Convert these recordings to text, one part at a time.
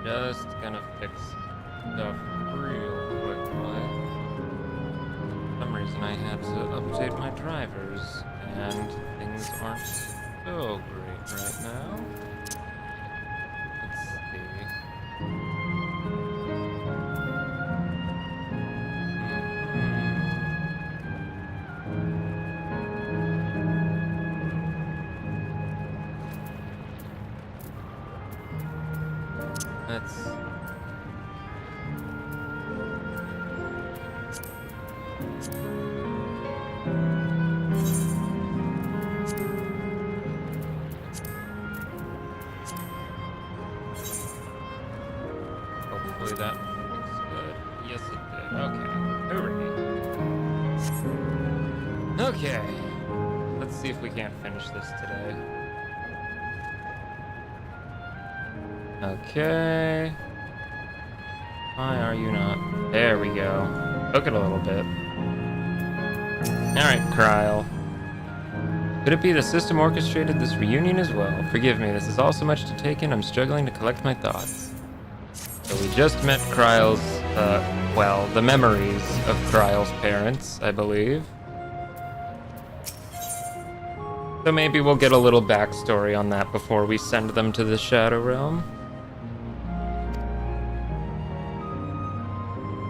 Just gonna fix stuff real quickly. For some reason I had to update my drivers, and things aren't so great right now. Let's see. Let's... Hopefully that looks good. Yes, it did. Okay. Hooray. Okay. Let's see if we can't finish this today. Okay. Why are you not? There we go. Hook it a little bit. Alright, Kryl. Could it be the system orchestrated this reunion as well? Forgive me, this is all so much to take in, I'm struggling to collect my thoughts. So we just met Kryl's, well, the memories of Kryl's parents, I believe. So maybe we'll get a little backstory on that before we send them to the Shadow Realm.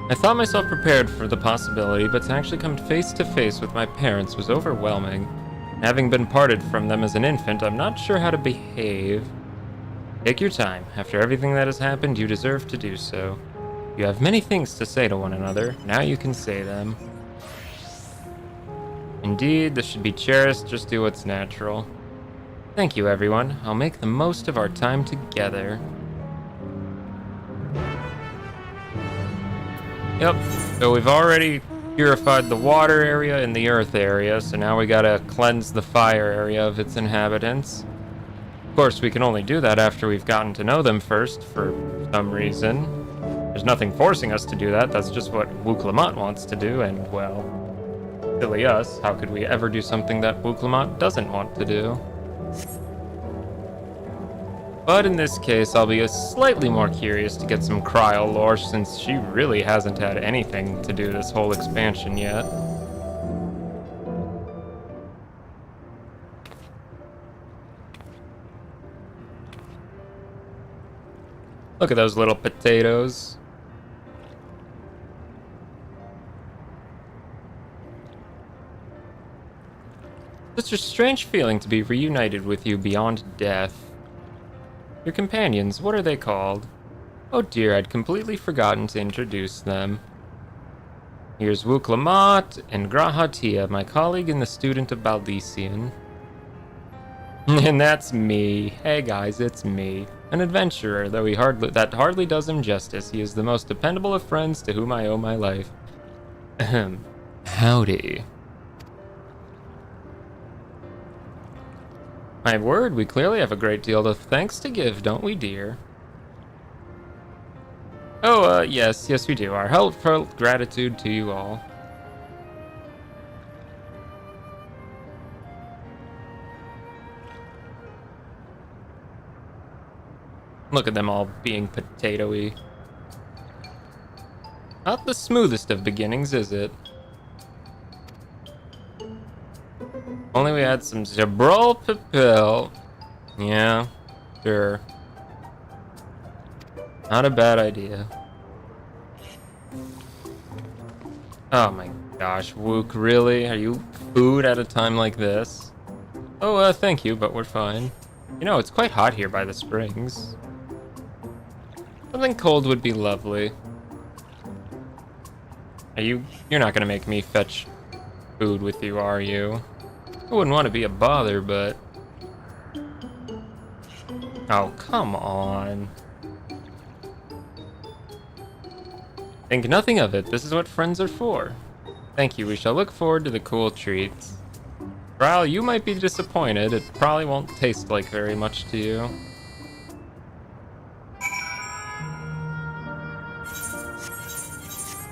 I thought myself prepared for the possibility, but to actually come face to face with my parents was overwhelming. Having been parted from them as an infant, I'm not sure how to behave. Take your time. After everything that has happened, you deserve to do so. You have many things to say to one another. Now you can say them. Indeed, this should be cherished. Just do what's natural. Thank you, everyone. I'll make the most of our time together. Yep, so we've already purified the water area and the earth area, so now we gotta cleanse the fire area of its inhabitants. Of course, we can only do that after we've gotten to know them first, for some reason. There's nothing forcing us to do that, that's just what Wuklamot wants to do, and, well, silly us, how could we ever do something that Wuklamot doesn't want to do? But in this case, I'll be slightly more curious to get some Kryl lore, since she really hasn't had anything to do this whole expansion yet. Look at those little potatoes. Such a strange feeling to be reunited with you beyond death. Your companions, what are they called? Oh dear, I'd completely forgotten to introduce them. Here's Wuklamot and Grahatia, my colleague and the student of Baldician. And that's me. Hey guys, it's me. An adventurer, though that hardly does him justice. He is the most dependable of friends to whom I owe my life. Ahem. Howdy. My word, we clearly have a great deal of thanks to give, don't we, dear? Oh, yes we do. Our heartfelt gratitude to you all. Look at them all being potato-y. Not the smoothest of beginnings, is it? Only we had some Zabrol Pipil. Yeah, sure. Not a bad idea. Oh my gosh, Wook, really? Are you food at a time like this? Oh, thank you, but we're fine. You know, it's quite hot here by the springs. Something cold would be lovely. You're not gonna make me fetch food with you, are you? I wouldn't want to be a bother, but... Oh, come on. Think nothing of it. This is what friends are for. Thank you. We shall look forward to the cool treats. Kryl, you might be disappointed. It probably won't taste like very much to you.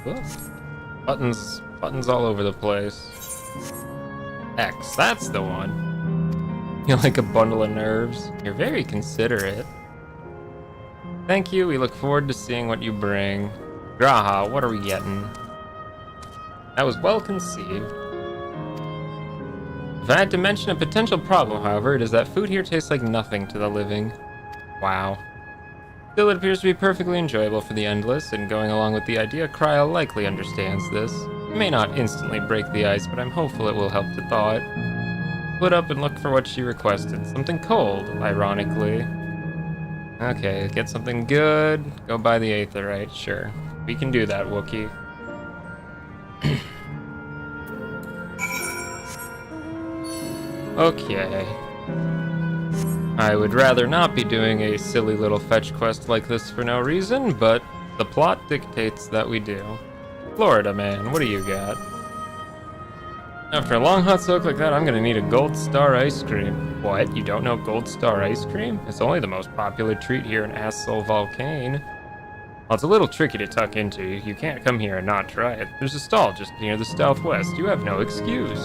Oops. Buttons all over the place. X, that's the one. You're like a bundle of nerves. You're very considerate. Thank you, we look forward to seeing what you bring. Graha, what are we getting? That was well conceived. If I had to mention a potential problem, however, it is that food here tastes like nothing to the living. Wow. Still, it appears to be perfectly enjoyable for the endless, and going along with the idea, Cryle likely understands this. It may not instantly break the ice, but I'm hopeful it will help to thaw it. Split up and look for what she requested. Something cold, ironically. Okay, get something good. Go buy the Aetherite, sure. We can do that, Wookie. Okay. I would rather not be doing a silly little fetch quest like this for no reason, but the plot dictates that we do. Florida man, what do you got? After a long hot soak like that, I'm gonna need a Gold Star ice cream. What? You don't know Gold Star ice cream? It's only the most popular treat here in Asshole Volcane. Well, it's a little tricky to tuck into. You can't come here and not try it. There's a stall just near the southwest. You have no excuse.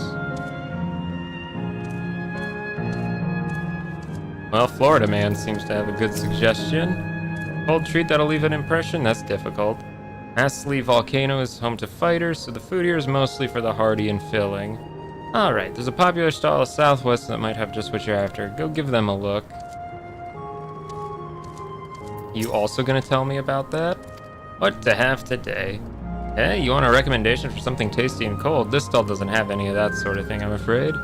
Well, Florida man seems to have a good suggestion. Cold treat that'll leave an impression? That's difficult. Astley Volcano is home to fighters, so the food here is mostly for the hardy and filling. Alright, there's a popular stall southwest that might have just what you're after. Go give them a look. You also gonna tell me about that? What to have today? Hey, you want a recommendation for something tasty and cold? This stall doesn't have any of that sort of thing, I'm afraid.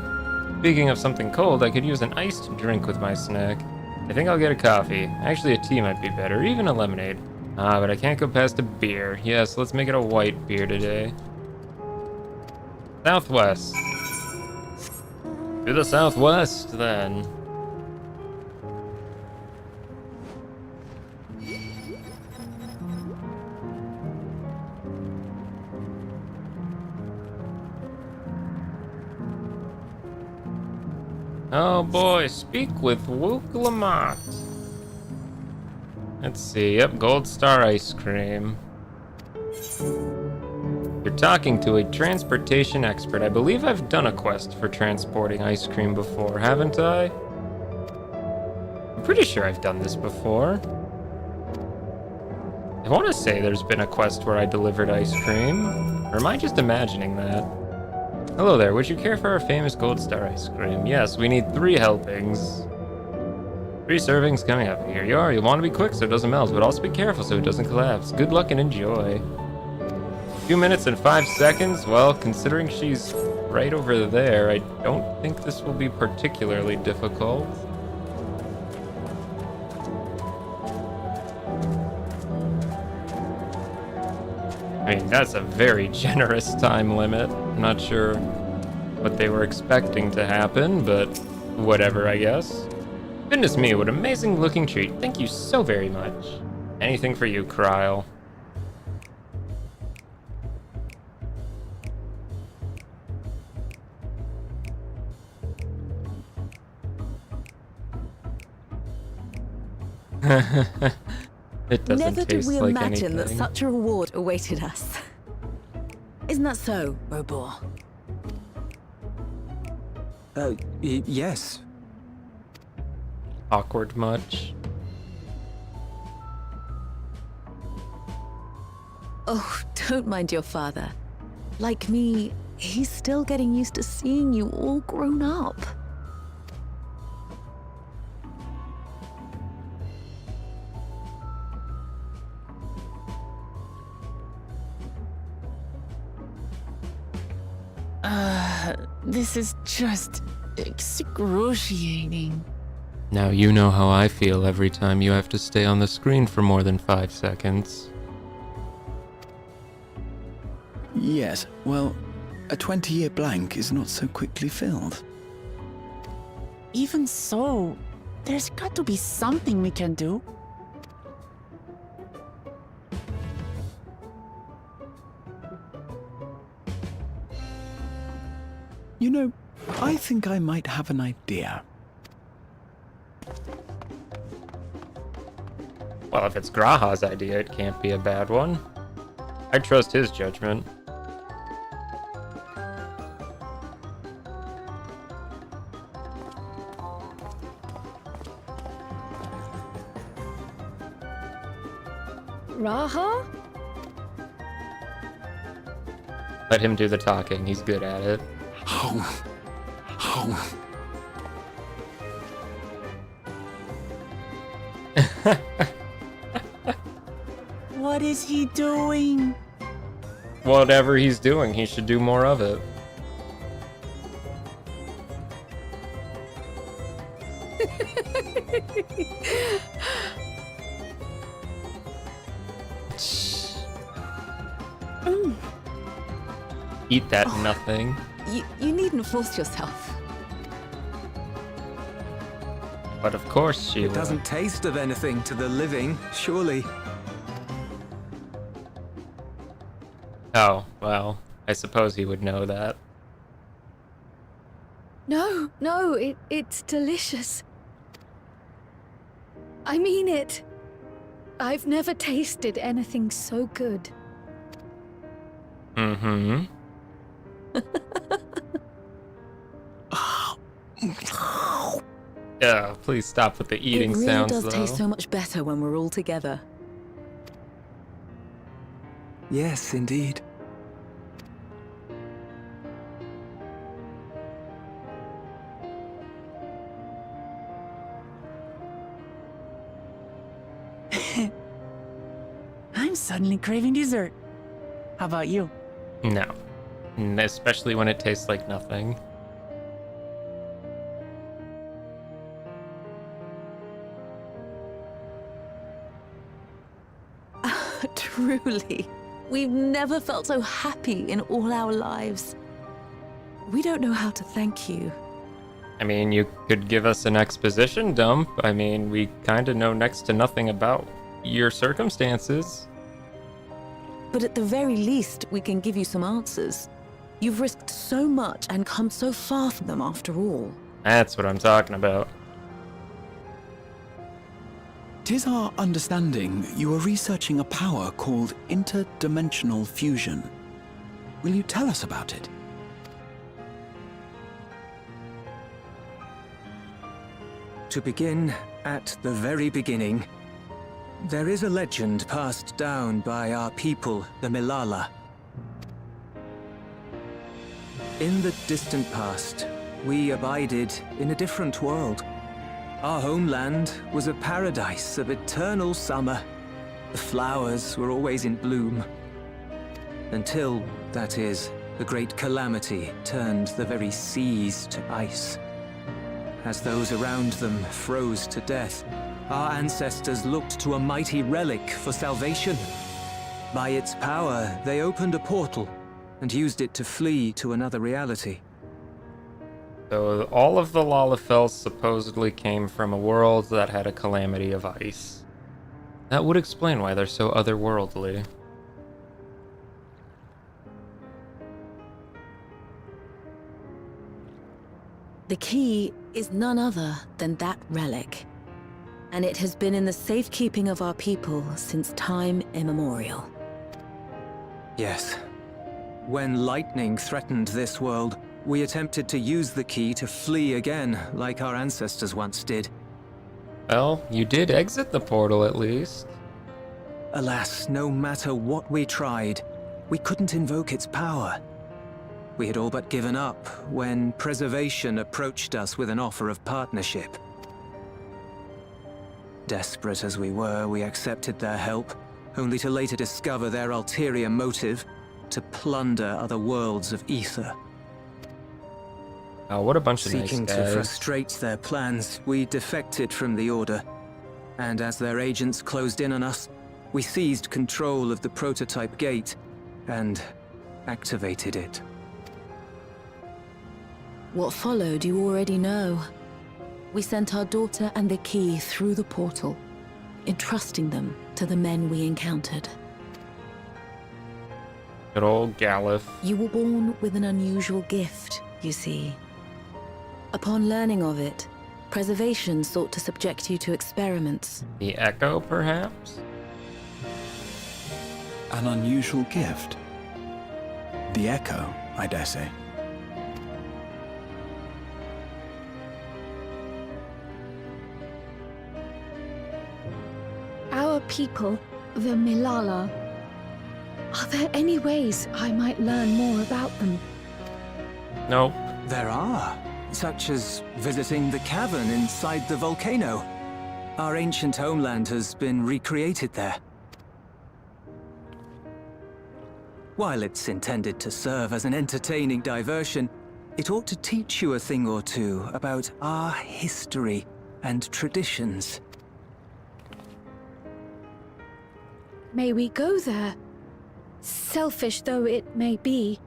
Speaking of something cold, I could use an iced drink with my snack. I think I'll get a coffee. Actually, a tea might be better, even a lemonade. Ah, but I can't go past a beer. Yes, let's make it a white beer today. Southwest. To the southwest, then. Oh boy, speak with Wook Lamont. Let's see, yep, Gold Star ice cream. You're talking to a transportation expert. I believe I've done a quest for transporting ice cream before, haven't I? I'm pretty sure I've done this before. I want to say there's been a quest where I delivered ice cream. Or am I just imagining that? Hello there, would you care for our famous Gold Star ice cream? Yes, we need 3 helpings. 3 servings coming up. Here you are. You'll want to be quick so it doesn't melt, but also be careful so it doesn't collapse. Good luck and enjoy. 2 minutes and 5 seconds? Well, considering she's right over there, I don't think this will be particularly difficult. I mean, that's a very generous time limit. I'm not sure what they were expecting to happen, but whatever, I guess. Goodness me, what an amazing looking treat. Thank you so very much. Anything for you, Cryle. It doesn't Never did taste we like imagine that anything. such a reward awaited us. Isn't that so, Robor? Yes. Awkward much? Oh, don't mind your father. Like me, he's still getting used to seeing you all grown up. This is just excruciating. Now you know how I feel every time you have to stay on the screen for more than 5 seconds. Yes, well, a 20-year blank is not so quickly filled. Even so, there's got to be something we can do. You know, I think I might have an idea. Well, if it's Graha's idea, it can't be a bad one. I trust his judgment. Raha? Let him do the talking. He's good at it. What is he doing? Whatever he's doing, he should do more of it. Eat that nothing. You needn't force yourself. But of course she It will. doesn't taste of anything to the living, surely. Oh, well, I suppose he would know that. No, it's delicious. I mean it. I've never tasted anything so good. Mm-hmm. Yeah, please stop with the eating it really sounds, does though. taste so much better when we're all together. Yes, indeed. I'm suddenly craving dessert. How about you? No. Especially when it tastes like nothing. Truly, we've never felt so happy in all our lives. We don't know how to thank you. I mean, you could give us an exposition dump. I mean, we kind of know next to nothing about your circumstances. But at the very least, we can give you some answers. You've risked so much and come so far from them after all. That's what I'm talking about. 'Tis our understanding you are researching a power called interdimensional fusion. Will you tell us about it? To begin at the very beginning, there is a legend passed down by our people, the Milala. In the distant past, we abided in a different world. Our homeland was a paradise of eternal summer. The flowers were always in bloom. Until, that is, the great calamity turned the very seas to ice. As those around them froze to death, our ancestors looked to a mighty relic for salvation. By its power, they opened a portal and used it to flee to another reality. So all of the Lalafels supposedly came from a world that had a calamity of ice. That would explain why they're so otherworldly. The key is none other than that relic. And it has been in the safekeeping of our people since time immemorial. Yes. When lightning threatened this world, we attempted to use the key to flee again, like our ancestors once did. Well, you did exit the portal at least. Alas, no matter what we tried, we couldn't invoke its power. We had all but given up when Preservation approached us with an offer of partnership. Desperate as we were, we accepted their help, only to later discover their ulterior motive, to plunder other worlds of ether. Oh, what a bunch of nice Seeking to guys. frustrate their plans, we defected from the Order. And as their agents closed in on us, we seized control of the prototype gate and activated it. What followed you already know. We sent our daughter and the key through the portal, entrusting them to the men we encountered. Good old Galif. You were born with an unusual gift, you see. Upon learning of it, Preservation sought to subject you to experiments. The Echo, perhaps? An unusual gift. The Echo, I dare say. Our people the Milala. Are there any ways I might learn more about them? Nope. There are, such as visiting the cavern inside the volcano. Our ancient homeland has been recreated there. While it's intended to serve as an entertaining diversion, it ought to teach you a thing or two about our history and traditions. May we go there? Selfish though it may be,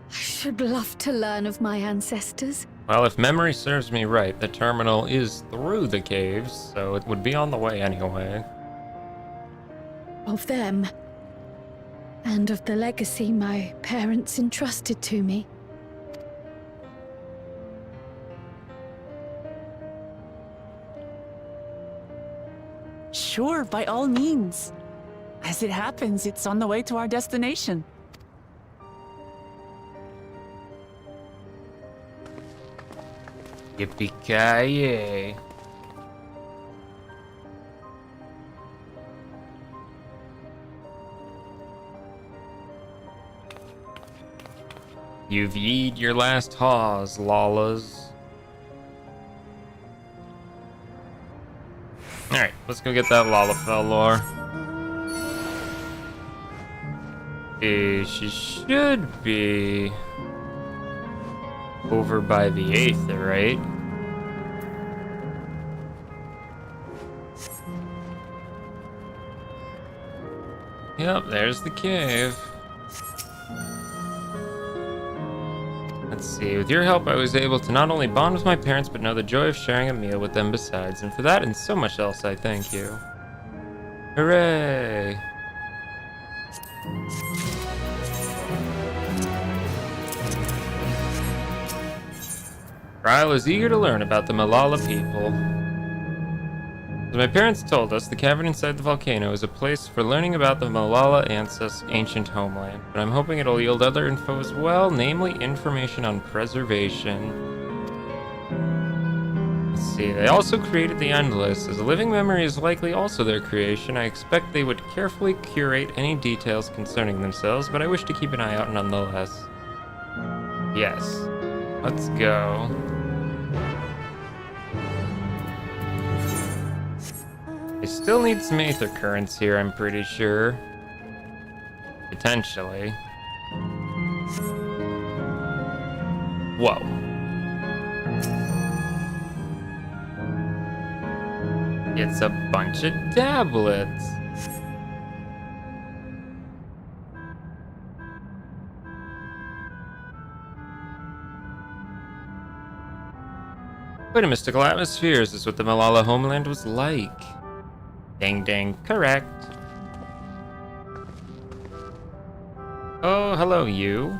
I should love to learn of my ancestors. Well, if memory serves me right, the terminal is through the caves, so it would be on the way anyway. Of them. And of the legacy my parents entrusted to me. Sure, by all means. As it happens, it's on the way to our destination. Yippee-ki-yay. You've yeed your last haws, Lalas. Alright, let's go get that Lalafell lore. She should be over by the Aether, right? Yep, there's the cave. Let's see, with your help I was able to not only bond with my parents, but know the joy of sharing a meal with them besides. And for that and so much else, I thank you. Hooray! Ryle is eager to learn about the Malala people. As my parents told us, the cavern inside the volcano is a place for learning about the Malala ancient homeland, but I'm hoping it'll yield other info as well, namely information on preservation. Let's see, they also created the Endless. As a living memory is likely also their creation, I expect they would carefully curate any details concerning themselves, but I wish to keep an eye out nonetheless. Yes, let's go. They still need some Aether currents here, I'm pretty sure. Potentially. Whoa. It's a bunch of tablets. Quite a mystical atmosphere. Is this what the Malala homeland was like? Ding ding, correct. Oh, hello you.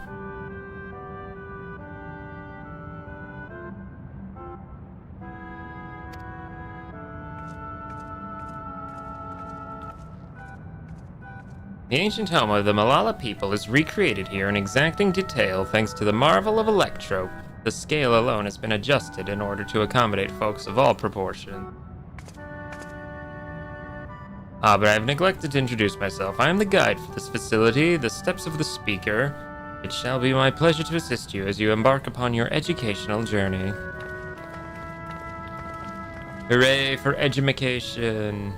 The ancient home of the Malala people is recreated here in exacting detail thanks to the marvel of electrope. The scale alone has been adjusted in order to accommodate folks of all proportions. But I've neglected to introduce myself. I am the guide for this facility, the steps of the speaker. It shall be my pleasure to assist you as you embark upon your educational journey. Hooray for edumacation!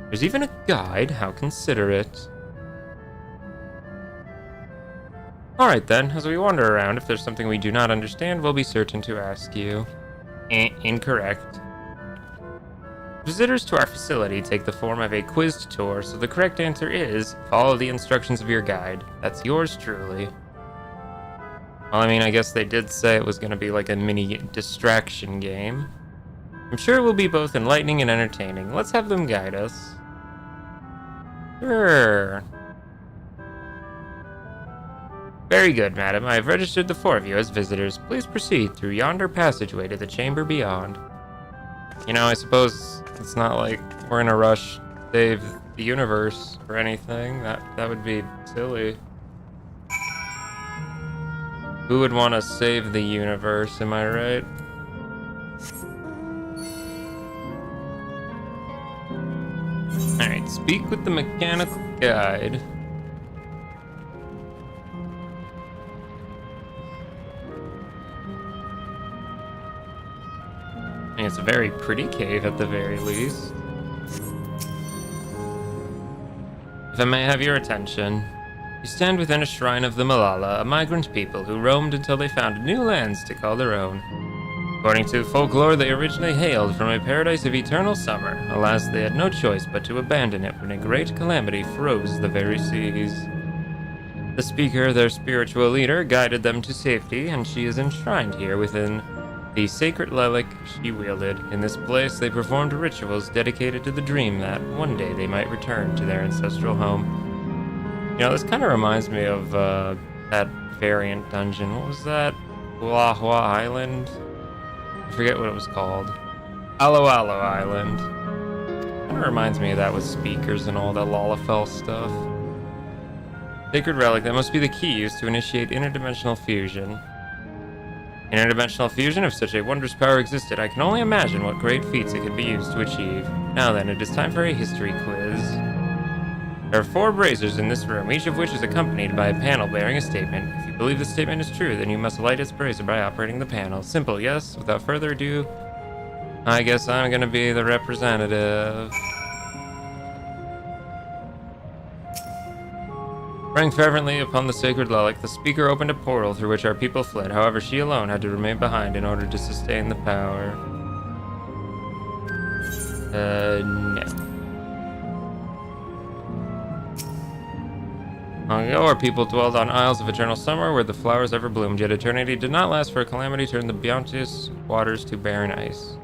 There's even a guide, how considerate. Alright then, as we wander around, if there's something we do not understand, we'll be certain to ask you. Incorrect. Visitors to our facility take the form of a quizzed tour, so the correct answer is, follow the instructions of your guide. That's yours truly. Well, I mean, I guess they did say it was going to be like a mini distraction game. I'm sure it will be both enlightening and entertaining. Let's have them guide us. Sure. Very good, madam. I have registered the four of you as visitors. Please proceed through yonder passageway to the chamber beyond. You know, I suppose it's not like we're in a rush to save the universe or anything. That would be silly. Who would want to save the universe, am I right? Alright, speak with the mechanical guide. And it's a very pretty cave at the very least. If I may have your attention, you stand within a shrine of the Malala, a migrant people who roamed until they found new lands to call their own. According to folklore, they originally hailed from a paradise of eternal summer. Alas, they had no choice but to abandon it when a great calamity froze the very seas. The speaker, their spiritual leader, guided them to safety, and she is enshrined here within the sacred relic she wielded. In this place, they performed rituals dedicated to the dream that one day they might return to their ancestral home. You know, this kind of reminds me of that variant dungeon. What was that? Huahua Island? I forget what it was called. Alo Alo Island. Kind of reminds me of that with speakers and all that Lalafell stuff. Sacred relic, that must be the key used to initiate interdimensional fusion. Interdimensional fusion, if such a wondrous power existed, I can only imagine what great feats it could be used to achieve. Now then, it is time for a history quiz. There are 4 braziers in this room, each of which is accompanied by a panel bearing a statement. If you believe the statement is true, then you must light its brazier by operating the panel. Simple, yes? Without further ado, I guess I'm gonna be the representative. Praying fervently upon the sacred relic, the speaker opened a portal through which our people fled. However, she alone had to remain behind in order to sustain the power. No. Long ago, our people dwelled on isles of eternal summer where the flowers ever bloomed, yet eternity did not last, for a calamity turned the bounteous waters to barren ice.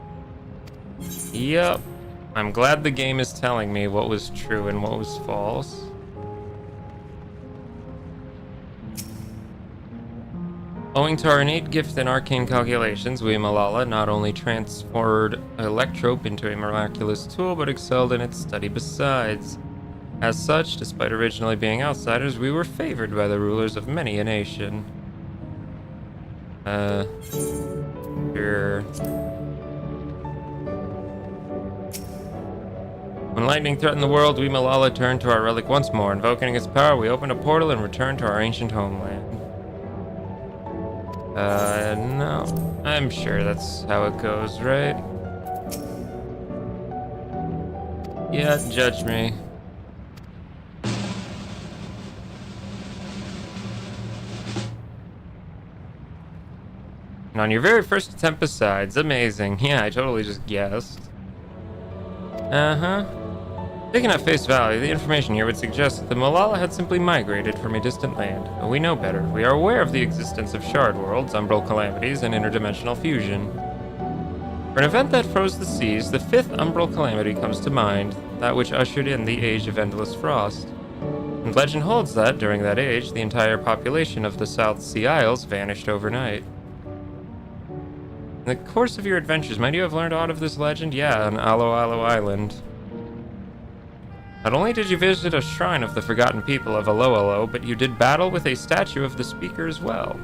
Yep. I'm glad the game is telling me what was true and what was false. Owing to our innate gift in arcane calculations, we Malala not only transformed Electrope into a miraculous tool, but excelled in its study besides. As such, despite originally being outsiders, we were favored by the rulers of many a nation. Sure. When lightning threatened the world, we Malala turned to our relic once more. Invoking its power, we opened a portal and returned to our ancient homeland. No. I'm sure that's how it goes, right? Yeah, judge me. And on your very first attempt besides, amazing. Yeah, I totally just guessed. Taken at face value, the information here would suggest that the Malala had simply migrated from a distant land. But we know better. We are aware of the existence of shard worlds, umbral calamities, and interdimensional fusion. For an event that froze the seas, the 5th umbral calamity comes to mind, that which ushered in the Age of Endless Frost. And legend holds that, during that age, the entire population of the South Sea Isles vanished overnight. In the course of your adventures, might you have learned aught of this legend? Yeah, on Alo Alo Island. Not only did you visit a shrine of the forgotten people of Alo Alo, but you did battle with a statue of the speaker as well.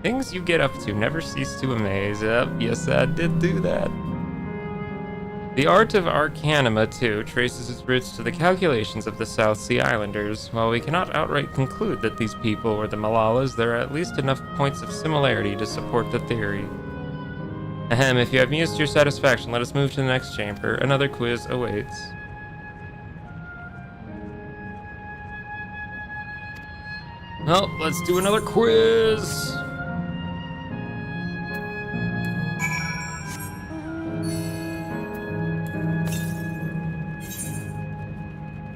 Things you get up to never cease to amaze. Yes, I did do that. The art of Arcanima, too, traces its roots to the calculations of the South Sea Islanders. While we cannot outright conclude that these people were the Malalas, there are at least enough points of similarity to support the theory. Ahem, if you have mused to your satisfaction, let us move to the next chamber. Another quiz awaits. Well, let's do another quiz.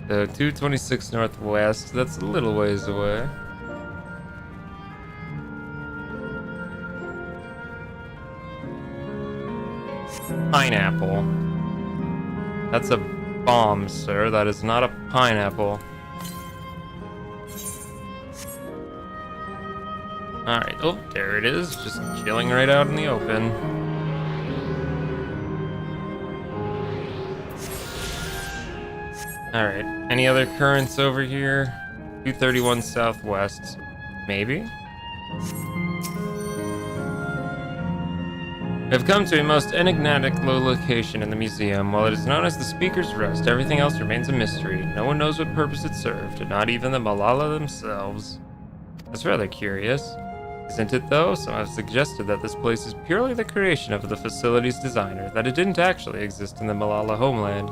So 226 Northwest, that's a little ways away. Pineapple. That's a bomb, sir. That is not a pineapple. Alright, oh, there it is. Just chilling right out in the open. Alright, any other currents over here? 231 Southwest. Maybe? We have come to a most enigmatic location in the museum. While it is known as the Speaker's Rest, everything else remains a mystery. No one knows what purpose it served, not even the Malala themselves. That's rather curious. Isn't it though? Some have suggested that this place is purely the creation of the facility's designer, that it didn't actually exist in the Malala homeland.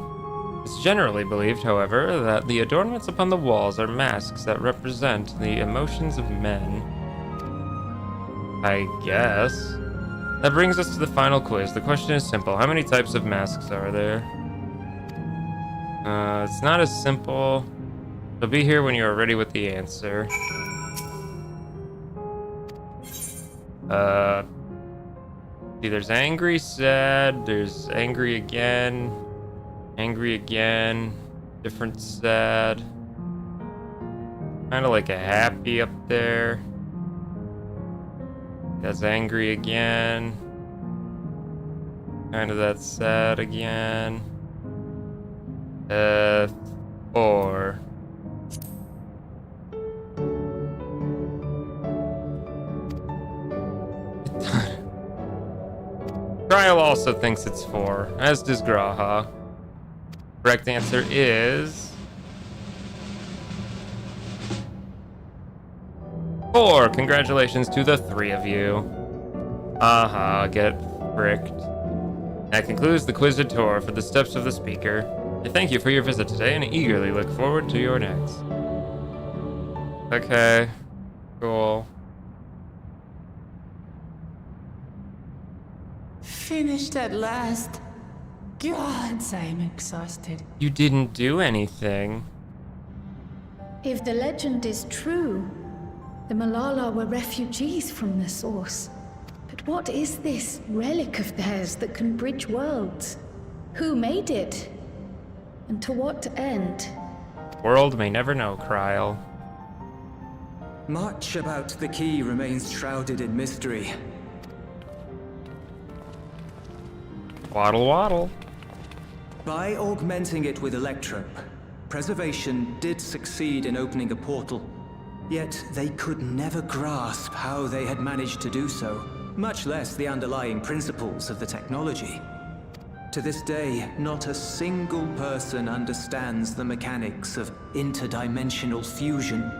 It's generally believed, however, that the adornments upon the walls are masks that represent the emotions of men. I guess. That brings us to the final quiz. The question is simple. How many types of masks are there? It's not as simple. So be here when you are ready with the answer. See, there's angry, sad, there's angry again, different sad. Kind of like a happy up there. That's angry again. Kind of that sad again. 4. Trial also thinks it's 4, as does Graha. Correct answer is 4. Congratulations to the 3 of you. Get fricked. That concludes the quiz tour for the steps of the speaker. I thank you for your visit today and eagerly look forward to your next. Okay, cool. Finished at last. God, I'm exhausted. You didn't do anything. If the legend is true, the Malala were refugees from the source. But what is this relic of theirs that can bridge worlds? Who made it? And to what end? World may never know, Kryl. Much about the key remains shrouded in mystery. Waddle waddle. By augmenting it with Electrope, Preservation did succeed in opening a portal. Yet they could never grasp how they had managed to do so, much less the underlying principles of the technology. To this day, not a single person understands the mechanics of interdimensional fusion,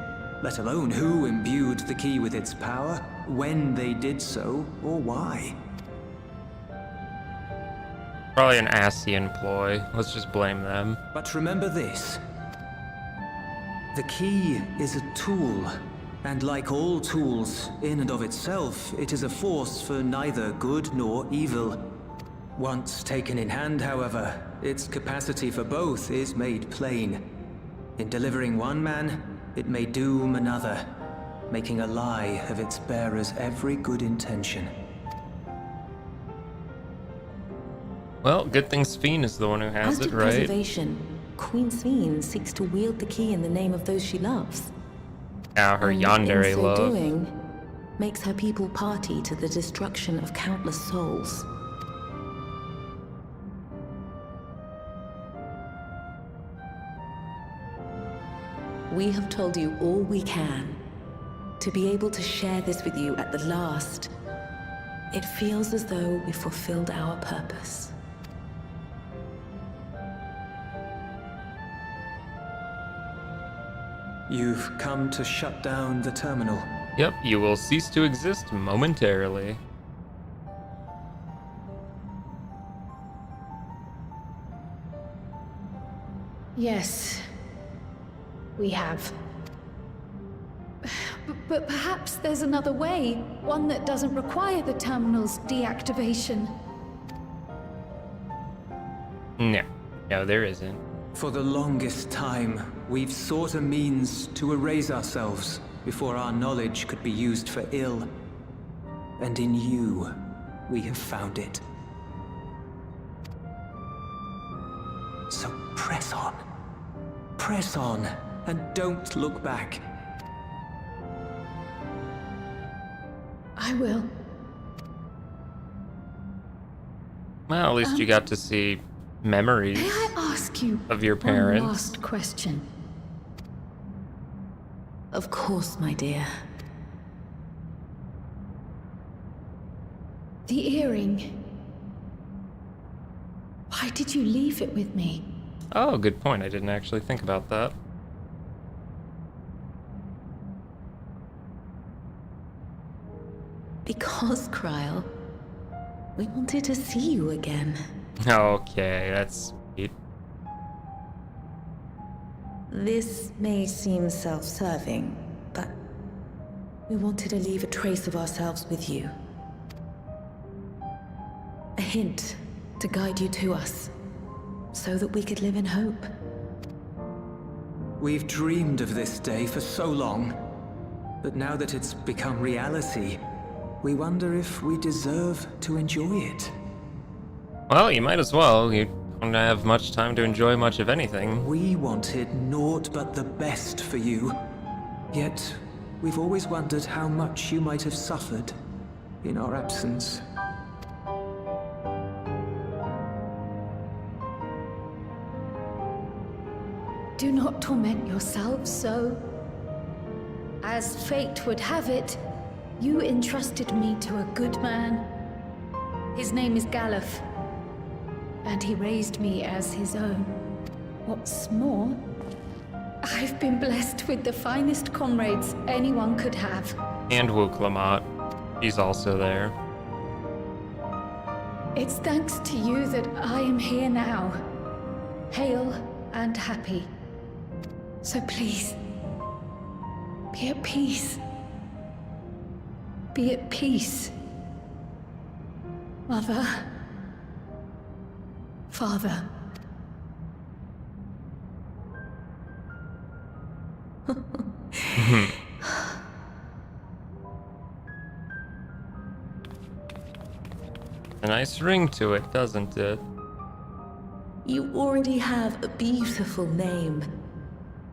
let alone who imbued the key with its power, when they did so, or why. Probably an Asian ploy. Let's just blame them. But remember this. The key is a tool, and like all tools, in and of itself, it is a force for neither good nor evil. Once taken in hand, however, its capacity for both is made plain. In delivering one man, it may doom another, making a lie of its bearer's every good intention. Well, good thing Sphene is the one who has As it, to right? preservation, Queen Sphene seeks to wield the key in the name of those she loves. Now her And yandere in so love. doing, makes her people party to the destruction of countless souls. We have told you all we can. To be able to share this with you at the last, it feels as though we fulfilled our purpose. You've come to shut down the terminal. Yep, you will cease to exist momentarily. Yes, we have. But perhaps there's another way, one that doesn't require the terminal's deactivation. No, there isn't. For the longest time, we've sought a means to erase ourselves before our knowledge could be used for ill. And in you, we have found it. So press on. Press on, and don't look back. I will. Well, at least you got to see memories May I ask you of your one parents. last question? Of course, my dear. The earring. Why did you leave it with me? Oh, good point. I didn't actually think about that. Because, Kryl, we wanted to see you again. Okay, that's sweet. This may seem self-serving, but we wanted to leave a trace of ourselves with you. A hint to guide you to us, so that we could live in hope. We've dreamed of this day for so long, but now that it's become reality, we wonder if we deserve to enjoy it. Well, you might as well. You don't have much time to enjoy much of anything. We wanted naught but the best for you. Yet, we've always wondered how much you might have suffered in our absence. Do not torment yourselves so. As fate would have it, you entrusted me to a good man. His name is Galuf, and he raised me as his own. What's more, I've been blessed with the finest comrades anyone could have. And Wuklamat. He's also there. It's thanks to you that I am here now, hale and happy. So please, be at peace. Be at peace. Mother. Father. A nice ring to it, doesn't it? You already have a beautiful name,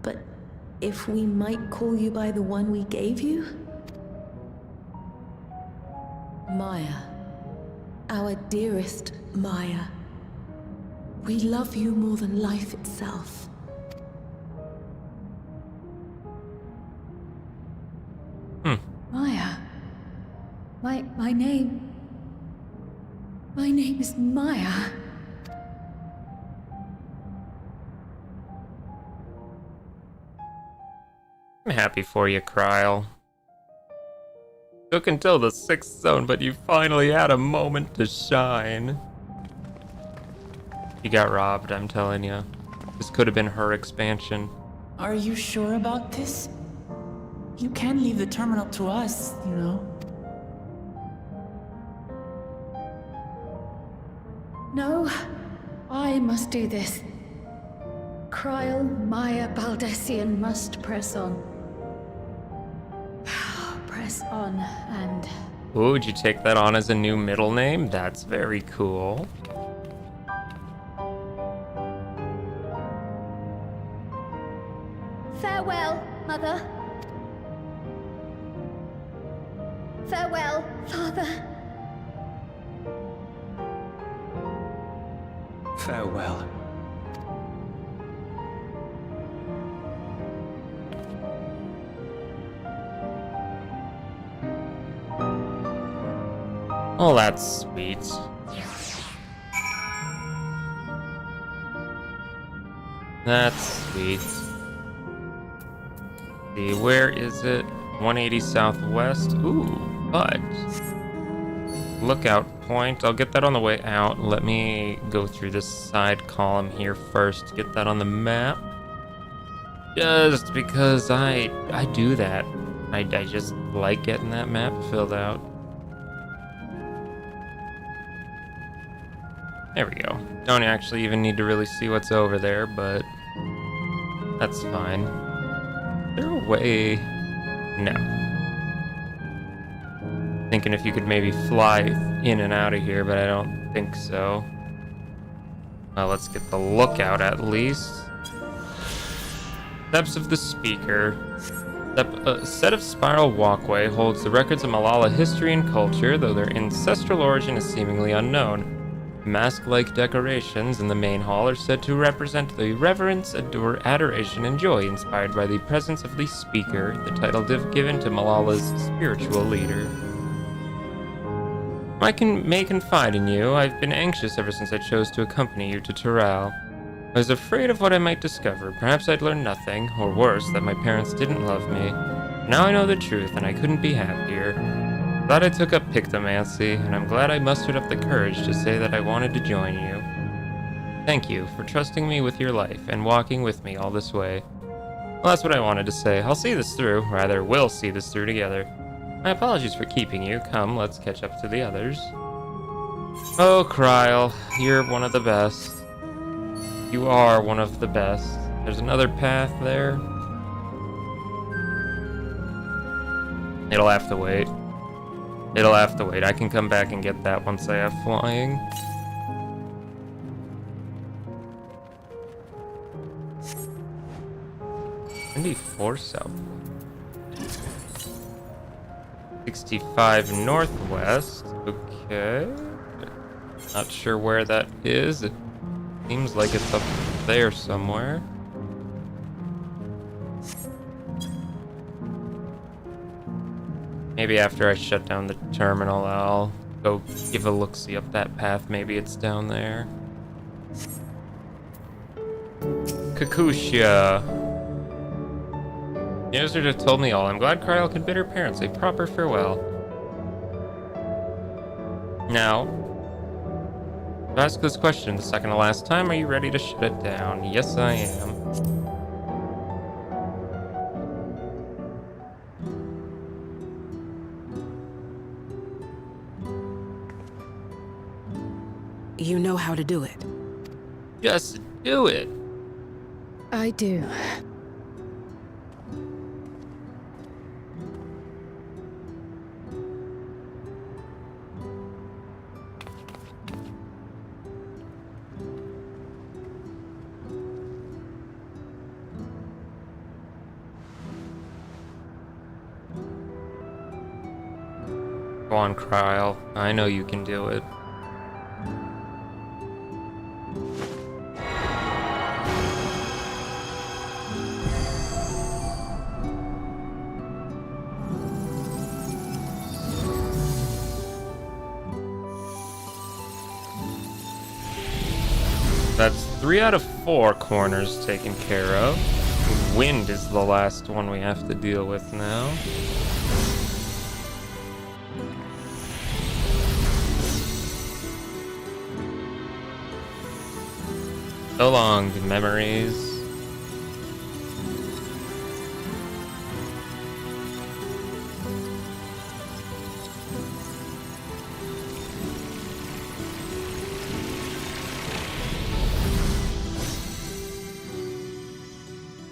but if we might call you by the one we gave you? Maya. Our dearest Maya. We love you more than life itself. Maya. My name... My name is Maya. I'm happy for you, Kryl. Took until the 6th zone, but you finally had a moment to shine. You got robbed, I'm telling you. This could have been her expansion. Are you sure about this? You can leave the terminal to us, you know. No, I must do this. Kryl, Maya, Baldessian must press on. Press on and... Ooh, would you take that on as a new middle name? That's very cool. Farewell, Mother. Farewell, Father. Farewell. Oh, that's sweet. That's sweet. See, where is it? 180 southwest. Ooh, but lookout point. I'll get that on the way out. Let me go through this side column here first. Get that on the map. Just because I do that. I just like getting that map filled out. There we go. Don't actually even need to really see what's over there, but that's fine. Is there a way? No. Thinking if you could maybe fly in and out of here, but I don't think so. Well, let's get the lookout at least. Steps of the Speaker. A set of spiral walkway holds the records of Malala history and culture, though their ancestral origin is seemingly unknown. Mask-like decorations in the main hall are said to represent the reverence, adoration, and joy inspired by the presence of the Speaker, the title given to Malala's spiritual leader. May confide in you. I've been anxious ever since I chose to accompany you to Tural. I was afraid of what I might discover. Perhaps I'd learn nothing, or worse, that my parents didn't love me. Now I know the truth, and I couldn't be happier. Glad I took up Pictomancy, and I'm glad I mustered up the courage to say that I wanted to join you. Thank you for trusting me with your life and walking with me all this way. Well, that's what I wanted to say. I'll see this through. Rather, we'll see this through together. My apologies for keeping you. Come, let's catch up to the others. Oh, Kryl, you're one of the best. You are one of the best. There's another path there. It'll have to wait. It'll have to wait. I can come back and get that once I have flying. '94 south. 65 northwest. Okay. Not sure where that is. It seems like it's up there somewhere. Maybe after I shut down the terminal, I'll go give a look-see up that path. Maybe it's down there. Kakushia. The Wizard have told me all. I'm glad Kryl could bid her parents a proper farewell. Now, to ask this question the second to last time, are you ready to shut it down? Yes, I am. You know how to do it. Just do it. I do. Go on, Kryl. I know you can do it. That's 3 out of 4 corners taken care of. Wind is the last one we have to deal with now. So long, memories.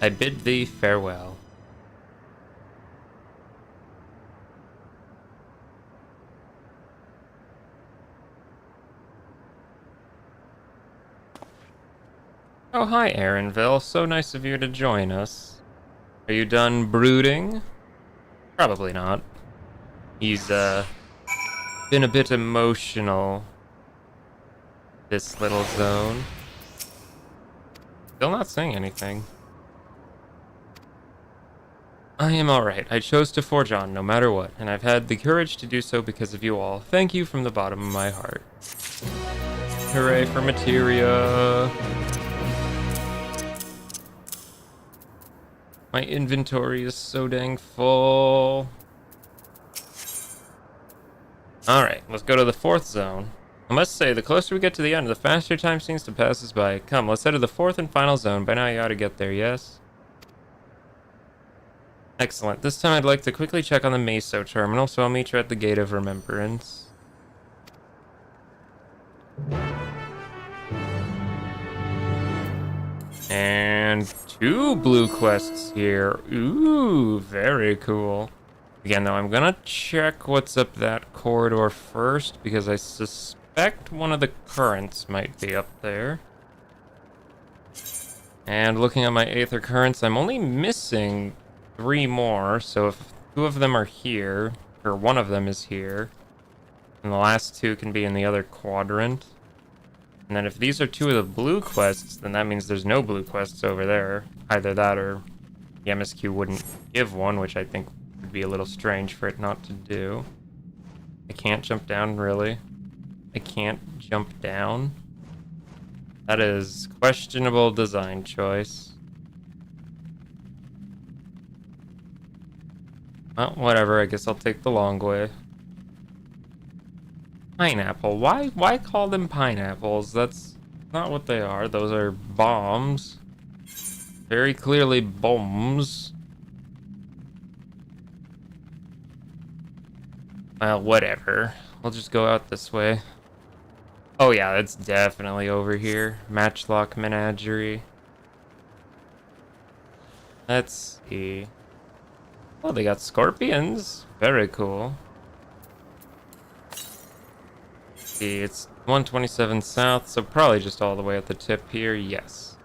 I bid thee farewell. Oh, hi, Aaronville. So nice of you to join us. Are you done brooding? Probably not. He's, been a bit emotional. This little zone. Still not saying anything. I am alright. I chose to forge on, no matter what, and I've had the courage to do so because of you all. Thank you from the bottom of my heart. Hooray for materia! My inventory is so dang full. Alright, let's go to the 4th zone. I must say, the closer we get to the end, the faster time seems to pass us by. Come, let's head to the 4th and final zone. By now you ought to get there, yes? Excellent. This time I'd like to quickly check on the Meso terminal, so I'll meet you at the Gate of Remembrance. And 2 blue quests here. Ooh, very cool. Again, though, I'm gonna check what's up that corridor first, because I suspect one of the currents might be up there. And looking at my Aether currents, I'm only missing 3 more, so if 2 of them are here, or 1 of them is here, and the last 2 can be in the other quadrant. And then if these are 2 of the blue quests, then that means there's no blue quests over there. Either that or the MSQ wouldn't give one, which I think would be a little strange for it not to do. I can't jump down, really? I can't jump down? That is questionable design choice. Well, whatever, I guess I'll take the long way. Pineapple. Why call them pineapples? That's not what they are. Those are bombs. Very clearly bombs. Well, whatever. We'll just go out this way. Oh yeah, it's definitely over here. Matchlock Menagerie. Let's see. Oh, they got scorpions. Very cool. See, it's 127 south, so probably just all the way at the tip here. Yes.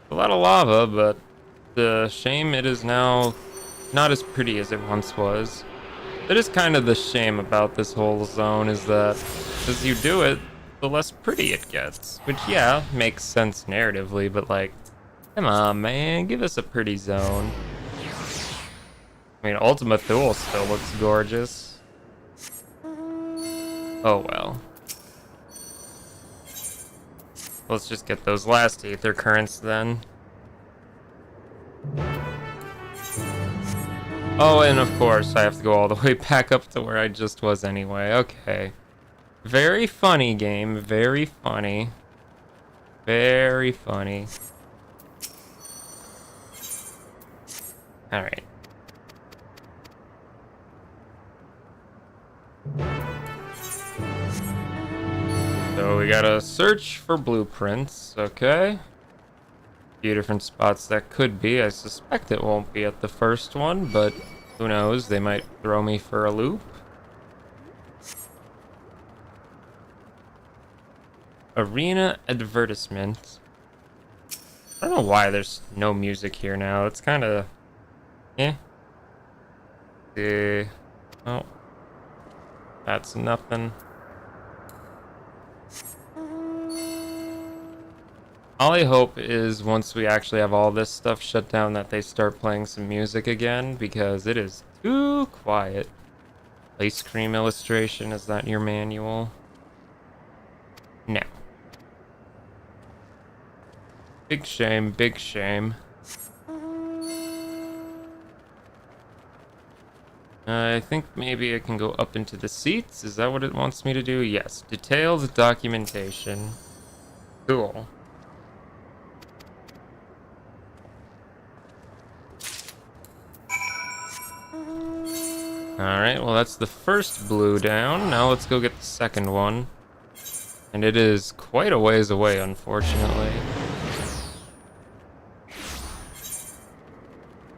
A lot of lava, but the shame it is now not as pretty as it once was. That is kind of the shame about this whole zone, is that as you do it, the less pretty it gets. Which, yeah, makes sense narratively, but like, come on, man, give us a pretty zone. I mean, Ultima Thule still looks gorgeous. Oh well. Let's just get those last Aether Currents then. Oh, and of course, I have to go all the way back up to where I just was anyway. Okay. Very funny game. Very funny. Very funny. Alright. So we gotta search for blueprints, okay? Few different spots that could be. I suspect it won't be at the first one, but who knows? They might throw me for a loop. Arena advertisement. I don't know why there's no music here now. It's kind of... eh. Oh. That's nothing. All I hope is once we actually have all this stuff shut down that they start playing some music again, because it is too quiet. Ice cream illustration, is that your manual? No. Big shame, big shame. I think maybe I can go up into the seats. Is that what it wants me to do? Yes. Detailed documentation. Cool. Alright, well that's the first blue down. Now let's go get the second one. And it is quite a ways away, unfortunately.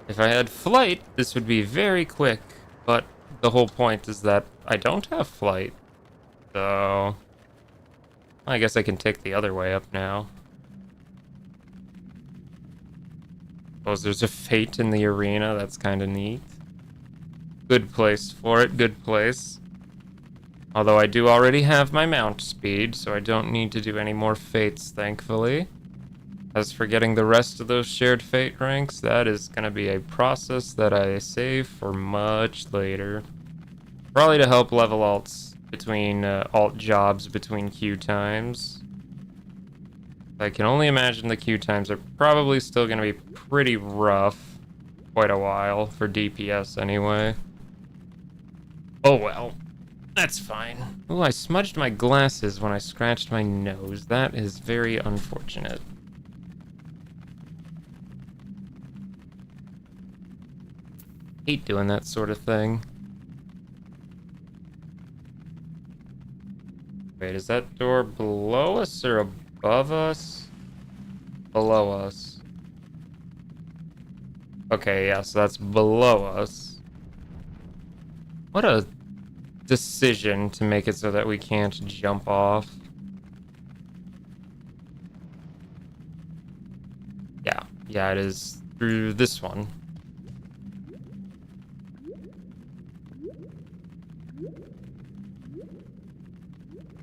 If I had flight, this would be very quick. But the whole point is that I don't have flight. So... I guess I can take the other way up now. Suppose there's a fate in the arena. That's kind of neat. Good place for it, good place. Although I do already have my mount speed, so I don't need to do any more fates, thankfully. As for getting the rest of those shared fate ranks, that is going to be a process that I save for much later. Probably to help level alts between alt jobs between queue times. I can only imagine the queue times are probably still going to be pretty rough. Quite a while, for DPS anyway. Oh well, that's fine. Oh, I smudged my glasses when I scratched my nose. That is very unfortunate. Hate doing that sort of thing. Wait, is that door below us or above us? Below us. Okay, yeah, so that's below us. What a decision to make it so that we can't jump off. Yeah, it is through this one.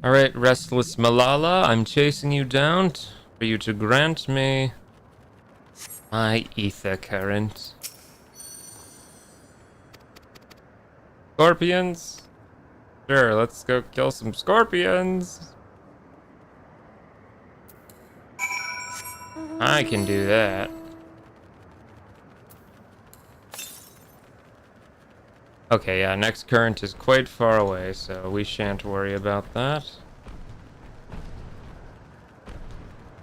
Alright, Restless Malala, I'm chasing you down for you to grant me my ether current. Scorpions? Sure, let's go kill some scorpions. I can do that. Okay, yeah, next current is quite far away, so we shan't worry about that.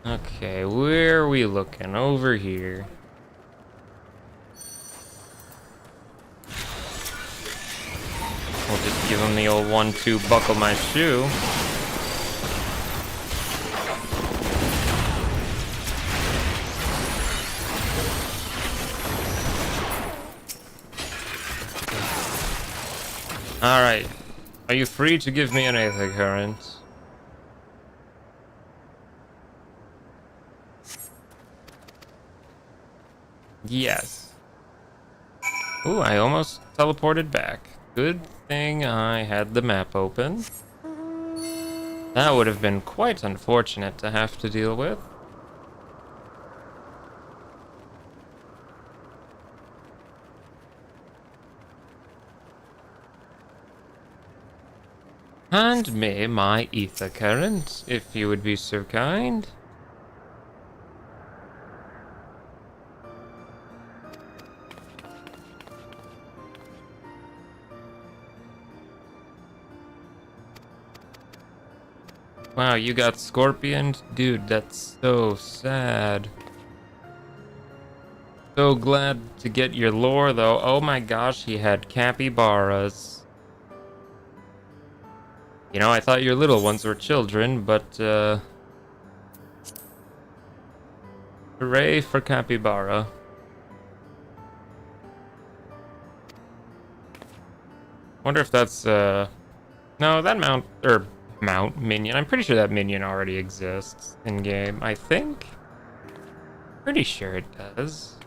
Okay, where are we looking? Over here. We'll just give him the old 1-2 buckle my shoe. Alright. Are you free to give me an aether current? Yes. Ooh, I almost teleported back. Good thing I had the map open. That would have been quite unfortunate to have to deal with. Hand me my ether current, if you would be so kind. Wow, you got scorpioned? Dude, that's so sad. So glad to get your lore, though. Oh my gosh, he had capybaras. You know, I thought your little ones were children, but, hooray for capybara. Wonder if that's, no, that mount minion. I'm pretty sure that minion already exists in-game, I think? Pretty sure it does.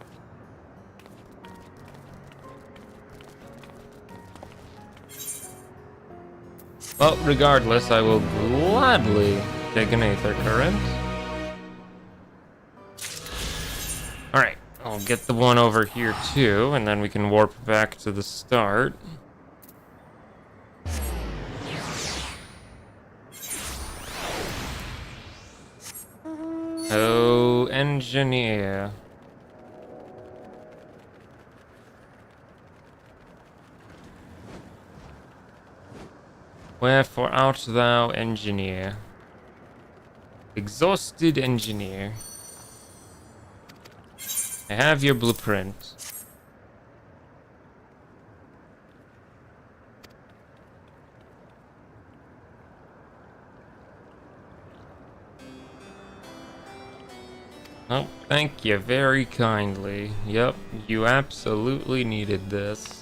Well, regardless, I will gladly take an aether current. Alright, I'll get the one over here too, and then we can warp back to the start. Oh, engineer. Wherefore art thou, engineer? Exhausted engineer. I have your blueprint. Oh, thank you very kindly. Yep, you absolutely needed this.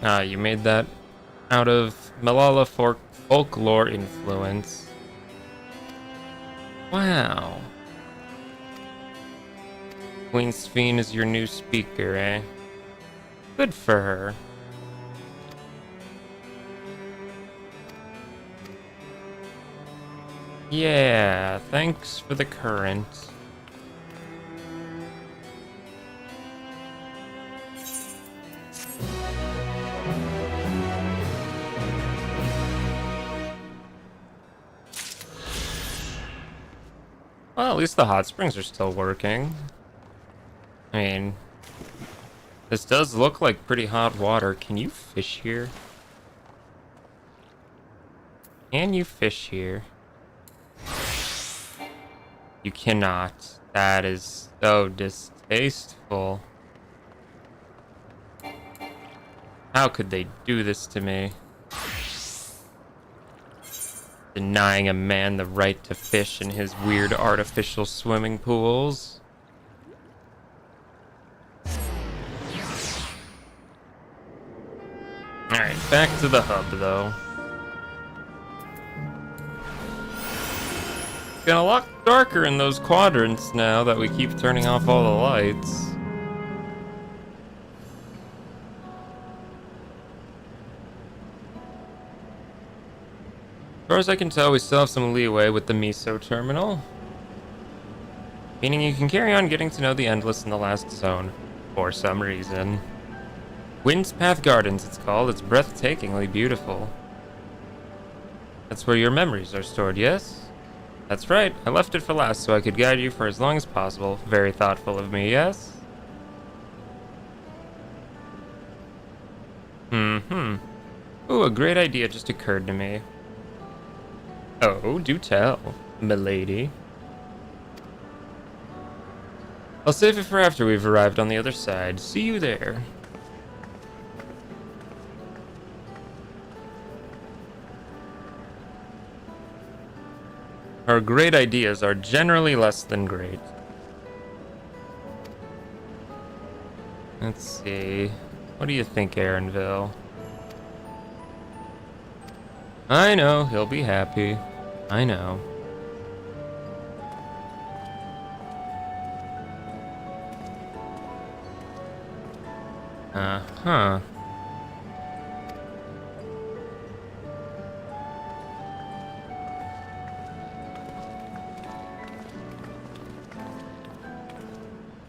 Ah, you made that out of Malala folklore influence. Wow. Queen Sphene is your new speaker, eh? Good for her. Yeah, thanks for the current. Well, at least the hot springs are still working. I mean, this does look like pretty hot water. Can you fish here? Can you fish here? You cannot. That is so distasteful. How could they do this to me? Denying a man the right to fish in his weird artificial swimming pools. Alright, back to the hub though. It's getting a lot darker in those quadrants now that we keep turning off all the lights. As far as I can tell, we still have some leeway with the Miso terminal. Meaning you can carry on getting to know the Endless in the last zone. For some reason. Wind's Path Gardens, it's called. It's breathtakingly beautiful. That's where your memories are stored, yes? That's right. I left it for last so I could guide you for as long as possible. Very thoughtful of me, yes? Ooh, a great idea just occurred to me. Oh, do tell, milady. I'll save it for after we've arrived on the other side. See you there. Our great ideas are generally less than great. Let's see. What do you think, Aaronville? I know, he'll be happy. I know. Uh-huh.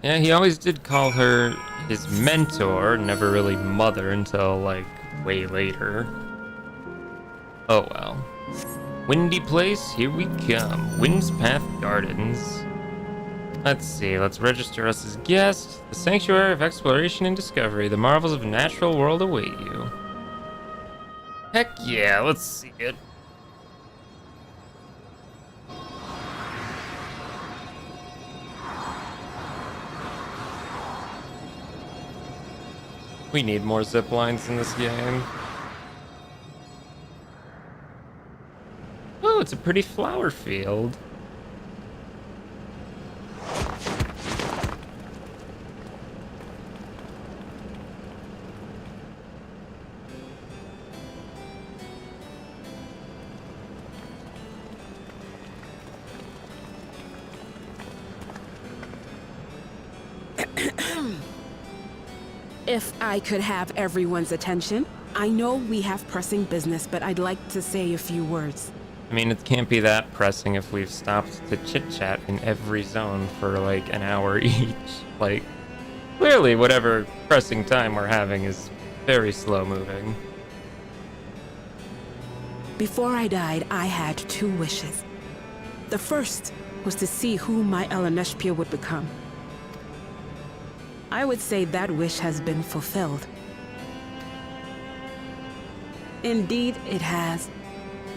Yeah, he always did call her his mentor, never really mother until, like, way later. Oh well. Windy Place, here we come. Wind's Path Gardens. Let's see, let's register us as guests. The Sanctuary of Exploration and Discovery. The marvels of natural world await you. Heck yeah, let's see it. We need more zip lines in this game. Oh, it's a pretty flower field. If I could have everyone's attention, I know we have pressing business, but I'd like to say a few words. I mean, it can't be that pressing if we've stopped to chit-chat in every zone for like an hour each. Like, clearly whatever pressing time we're having is very slow moving. Before I died, I had 2 wishes. The first was to see who my Eleneshpia would become. I would say that wish has been fulfilled. Indeed, it has.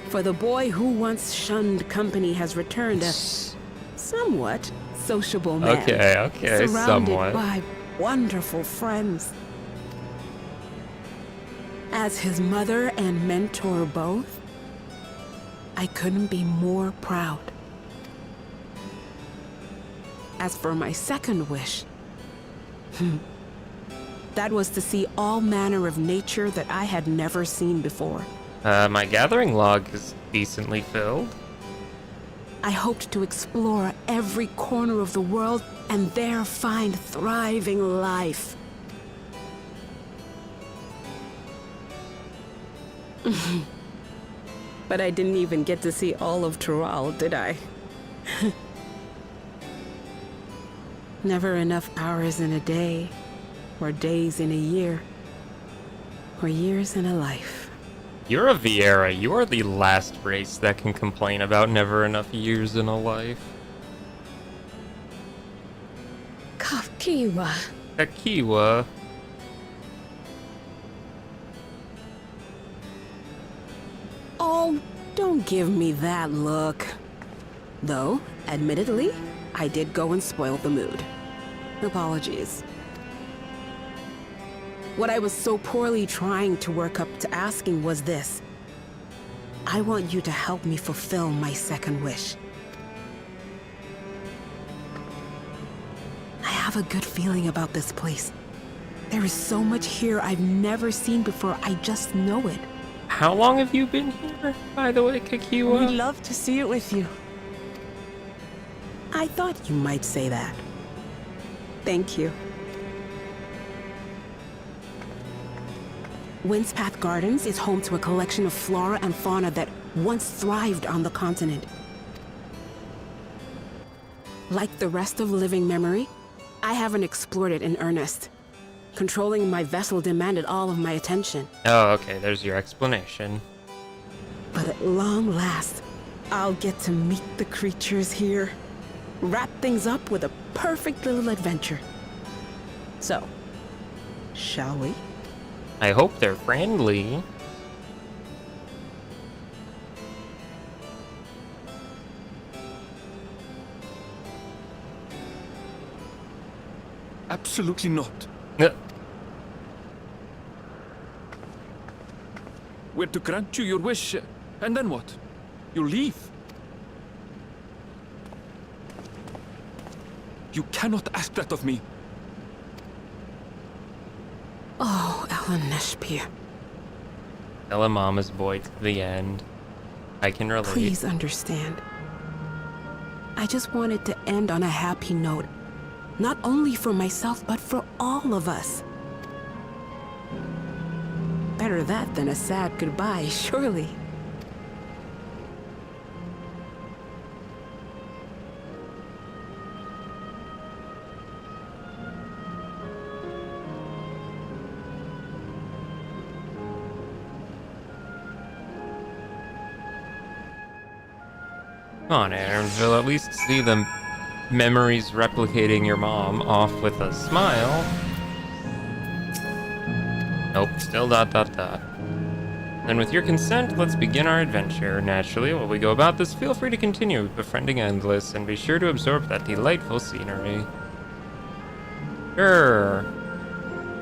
For the boy who once shunned company has returned a somewhat sociable man. Okay, surrounded somewhat. by wonderful friends. As his mother and mentor both, I couldn't be more proud. As for my second wish, that was to see all manner of nature that I had never seen before. My gathering log is decently filled. I hoped to explore every corner of the world and there find thriving life. But I didn't even get to see all of Tural, did I? Never enough hours in a day, or days in a year, or years in a life. You're a Vieira. You are the last race that can complain about never enough years in a life. Kakiwa. Kakiwa. Oh, don't give me that look. Though, admittedly, I did go and spoil the mood. Apologies. What I was so poorly trying to work up to asking was this. I want you to help me fulfill my second wish. I have a good feeling about this place. There is so much here I've never seen before, I just know it. How long have you been here, by the way, Kakiwa? We'd love to see it with you. I thought you might say that. Thank you. Wind's Path Gardens is home to a collection of flora and fauna that once thrived on the continent. Like the rest of living memory, I haven't explored it in earnest. Controlling my vessel demanded all of my attention. Oh, okay, there's your explanation. But at long last, I'll get to meet the creatures here. Wrap things up with a perfect little adventure. So, shall we? I hope they're friendly. Absolutely not. We're to grant you your wish, and then what? You leave? You cannot ask that of me. Oh, Ellen Neshpir, Ella Mama's boy to the end. I can relate. please understand. I just wanted to end on a happy note. Not only for myself, but for all of us. Better that than a sad goodbye, surely. Come on, Aaronville, at least see the memories replicating your mom off with a smile. Nope, still ... Then with your consent, let's begin our adventure. Naturally, while we go about this, feel free to continue befriending Endless, and be sure to absorb that delightful scenery. Sure.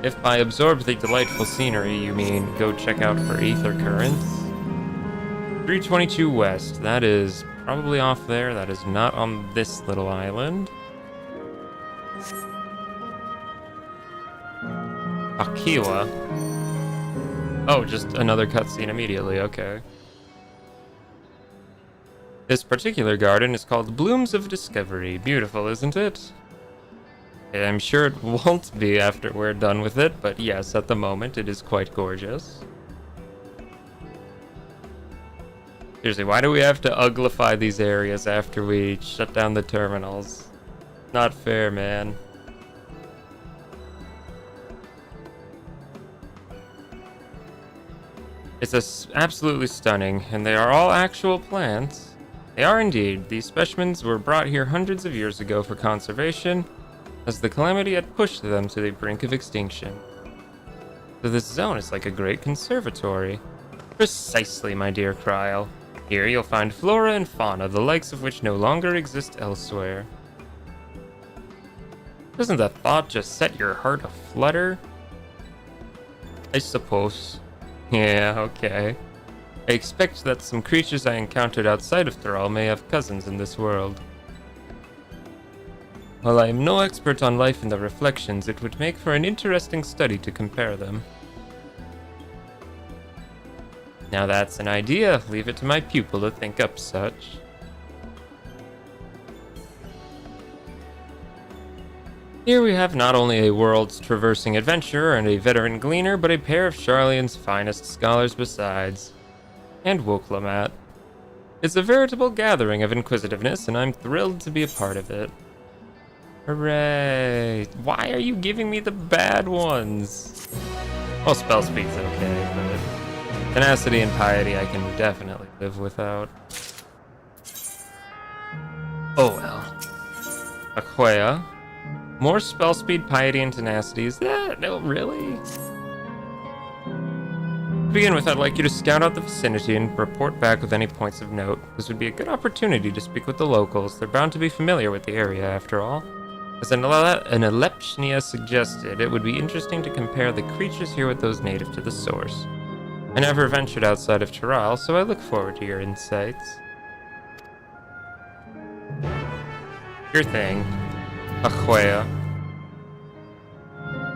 If by absorb the delightful scenery, you mean go check out for ether currents. 322 West, that is probably off there. That is not on this little island. Akiwa. Oh, just another cutscene immediately, okay. This particular garden is called Blooms of Discovery. Beautiful, isn't it? I'm sure it won't be after we're done with it, but yes, at the moment it is quite gorgeous. Seriously, why do we have to uglify these areas after we shut down the terminals? Not fair, man. It's absolutely stunning, and they are all actual plants. They are indeed. These specimens were brought here hundreds of years ago for conservation, as the calamity had pushed them to the brink of extinction. So this zone is like a great conservatory. Precisely, my dear Kryl. Here you'll find flora and fauna, the likes of which no longer exist elsewhere. Doesn't that thought just set your heart aflutter? I suppose. Yeah, okay. I expect that some creatures I encountered outside of Thrall may have cousins in this world. While I am no expert on life in the Reflections, it would make for an interesting study to compare them. Now that's an idea. Leave it to my pupil to think up such. Here we have not only a world's traversing adventurer and a veteran gleaner, but a pair of Sharlayan's finest scholars besides. And Woklamat. It's a veritable gathering of inquisitiveness, and I'm thrilled to be a part of it. Hooray! Why are you giving me the bad ones? Well, spell speed's okay, but tenacity and piety I can definitely live without. Oh well. Aquea. More spell speed, piety, and tenacity. Is that? No, really? To begin with, I'd like you to scout out the vicinity and report back with any points of note. This would be a good opportunity to speak with the locals. They're bound to be familiar with the area, after all. As an Elepshnia suggested, it would be interesting to compare the creatures here with those native to the source. I never ventured outside of Thrall, so I look forward to your insights. Your thing. Aquea.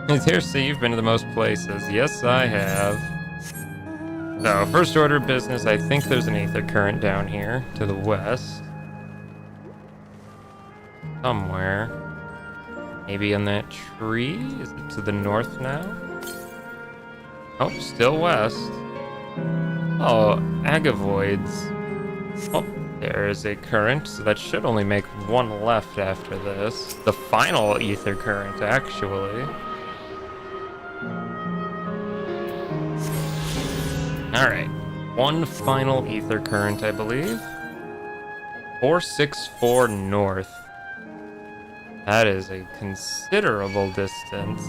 I dare say you've been to the most places. Yes, I have. So, first order of business, I think there's an aether current down here, to the west. Somewhere. Maybe in that tree? Is it to the north now? Oh, still west. Oh, agavoids. Oh, there is a current, so that should only make one left after this. The final ether current, actually. Alright, one final ether current, I believe. 464 north. That is a considerable distance.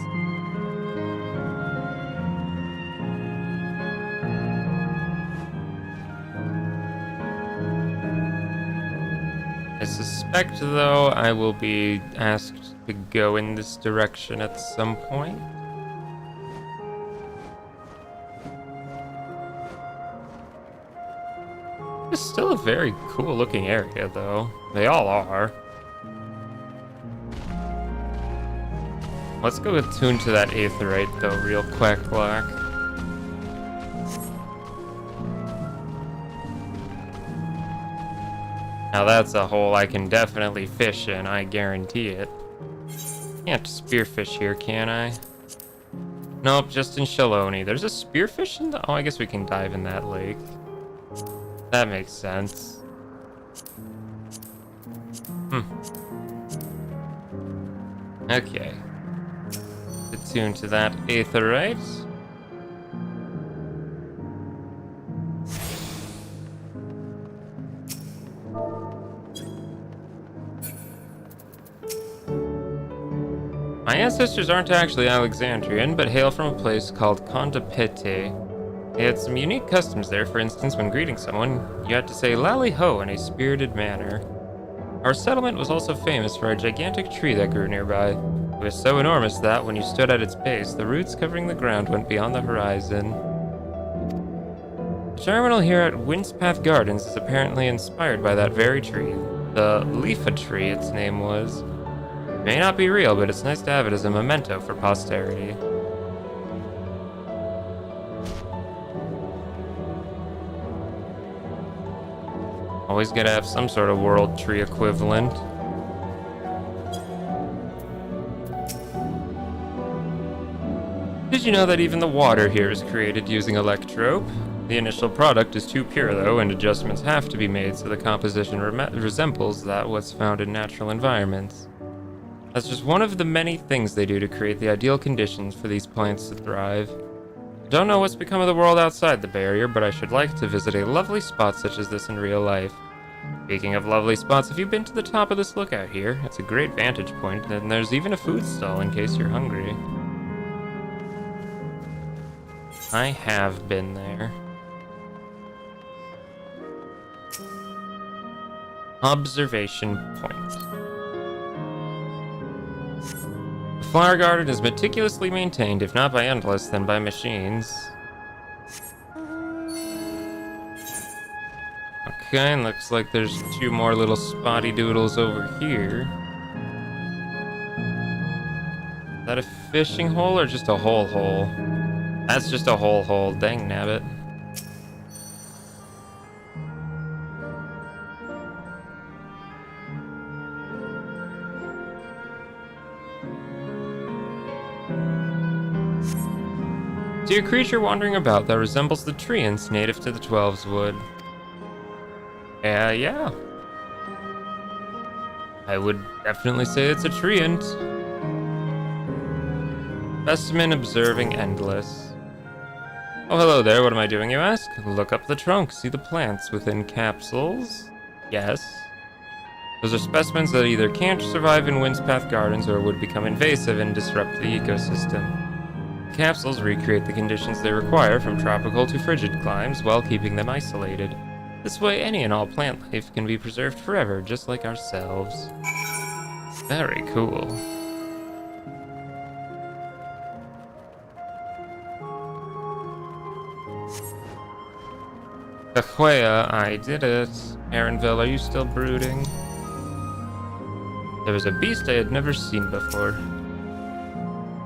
I suspect, though, I will be asked to go in this direction at some point. It's still a very cool looking area, though. They all are. Let's go attune to that aetheryte, though, real quick, Black. Now that's a hole I can definitely fish in, I guarantee it. Can't spearfish here, can I? Nope, just in Shaloni. There's a spearfish in the... Oh, I guess we can dive in that lake. That makes sense. Okay. Attune to that aetheryte. My ancestors aren't actually Alexandrian, but hail from a place called Condapete. They had some unique customs there. For instance, when greeting someone, you had to say "Lally ho" in a spirited manner. Our settlement was also famous for a gigantic tree that grew nearby. It was so enormous that, when you stood at its base, the roots covering the ground went beyond the horizon. The terminal here at Windspath Gardens is apparently inspired by that very tree. The Leafa tree, its name was. It may not be real, but it's nice to have it as a memento for posterity. Always gotta have some sort of world tree equivalent. Did you know that even the water here is created using electrope? The initial product is too pure though, and adjustments have to be made so the composition resembles that what's found in natural environments. That's just one of the many things they do to create the ideal conditions for these plants to thrive. I don't know what's become of the world outside the barrier, but I should like to visit a lovely spot such as this in real life. Speaking of lovely spots, have you been to the top of this lookout here? It's a great vantage point, and there's even a food stall in case you're hungry. I have been there. Observation point. The flower garden is meticulously maintained, if not by Endless, then by machines. Okay, and looks like there's two more little spotty doodles over here. Is that a fishing hole or just a hole hole? That's just a hole hole, dang nabbit. See a creature wandering about that resembles the treants native to the 12's Wood. Yeah. I would definitely say it's a treant. Specimen observing Endless. Oh, hello there, what am I doing, you ask? Look up the trunk, see the plants within capsules? Yes. Those are specimens that either can't survive in Windspath Gardens or would become invasive and disrupt the ecosystem. Capsules recreate the conditions they require from tropical to frigid climes while keeping them isolated. This way, any and all plant life can be preserved forever, just like ourselves. Very cool. Cahuea, I did it. Aaronville, are you still brooding? There was a beast I had never seen before.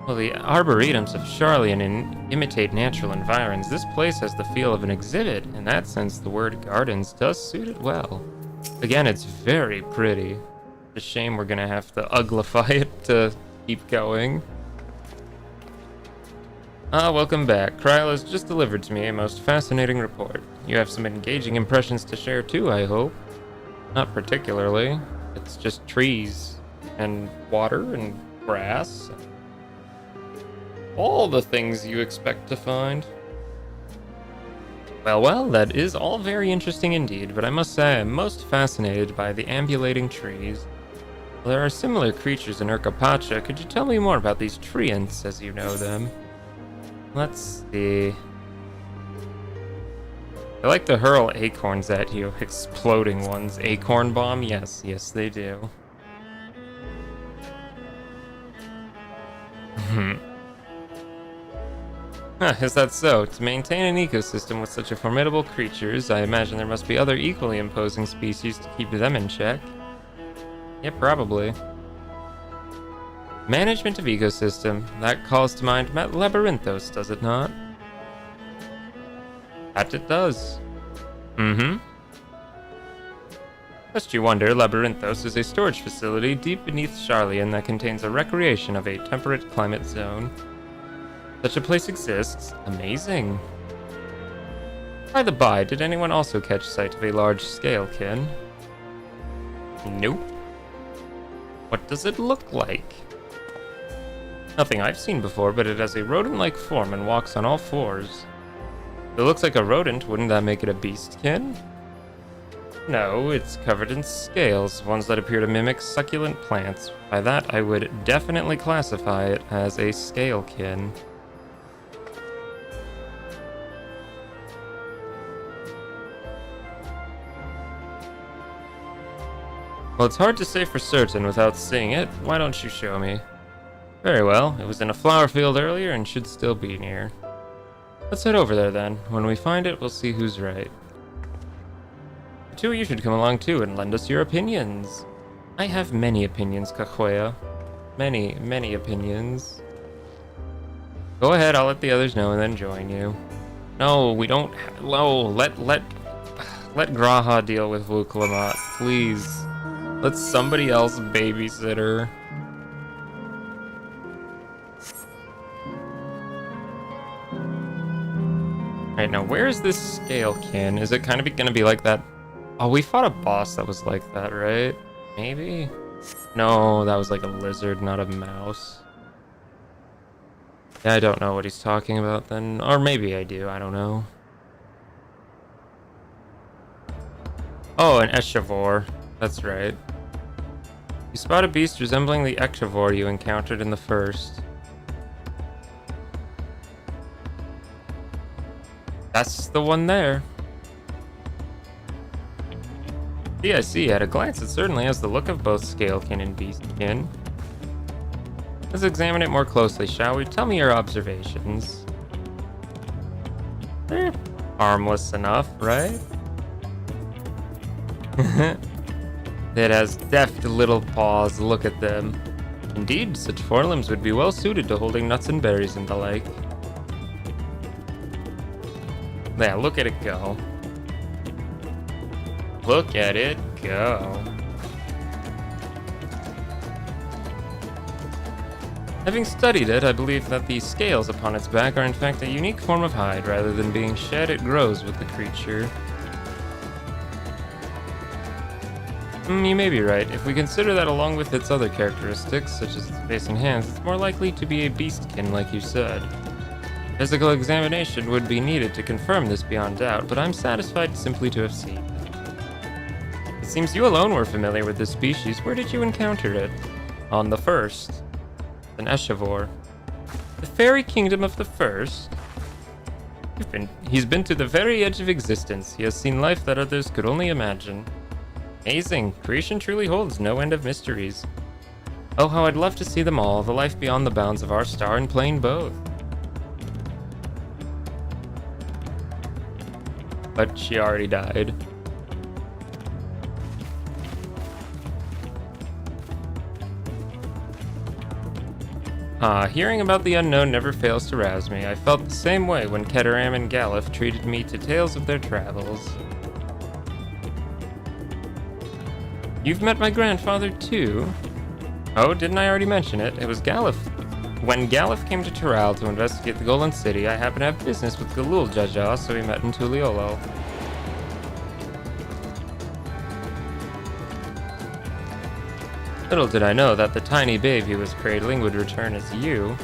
Well, the arboretums of Charlian imitate natural environs. This place has the feel of an exhibit. In that sense, the word gardens does suit it well. Again, it's very pretty. It's a shame we're gonna have to uglify it to keep going. Welcome back. Kryl has just delivered to me a most fascinating report. You have some engaging impressions to share too, I hope. Not particularly. It's just trees, and water, and grass. All the things you expect to find. Well, that is all very interesting indeed, but I must say I'm most fascinated by the ambulating trees. There are similar creatures in Urkapacha. Could you tell me more about these treants, as you know them? Let's see. They like to hurl acorns at you, exploding ones. Acorn bomb? Yes, they do. Is that so? To maintain an ecosystem with such a formidable creatures, I imagine there must be other equally imposing species to keep them in check. Yeah, probably. Management of ecosystem. That calls to mind Labyrinthos, does it not? That it does. Lest you wonder, Labyrinthos is a storage facility deep beneath Charlian that contains a recreation of a temperate climate zone. Such a place exists. Amazing. By the by, did anyone also catch sight of a large scalekin? Nope. What does it look like? Nothing I've seen before, but it has a rodent-like form and walks on all fours. If it looks like a rodent, wouldn't that make it a beastkin? No, it's covered in scales, ones that appear to mimic succulent plants. By that, I would definitely classify it as a scalekin. Well, it's hard to say for certain without seeing it. Why don't you show me? Very well. It was in a flower field earlier and should still be near. Let's head over there then. When we find it, we'll see who's right. The two of you should come along too and lend us your opinions. I have many opinions, Kahoya. Many opinions. Go ahead, I'll let the others know and then join you. No, we don't. No, let Graha deal with Vuklamat, please. Let somebody else babysit her. Alright, now where is this scalekin? Is it kind of gonna be like that? Oh, we fought a boss that was like that, right? Maybe? No, that was like a lizard, not a mouse. Yeah, I don't know what he's talking about then. Or maybe I do, I don't know. Oh, an Eshivor. That's right. You spot a beast resembling the Eshivor you encountered in the first. That's the one there. I see. At a glance, it certainly has the look of both scalekin and beastkin. Let's examine it more closely, shall we? Tell me your observations. They're harmless enough, right? It has deft little paws, look at them. Indeed, such forelimbs would be well suited to holding nuts and berries and the like. Yeah, look at it go. Look at it go. Having studied it, I believe that the scales upon its back are in fact a unique form of hide. Rather than being shed, it grows with the creature. You may be right. If we consider that along with its other characteristics, such as its face and hands, it's more likely to be a beastkin, like you said. Physical examination would be needed to confirm this beyond doubt, but I'm satisfied simply to have seen it. It seems you alone were familiar with this species. Where did you encounter it? On the first. An Eshivor. The fairy kingdom of the first? He's been to the very edge of existence. He has seen life that others could only imagine. Amazing. Creation truly holds no end of mysteries. Oh, how I'd love to see them all, the life beyond the bounds of our star and plane both. But she already died. Hearing about the unknown never fails to rouse me. I felt the same way when Keteram and Galif treated me to tales of their travels. You've met my grandfather too? Oh, didn't I already mention it? It was Galif When Galif came to Tural to investigate the Golden City, I happened to have business with Galul Jaja, so we met in Tuliolo. Little did I know that the tiny babe he was cradling would return as you.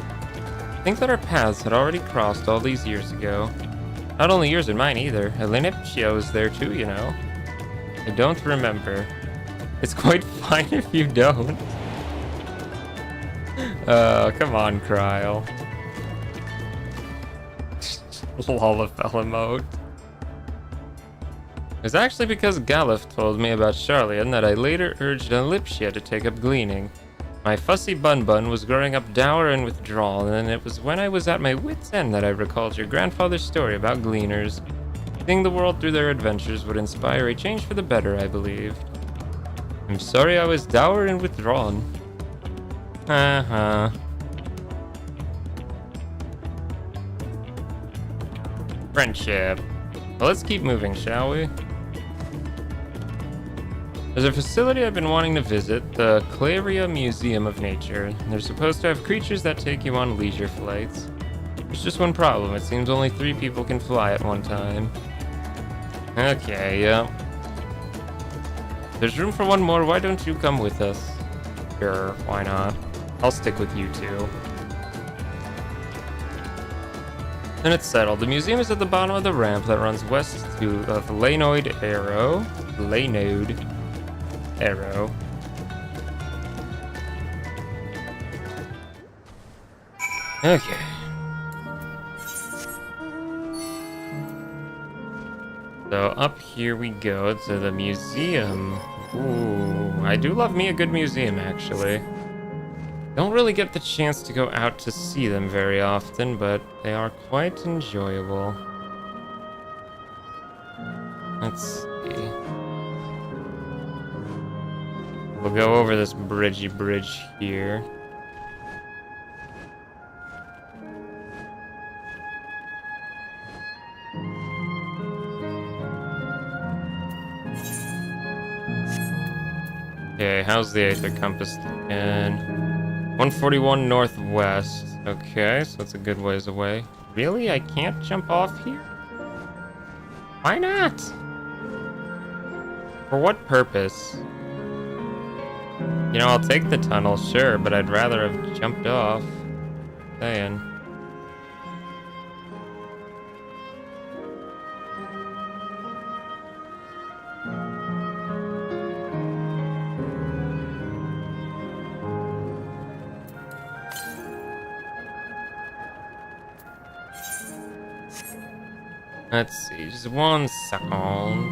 I think that our paths had already crossed all these years ago. Not only yours and mine either. Elenipcio was there too, you know. I don't remember. It's quite fine if you don't. Come on, Kryl. Lolafell emote. It was actually because Galif told me about Charlian that I later urged Elipsia to take up gleaning. My fussy bun was growing up dour and withdrawn, and it was when I was at my wit's end that I recalled your grandfather's story about gleaners. Seeing the world through their adventures would inspire a change for the better, I believed. I'm sorry I was dour and withdrawn. Friendship. Well, let's keep moving, shall we? There's a facility I've been wanting to visit, the Claria Museum of Nature. They're supposed to have creatures that take you on leisure flights. There's just one problem. It seems only 3 people can fly at one time. Okay, yeah. There's room for one more. Why don't you come with us? Sure, why not? I'll stick with you two. And it's settled. The museum is at the bottom of the ramp that runs west to the Lanoid Arrow. Okay. So up here we go to the museum. Ooh, I do love me a good museum, actually. Don't really get the chance to go out to see them very often, but they are quite enjoyable. Let's see. We'll go over this bridge here. Okay, how's the Aether Compass looking? 141 northwest. Okay, so that's a good ways away. Really? I can't jump off here? Why not? For what purpose? You know, I'll take the tunnel, sure, but I'd rather have jumped off. Saying. Let's see, just 1 second.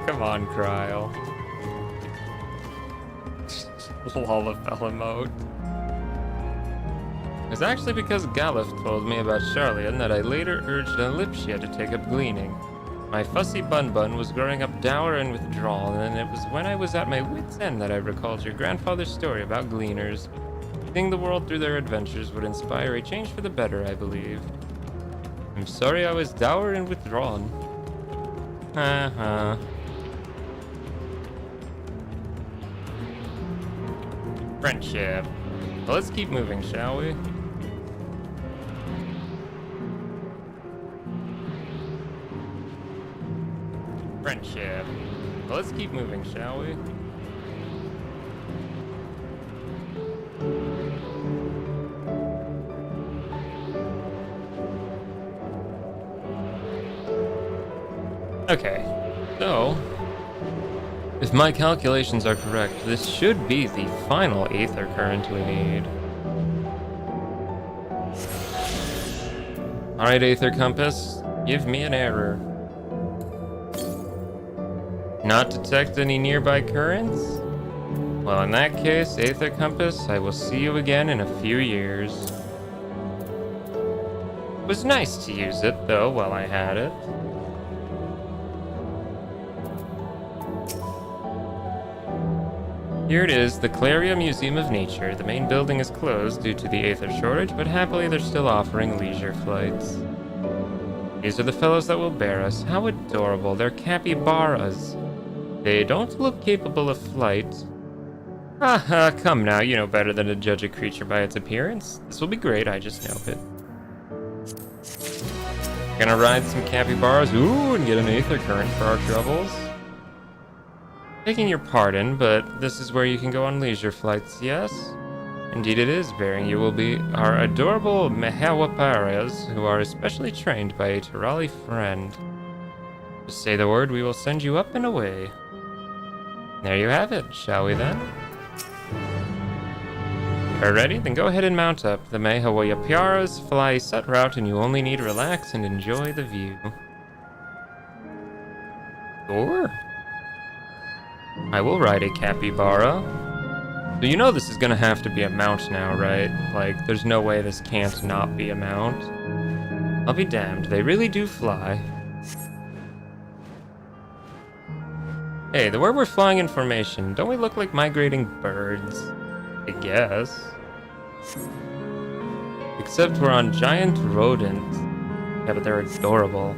Come on, Kryl. Lolafell emote. It's actually because Galif told me about Charlian that I later urged Elipsia to take up gleaning. My fussy bun was growing up dour and withdrawn, and it was when I was at my wit's end that I recalled your grandfather's story about gleaners. Seeing the world through their adventures would inspire a change for the better, I believed. I'm sorry I was dour and withdrawn. Friendship. Well, let's keep moving, shall we? Friendship. Well, let's keep moving, shall we? Okay, so if my calculations are correct, this should be the final Aether current we need. Alright, Aether Compass, give me an error. Not detect any nearby currents? Well, in that case, Aether Compass, I will see you again in a few years. It was nice to use it, though, while I had it. Here it is, the Claria Museum of Nature. The main building is closed due to the aether shortage, but happily they're still offering leisure flights. These are the fellows that will bear us. How adorable. They're capybaras. They don't look capable of flight. Haha, come now, you know better than to judge a creature by its appearance. This will be great, I just know it. Gonna ride some capybaras, ooh, and get an aether current for our troubles. Begging your pardon, but this is where you can go on leisure flights, yes? Indeed it is, bearing you will be our adorable mehawaparas, who are especially trained by a Turali friend. Just say the word, we will send you up and away. There you have it, shall we then? Are ready? Then go ahead and mount up. The mehawaparas fly a set route and you only need to relax and enjoy the view. Sure. I will ride a capybara. So you know this is gonna have to be a mount now, right? Like, there's no way this can't not be a mount. I'll be damned, they really do fly. Hey, the way we're flying in formation, don't we look like migrating birds? I guess. Except we're on giant rodents. Yeah, but they're adorable.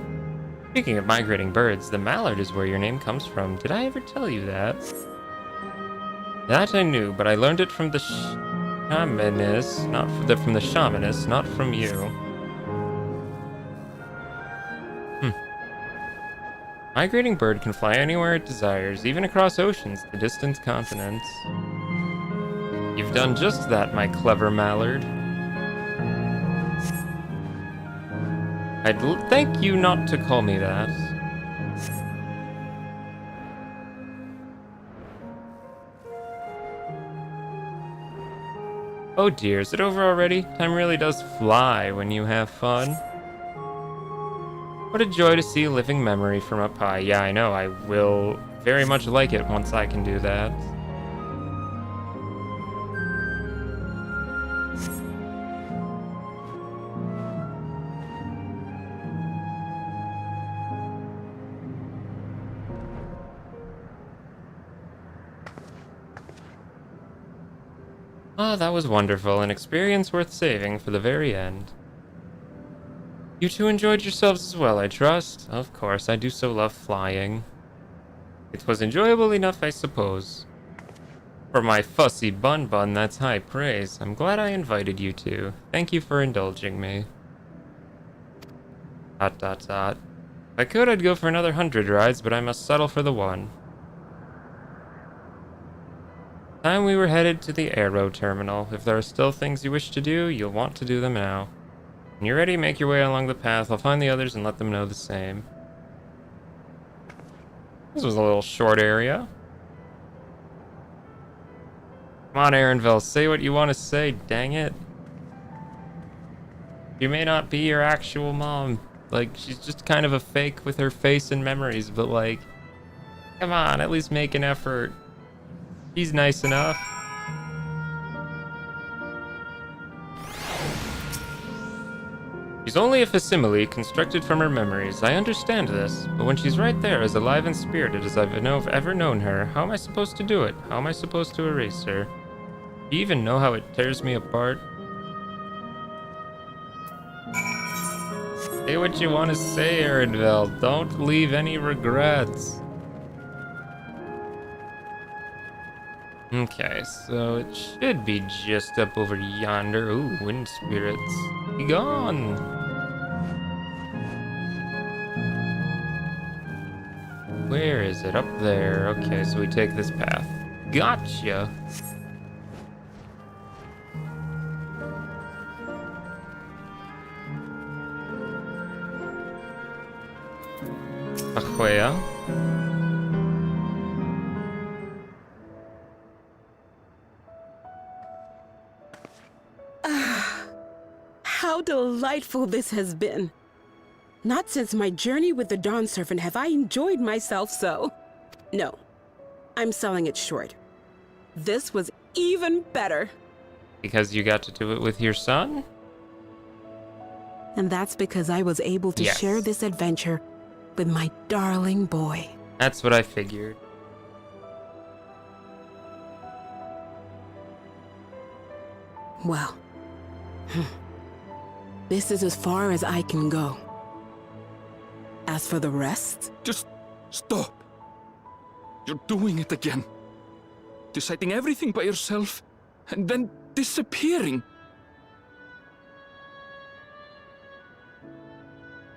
Speaking of migrating birds, the mallard is where your name comes from. Did I ever tell you that? That I knew, but I learned it from the shamanist, from the shamanist, not from you. Migrating bird can fly anywhere it desires, even across oceans to distant continents. You've done just that, my clever mallard. I'd thank you not to call me that. Oh dear, is it over already? Time really does fly when you have fun. What a joy to see a living memory from up high. Yeah, I know, I will very much like it once I can do that. Ah, that was wonderful, an experience worth saving for the very end. You two enjoyed yourselves as well, I trust? Of course, I do so love flying. It was enjoyable enough, I suppose. For my fussy bun, that's high praise. I'm glad I invited you two. Thank you for indulging me. ... If I could, I'd go for another 100 rides, but I must settle for the one. Time we were headed to the aero terminal. If there are still things you wish to do, you'll want to do them now. When you're ready, make your way along the path. I'll find the others and let them know the same. This was a little short area. Come on, Erenville, say what you want to say, dang it. You may not be your actual mom. Like, she's just kind of a fake with her face and memories, but like, come on, at least make an effort. He's nice enough. She's only a facsimile constructed from her memories. I understand this, but when she's right there, as alive and spirited as I've ever known her, how am I supposed to do it? How am I supposed to erase her? Do you even know how it tears me apart? Say what you want to say, Erenville. Don't leave any regrets. Okay, so it should be just up over yonder. Ooh, wind spirits. Be gone! Where is it? Up there. Okay, so we take this path. Gotcha! Ahuea. How delightful this has been. Not since my journey with the Dawn Servant have I enjoyed myself so. No, I'm selling it short. This was even better. Because you got to do it with your son? And that's because I was able to share this adventure with my darling boy. That's what I figured. Well, this is as far as I can go. As for the rest, Just stop. You're doing it again. Deciding everything by yourself, and then disappearing.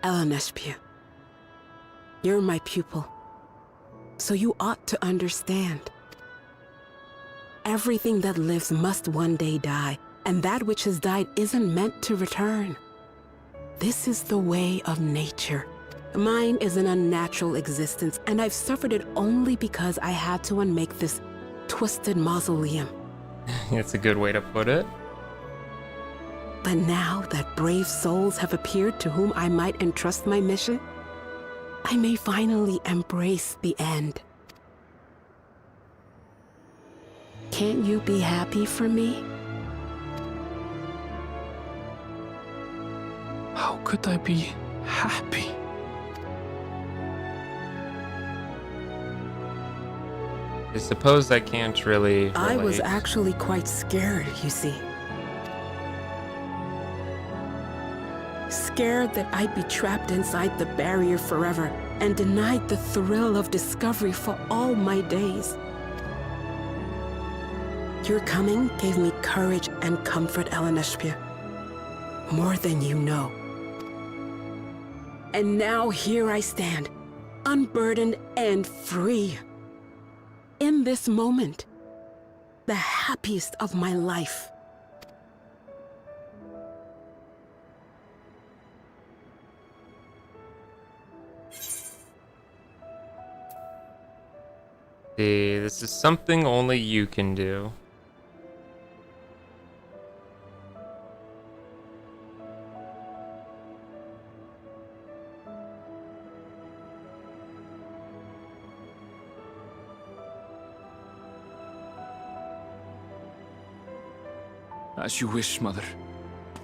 Eleneshpia, you're my pupil, so you ought to understand. Everything that lives must one day die, and that which has died isn't meant to return. This is the way of nature. Mine is an unnatural existence, and I've suffered it only because I had to unmake this twisted mausoleum. It's a good way to put it. But now that brave souls have appeared to whom I might entrust my mission, I may finally embrace the end. Can't you be happy for me? How could I be happy? I suppose I can't really I was relate. actually quite scared, you see. Scared that I'd be trapped inside the barrier forever and denied the thrill of discovery for all my days. Your coming gave me courage and comfort, Eleneshpia. More than you know. And now here I stand, unburdened and free. In this moment, the happiest of my life. See, this is something only you can do. As you wish, Mother.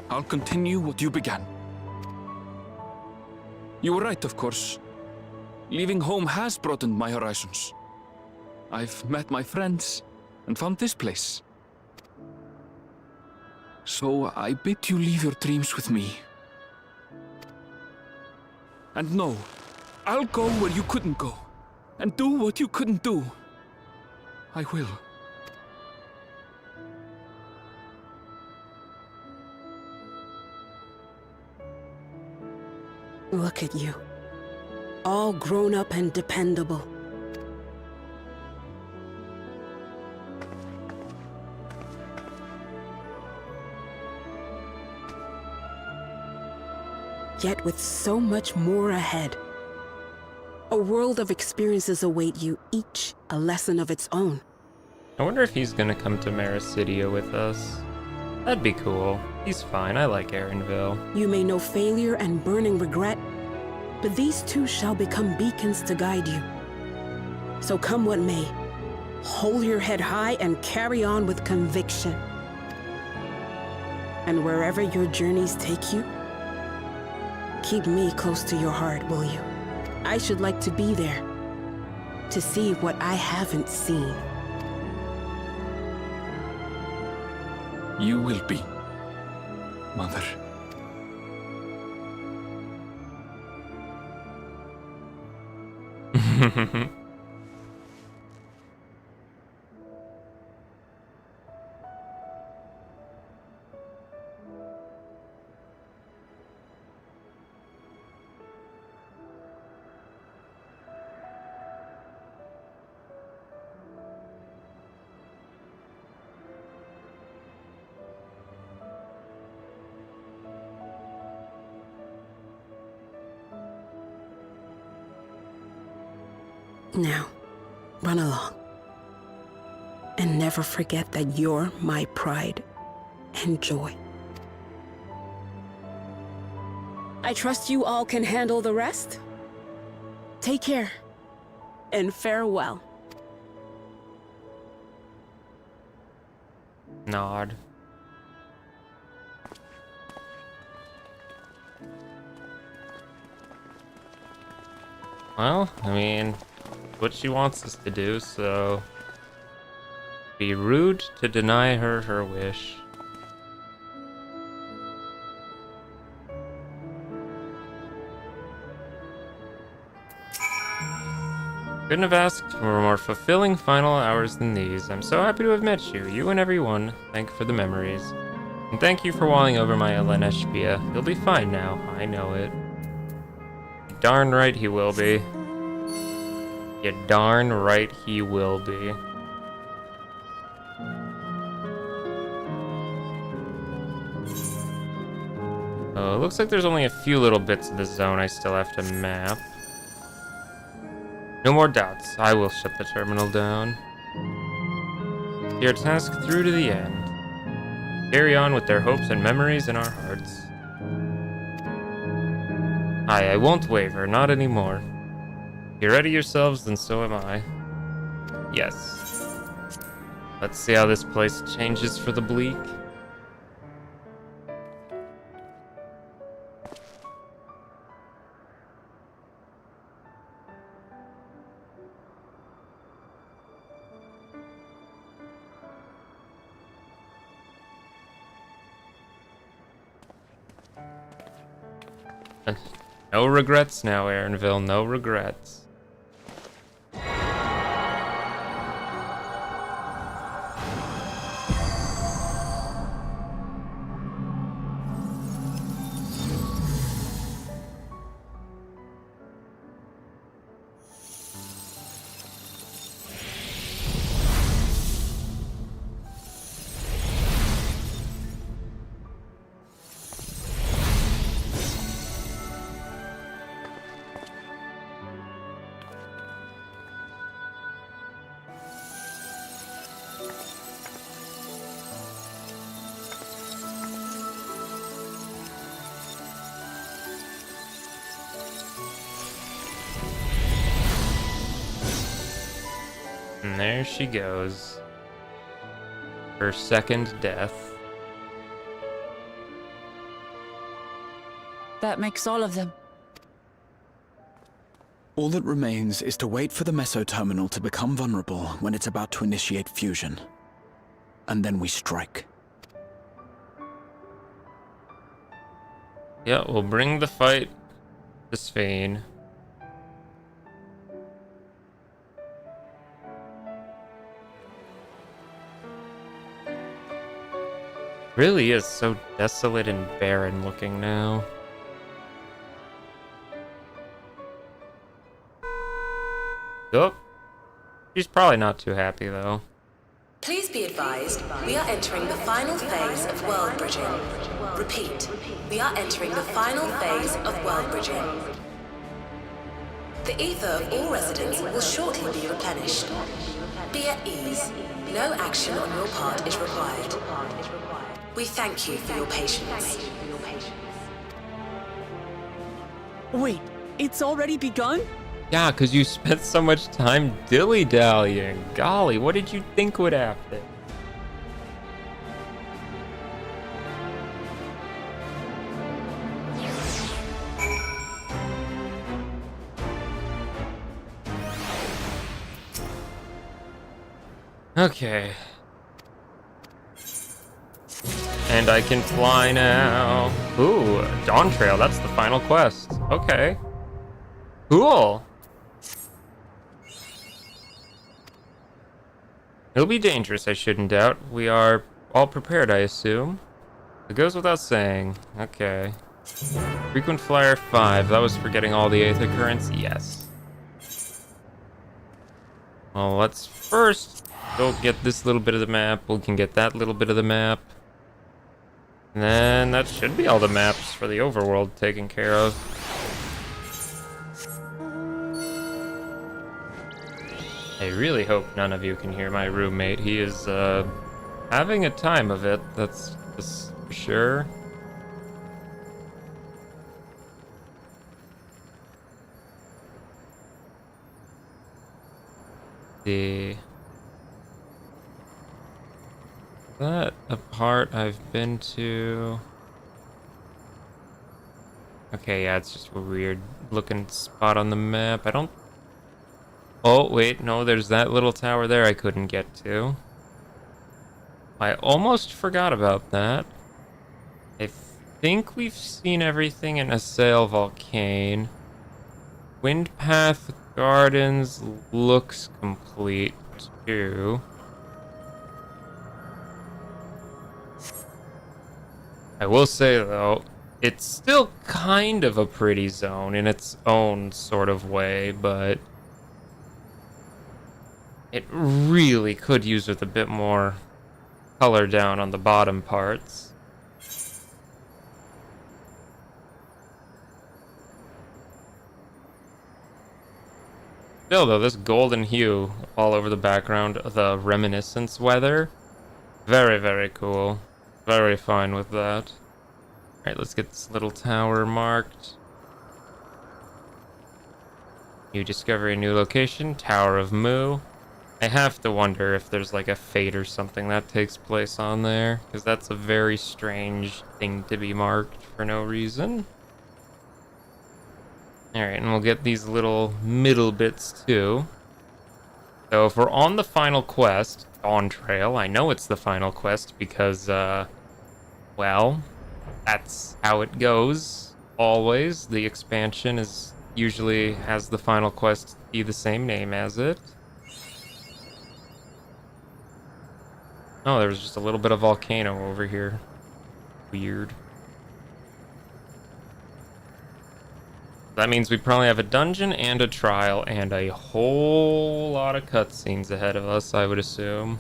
I'll continue what you began. You were right, of course. Leaving home has broadened my horizons. I've met my friends and found this place. So I bid you leave your dreams with me. And no, I'll go where you couldn't go, and do what you couldn't do. I will. Look at you. All grown up and dependable. Yet with so much more ahead. A world of experiences await you, each a lesson of its own. I wonder if he's gonna come to Marasidia with us. That'd be cool. He's fine, I like Erinville. You may know failure and burning regret, but these two shall become beacons to guide you. So come what may, hold your head high and carry on with conviction. And wherever your journeys take you, keep me close to your heart, will you? I should like to be there, to see what I haven't seen. You will be, Mother. Now, run along. And never forget that you're my pride and joy. I trust you all can handle the rest. Take care, and farewell. Nod. Well, I mean, what she wants us to do, so be rude to deny her her wish. Couldn't have asked for more fulfilling final hours than these. I'm so happy to have met you, you and everyone. Thank you for the memories. And thank you for walling over my Eleneshpia. He'll be fine now, I know it. Darn right he will be. You darn right he will be. Oh, it looks like there's only a few little bits of the zone I still have to map. No more doubts. I will shut the terminal down. Your task through to the end. Carry on with their hopes and memories in our hearts. I won't waver, not anymore. You're ready yourselves, then so am I. Yes. Let's see how this place changes for the bleak. No regrets now, Aaronville, no regrets. And there she goes. Her second death. That makes all of them. All that remains is to wait for the meso-terminal to become vulnerable when it's about to initiate fusion. And then we strike. Yeah, we'll bring the fight to Sphane. Really is so desolate and barren looking now. Oh, she's probably not too happy though. Please be advised, we are entering the final phase of world bridging. Repeat, we are entering the final phase of world bridging. The ether of all residents will shortly be replenished. Be at ease. No action on your part is required. We thank you for your patience. Wait, it's already begun? Yeah, because you spent so much time dilly-dallying. Golly, what did you think would happen? Okay. And I can fly now. Ooh, Dawntrail, that's the final quest. Okay. Cool. It'll be dangerous, I shouldn't doubt. We are all prepared, I assume. It goes without saying. Okay. Frequent Flyer 5. That was for getting all the Aether Currents? Yes. Well, let's first go get this little bit of the map. We can get that little bit of the map. And then that should be all the maps for the overworld taken care of. I really hope none of you can hear my roommate. He is having a time of it, that's for sure. That a part I've been to. Okay, yeah, it's just a weird looking spot on the map. I don't. Oh, wait, no, there's that little tower there I couldn't get to. I almost forgot about that. I think we've seen everything in Assail Volcane. Wind Path Gardens looks complete too. I will say though, it's still kind of a pretty zone in its own sort of way, but it really could use with a bit more color down on the bottom parts. Still though, this golden hue all over the background, the reminiscence weather, very, very cool. Very fine with that. Alright, let's get this little tower marked. You discover a new location, Tower of Mu. I have to wonder if there's like a fate or something that takes place on there, because that's a very strange thing to be marked for no reason. Alright, and we'll get these little middle bits too. So if we're on the final quest, Dawntrail, I know it's the final quest because, well, that's how it goes. Always. The expansion is usually has the final quest be the same name as it. Oh, there was just a little bit of volcano over here. Weird. That means we probably have a dungeon and a trial and a whole lot of cutscenes ahead of us, I would assume.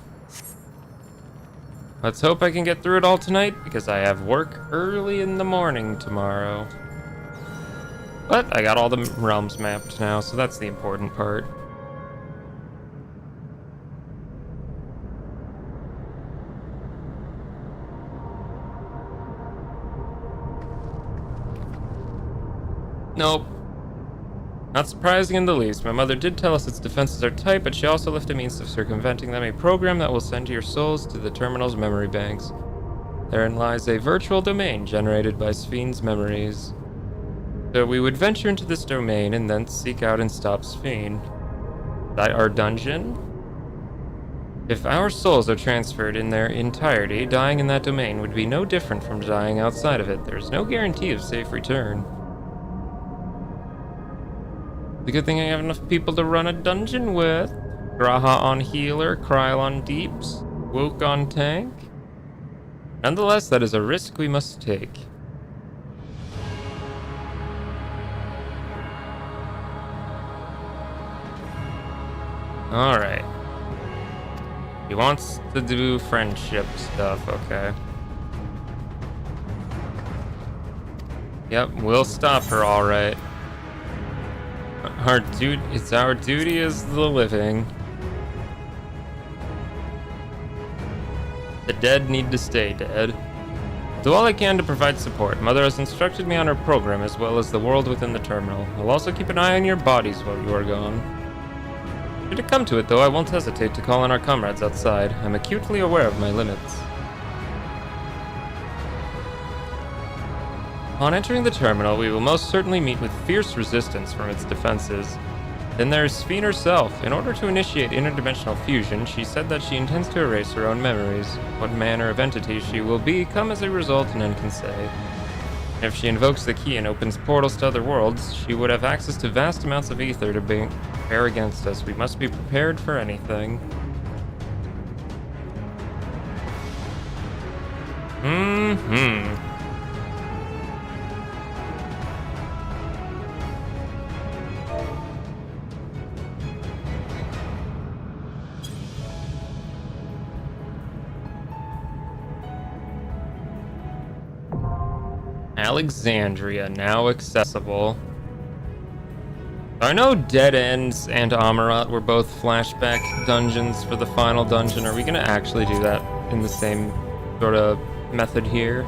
Let's hope I can get through it all tonight, because I have work early in the morning tomorrow. But I got all the realms mapped now, so that's the important part. Nope. Not surprising in the least. My mother did tell us its defenses are tight, but she also left a means of circumventing them, a program that will send your souls to the terminal's memory banks. Therein lies a virtual domain generated by Sphne's memories. So we would venture into this domain and then seek out and stop Sphene. That our dungeon? If our souls are transferred in their entirety, dying in that domain would be no different from dying outside of it. There's no guarantee of safe return. The good thing I have enough people to run a dungeon with. Graha on healer, Kryl on deeps, Woke on tank. Nonetheless, that is a risk we must take. Alright. He wants to do friendship stuff, okay. Yep, we'll stop her alright. It's our duty as the living. The dead need to stay dead. Do all I can to provide support. Mother has instructed me on her program as well as the world within the terminal. I'll also keep an eye on your bodies while you are gone. Should it come to it, though, I won't hesitate to call on our comrades outside. I'm acutely aware of my limits. On entering the terminal, we will most certainly meet with fierce resistance from its defenses. Then there is Sphene herself. In order to initiate interdimensional fusion, she said that she intends to erase her own memories. What manner of entity she will become as a result, none can say. If she invokes the key and opens portals to other worlds, she would have access to vast amounts of ether to bear against us. We must be prepared for anything. Alexandria, now accessible. I know Dead Ends and Amarat were both flashback dungeons for the final dungeon. Are we gonna actually do that in the same sort of method here?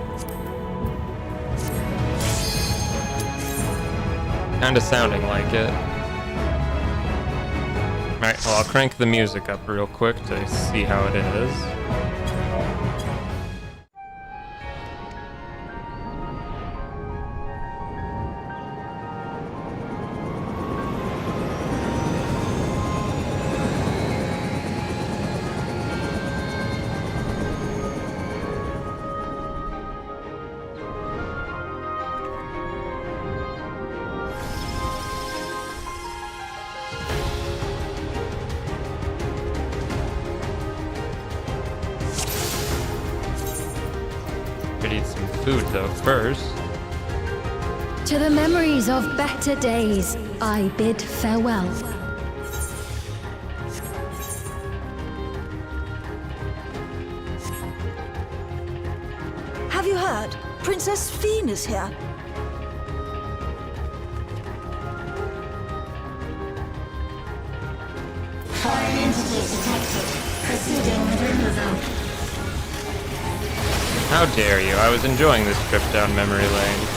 Kinda sounding like it. Alright, well, I'll crank the music up real quick to see how it is. could eat some food though first. To the memories of better days, I bid farewell. Have you heard? Princess Fienne is here. Foreign entities detected. Proceeding with removal. How dare you? I was enjoying this trip down memory lane.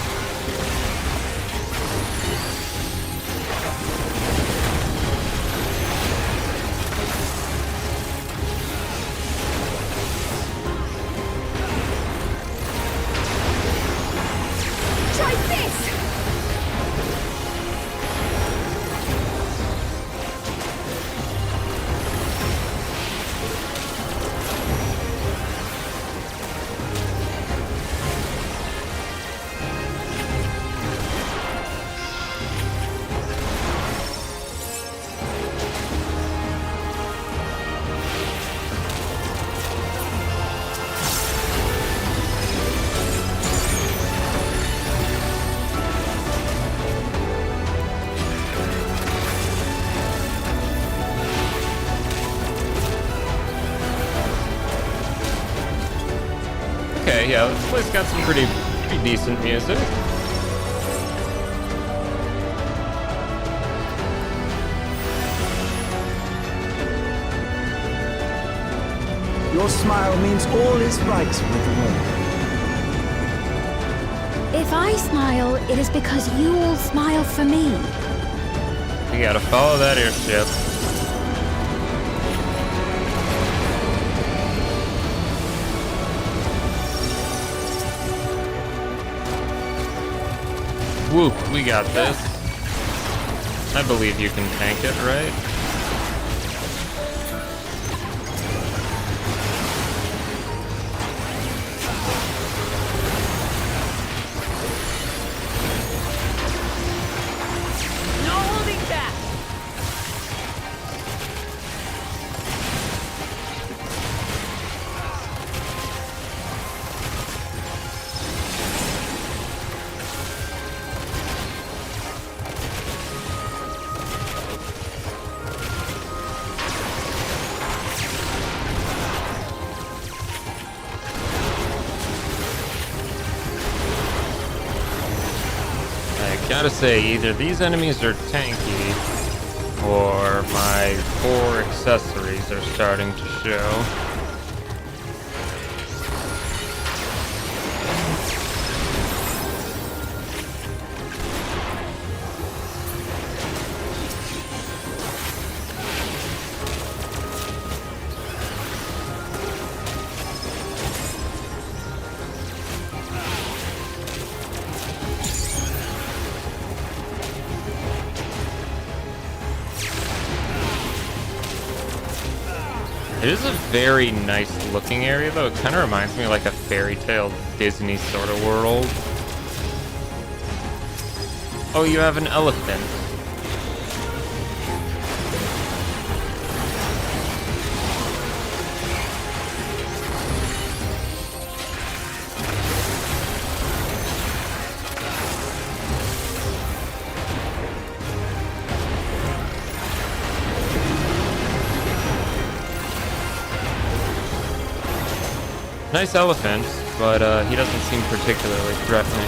Try this! Okay, yeah, this place got some pretty decent music. Your smile means all is right with the world. If I smile, it is because you all smile for me. We gotta follow that airship. Whoop, we got this. I believe you can tank it, right? No holding back! I gotta say, either these enemies are tanky, or my poor accessories are starting to show. It is a very nice looking area though. It kind of reminds me of like a fairy tale Disney sort of world. Oh, you have an elephant. Nice elephant, but he doesn't seem particularly threatening.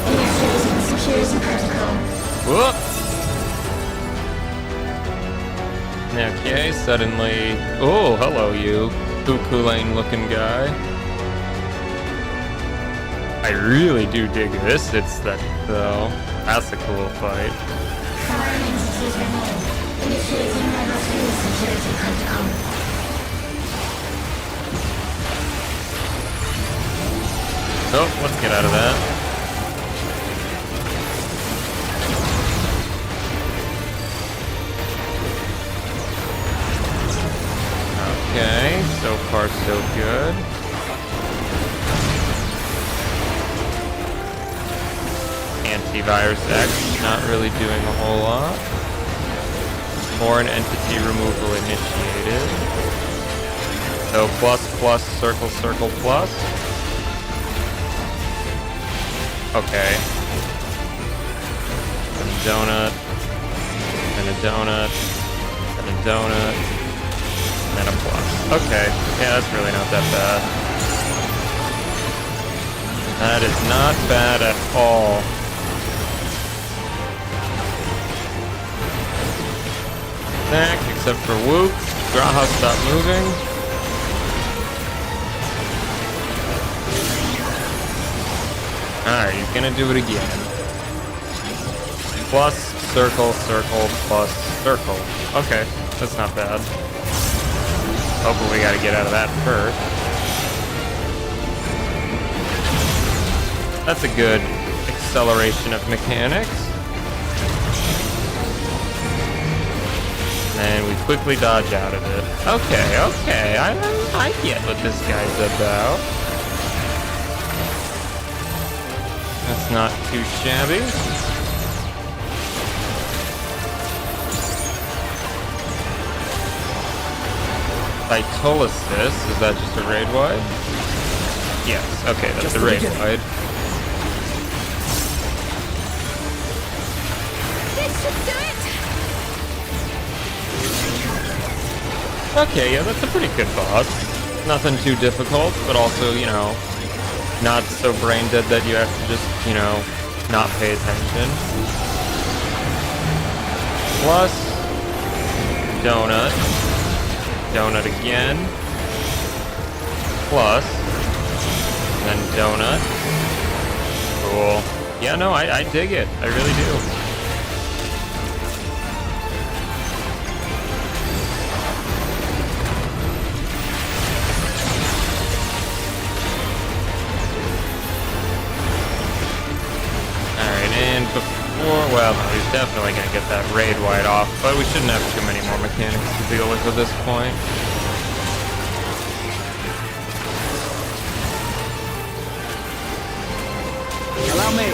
Initiating security protocol. Whoop! Okay, suddenly... Oh, hello, you Kukulane looking guy. I really do dig this aesthetic, though. That's a cool fight. Foreign entities remain. Initiating level 3 security protocol. Oh, let's get out of that. so good. Antivirus X, not really doing a whole lot. Foreign entity removal initiated. So plus, circle, circle, plus. Okay. And a donut. And a donut. And a donut. And then a plus. Okay. Yeah, that's really not that bad. That is not bad at all. Except for Whoop. Graha, stop moving. Alright, he's gonna do it again. Plus, circle, circle, plus, circle. Okay, that's not bad. Hopefully we gotta get out of that first. That's a good acceleration of mechanics. And we quickly dodge out of it. Okay, I get what this guy's about. That's not too shabby. Cytolysis, is that just a raid wide? Yes, okay, that's a raid wide. This should do it! Okay, yeah, that's a pretty good boss. Nothing too difficult, but also, you know, not so brain dead that you have to just, you know, not pay attention. Plus, donut. Donut again. Plus, and then donut. Cool. Yeah, no, I dig it. I really do. And before, well, no, he's definitely going to get that raid wide off, but we shouldn't have too many more mechanics to deal with at this point. Allow me.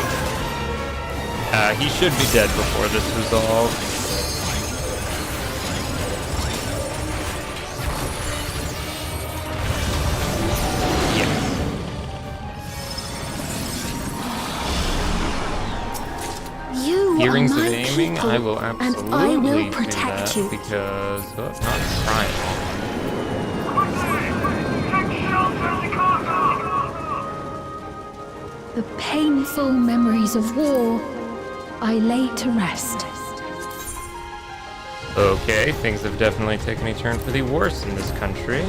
He should be dead before this resolves. Hearings of aiming, I will absolutely I will protect do that you. because not trying. The painful memories of war I lay to rest. Okay, things have definitely taken a turn for the worse in this country.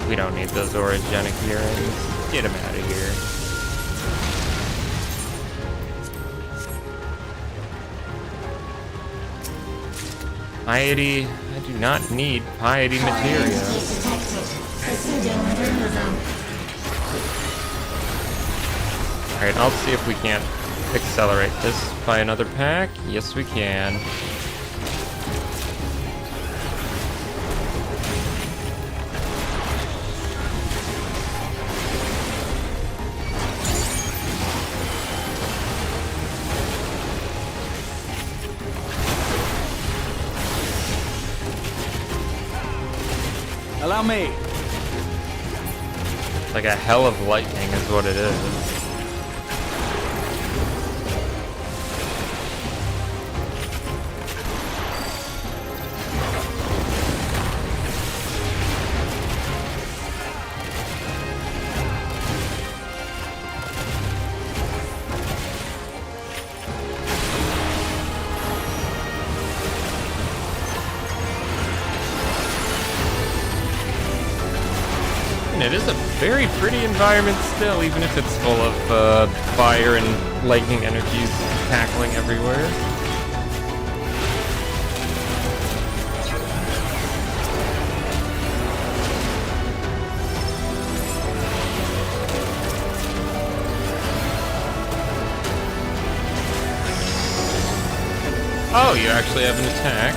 We don't need those orogenic earrings. Get them out of here. Piety, I do not need piety materia. Alright, I'll see if we can't accelerate this by another pack. Yes, we can. Allow me. Like a hell of lightning is what it is. It is a very pretty environment still, even if it's full of fire and lightning energies cackling everywhere. Oh, you actually have an attack.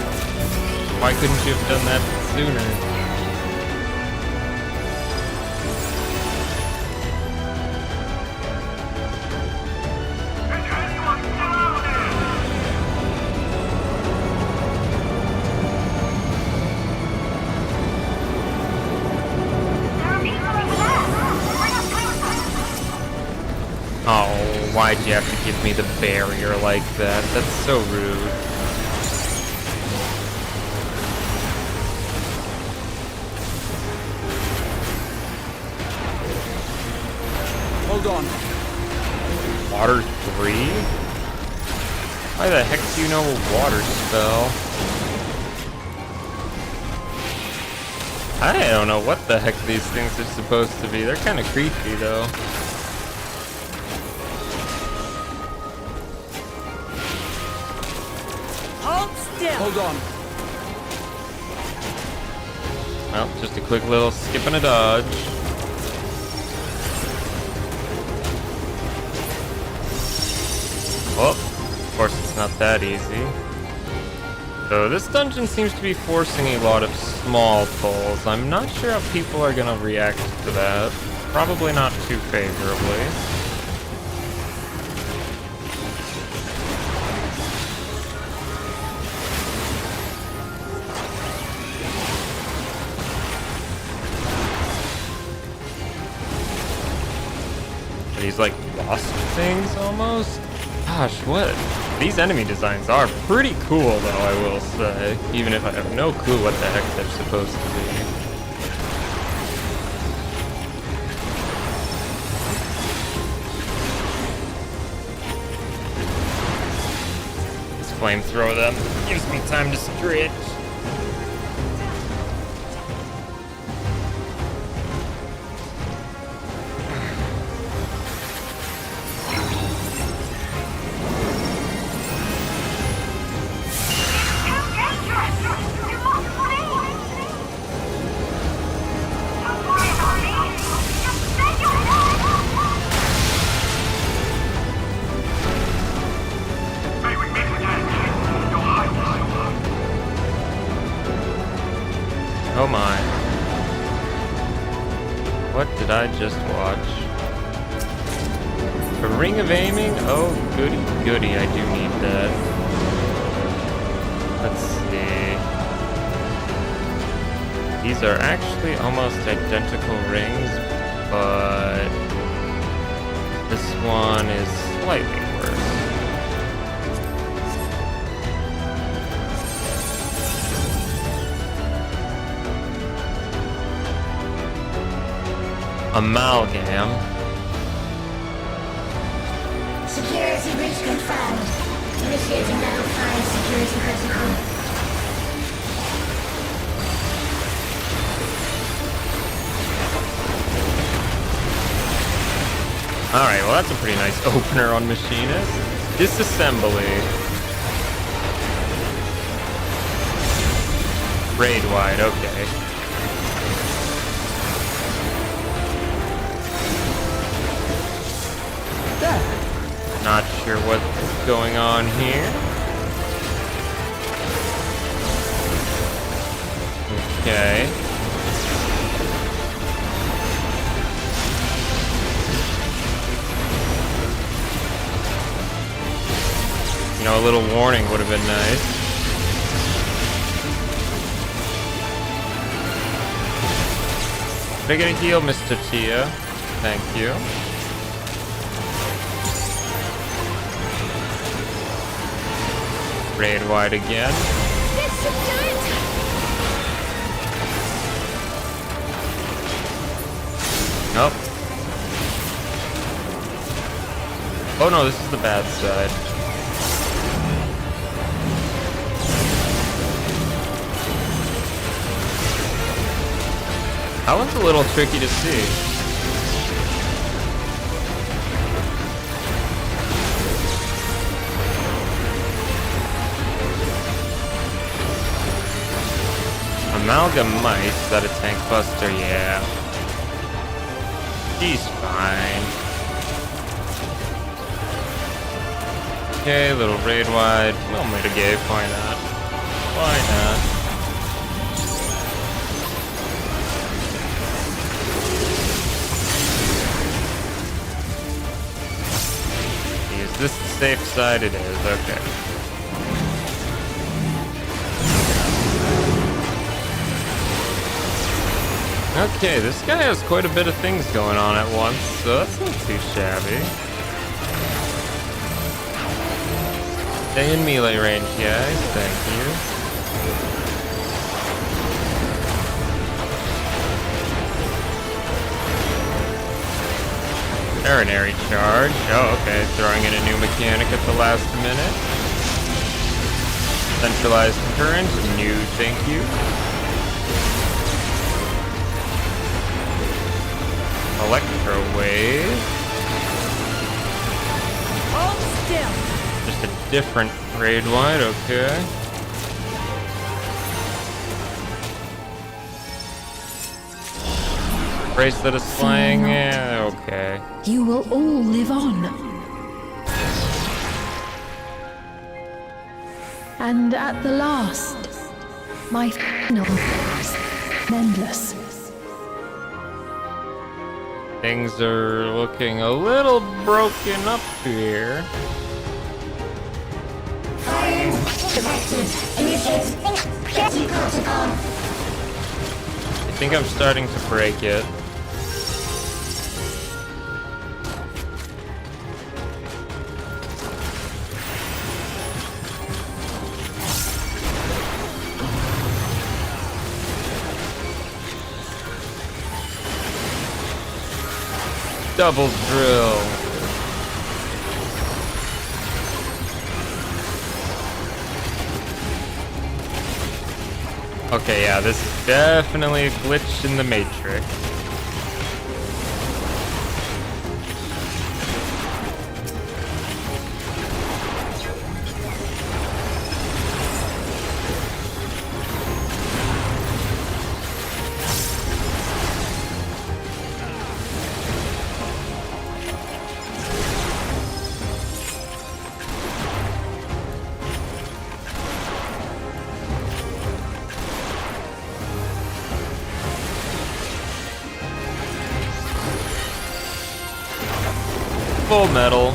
Why couldn't you have done that sooner? Oh, why'd you have to give me the barrier like that? That's so rude. Hold on. Water 3? Why the heck do you know a water spell? I don't know what the heck these things are supposed to be. They're kind of creepy though. Hold on. Well, just a quick little skip and a dodge. Well, of course it's not that easy. So this dungeon seems to be forcing a lot of small pulls. I'm not sure how people are gonna react to that. Probably not too favorably. These like lost things almost? Gosh, what? These enemy designs are pretty cool though, I will say. Even if I have no clue what the heck they're supposed to be. Let's flamethrower them. Gives me time to stretch. Oh my. What did I just watch? A ring of aiming? Oh, goody goody, I do need that. Let's see. These are actually almost identical rings, but this one is slightly worse. Amalgam. Security breach confirmed. Initiating level 5 security protocol. Alright, well that's a pretty nice opener on Machinist. Disassembly. Raid wide, okay. Not sure what's going on here. Okay. You know, a little warning would have been nice. Did I get a heal, Mr. Tia? Thank you. Raid wide again. Nope. Oh no, this is the bad side. That one's a little tricky to see. Amalgamite, is that a tank buster? Yeah. He's fine. Okay, little raid wide. We'll mitigate, why not? Why not? this the safe side? It is, okay. Okay, this guy has quite a bit of things going on at once, so that's not too shabby. Stay in melee range, guys, thank you. Marinary charge. Oh, okay. Throwing in a new mechanic at the last minute. Centralized current. New, thank you. Electro wave. Hold still. Just a different raid wide. Okay. Bracelet of slang. Yeah, okay. You will all live on. And at the last, my final endless. Things are looking a little broken up here. Fire detected. Initiate jetty protocol. I think I'm starting to break it. Double drill. Okay, yeah, this is definitely a glitch in the Matrix. Full metal.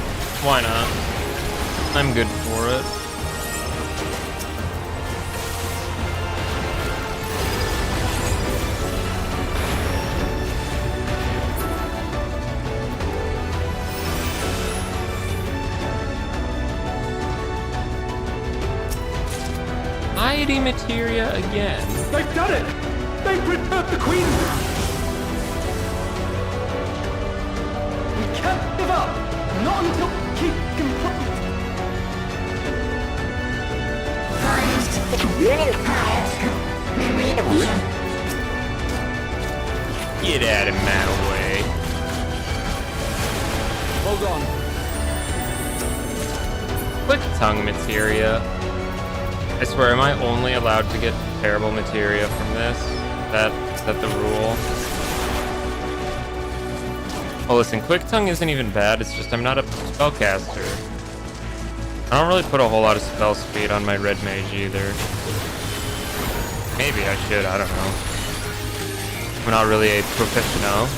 Why not? I'm good for it. Piety materia again. They've done it! They've preserved the Queen! We can't give up! Not until we keep complete! Get out of my way. Hold on. Quick tongue materia. I swear, am I only allowed to get terrible materia from this? Is that the rule? Well, listen, quick tongue isn't even bad. It's just I'm not a spellcaster. I don't really put a whole lot of spell speed on my red mage either. Maybe I should. I don't know. I'm not really a professional.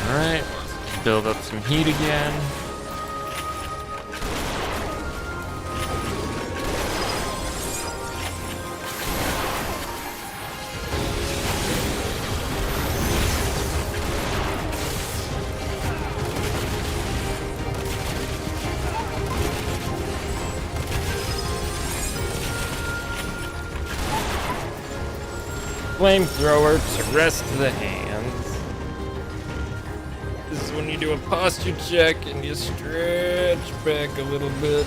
Alright, let's build up some heat again. Flamethrower to rest the hands. This is when you do a posture check and you stretch back a little bit.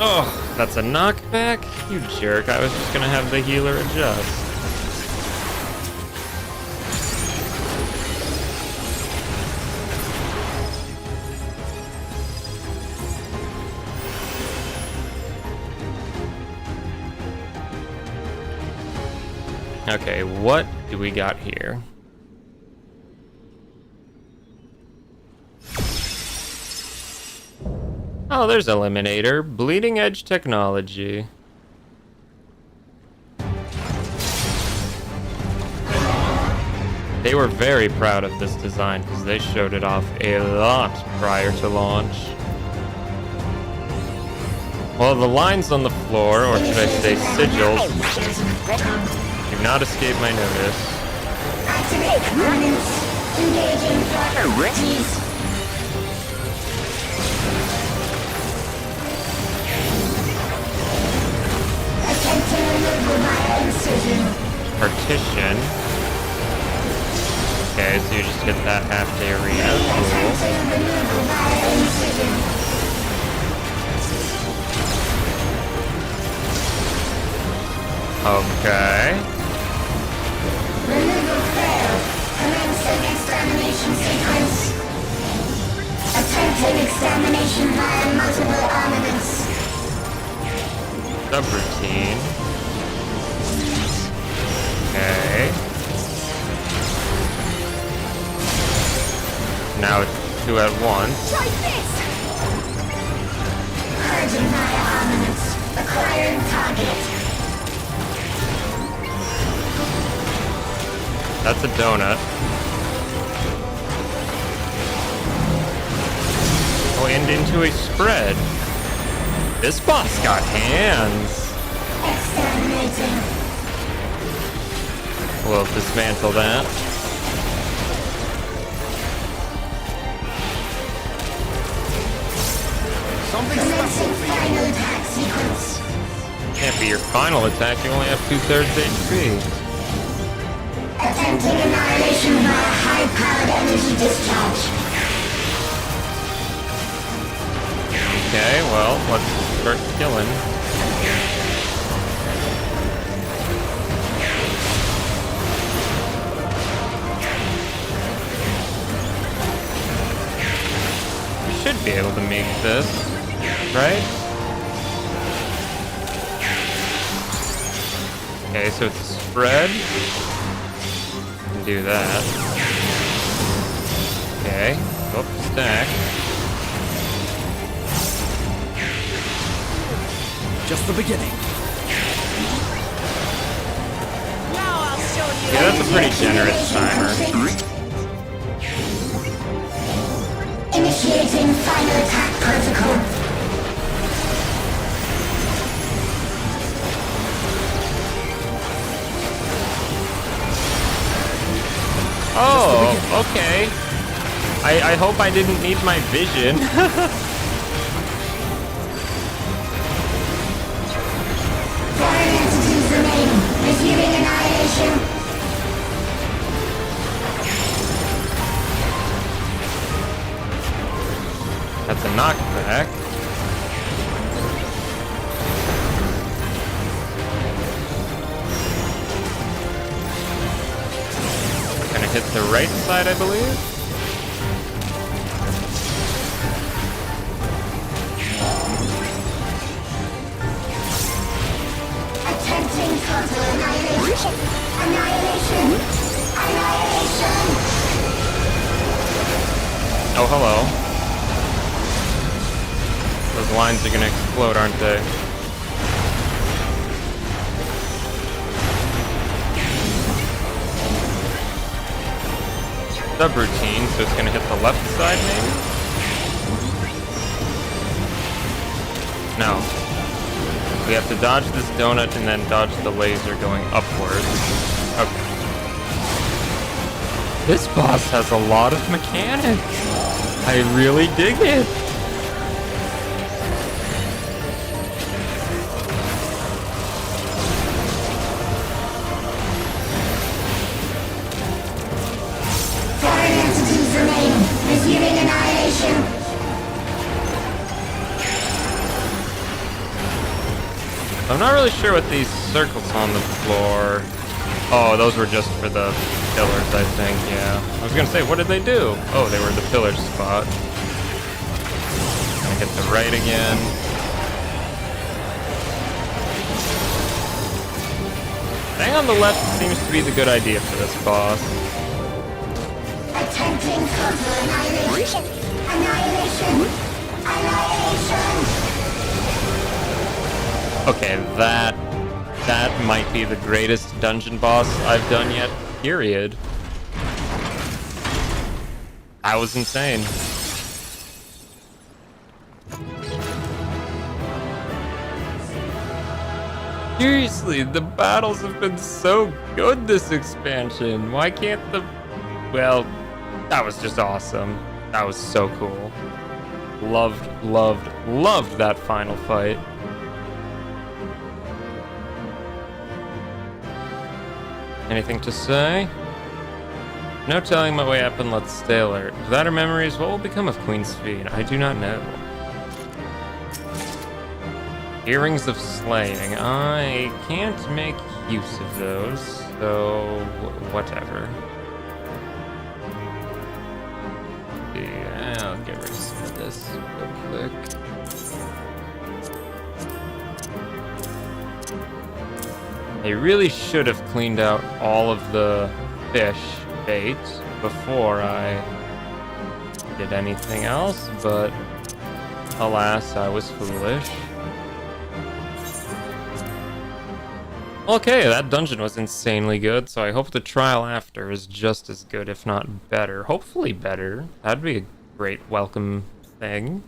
Oh, that's a knockback? You jerk, I was just gonna have the healer adjust. Okay, what do we got here? Oh, there's Eliminator. Bleeding edge technology. They were very proud of this design because they showed it off a lot prior to launch. Well, the lines on the floor, or should I say sigils, do not escape my notice. Activate coordinates. Engaging priorities. Attempting removal via incision. Partition. Okay, so you just get that half-day arena. Cool. Attempting removal via incision. Okay. Removal failed. Commencing extermination sequence. Attempting extermination via multiple armaments. Subroutine. Okay. Now it's 2 at once. Try this! Purging via armaments. Acquiring target. That's a donut. Oh, and into a spread. This boss got hands. Exterminating. We'll dismantle that. Commencing final attack sequence. Can't be your final attack, you only have 2/3 HP. Attempting annihilation via high-powered energy discharge. Okay, well, let's start killing. We should be able to make this, right? Okay, so it's a spread. Do that. Okay. Oh, stack. Just the beginning. Yeah, that's a pretty generous timer. Initiating final attack protocol. Oh, okay. I hope I didn't need my vision. Foreign entities remain. Resuming annihilation. That's a knockback. Gonna hit the right side, I believe. Attempting total annihilation. Annihilation. Annihilation. Oh, hello. Those lines are gonna explode, aren't they? Subroutine, so it's gonna hit the left side, maybe? No. We have to dodge this donut and then dodge the laser going upwards. Okay. This boss has a lot of mechanics. I really dig it. Foreign entities remain. Resuming annihilation. I'm not really sure what these circles on the floor... Oh, those were just for the pillars, I think, yeah. I was gonna say, what did they do? Oh, they were the pillar spot. Gonna hit the right again. Staying on the left seems to be the good idea for this boss. Attempting total annihilation. Annihilation. Okay, that might be the greatest dungeon boss I've done yet, period. That was insane. Seriously, the battles have been so good this expansion. Why can't the... Well, that was just awesome. That was so cool. Loved that final fight. Anything to say? No telling my way up, and let's stay alert. Without our memories, what will become of Queen Sphene? I do not know. Earrings of Slaying. I can't make use of those, so whatever. Yeah, I'll get rid of some of this real quick. I really should have cleaned out all of the fish bait before I did anything else, but alas, I was foolish. Okay, that dungeon was insanely good, so I hope the trial after is just as good, if not better. Hopefully better. That'd be a great welcome thing.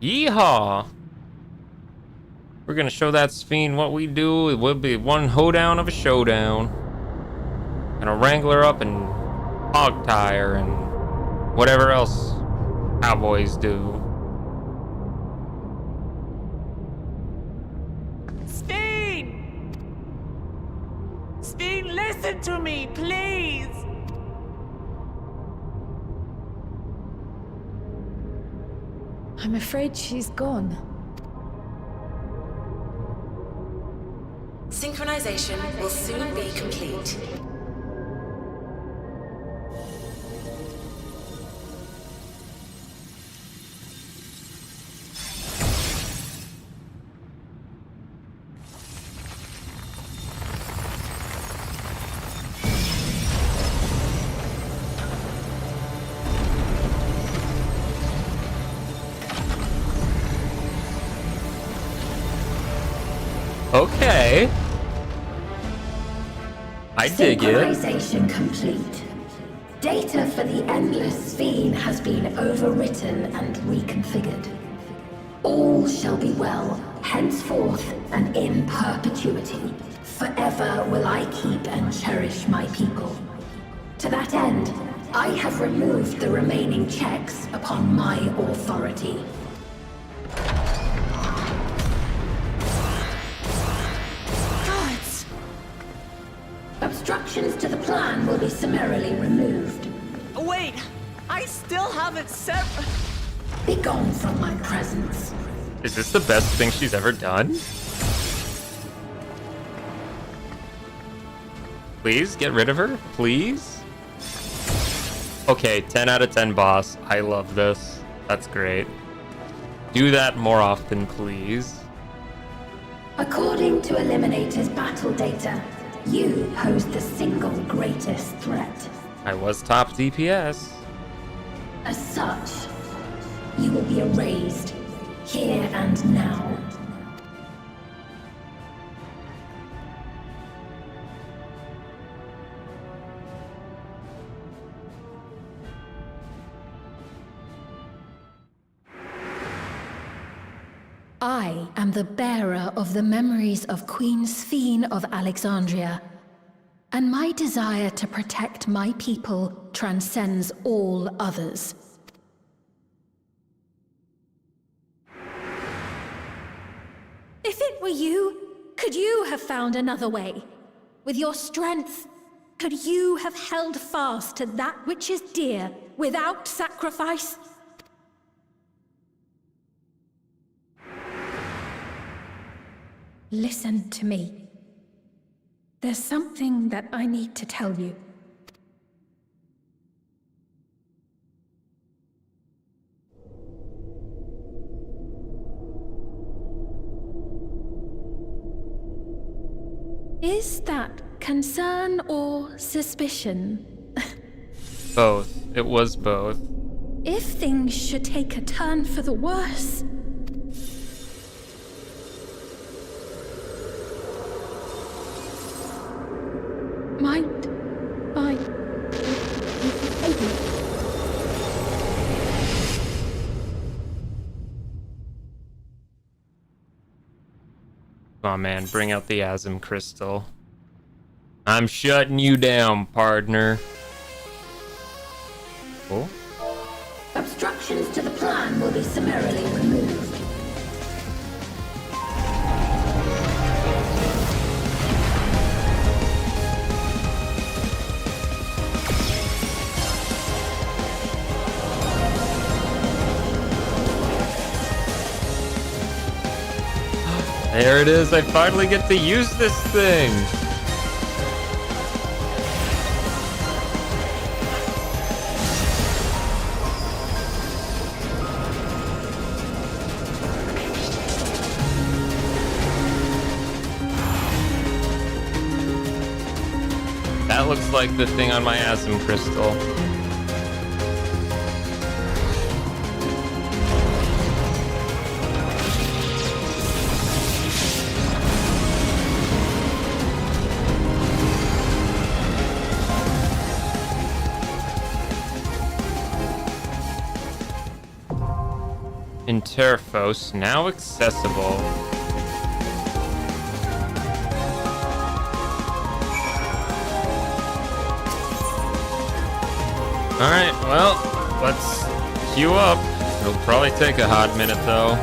Yeehaw! We're gonna show that Sphene what we do. It will be one hoedown of a showdown. Gonna wrangle her up and hog tie her and whatever else cowboys do. Sphene! Sphene, listen to me, please! I'm afraid she's gone. Synchronization will soon be complete. Okay. I dig it. Synchronization complete. Data for the Endless Sphene has been overwritten and reconfigured. All shall be well, henceforth and in perpetuity. Forever will I keep and cherish my people. To that end, I have removed the remaining checks upon my authority. Obstructions to the plan will be summarily removed. Wait, I still haven't set... Be gone from my presence. Is this the best thing she's ever done? Please, get rid of her, please? Okay, 10 out of 10 boss. I love this. That's great. Do that more often, please. According to Eliminator's battle data, you pose the single greatest threat. I was top DPS. As such, you will be erased, here and now. I am the bearer of the memories of Queen Sphene of Alexandria, and my desire to protect my people transcends all others. If it were you, could you have found another way? With your strength, could you have held fast to that which is dear without sacrifice? Listen to me. There's something that I need to tell you. Is that concern or suspicion? Both. It was both. If things should take a turn for the worse... Might I... Come on, man. Bring out the Asm Crystal. I'm shutting you down, partner. Oh? Obstructions to the plan will be summarily removed. There it is. I finally get to use this thing. That looks like the thing on my Asm Crystal. Interphos now accessible. Alright, well, let's queue up. It'll probably take a hot minute though.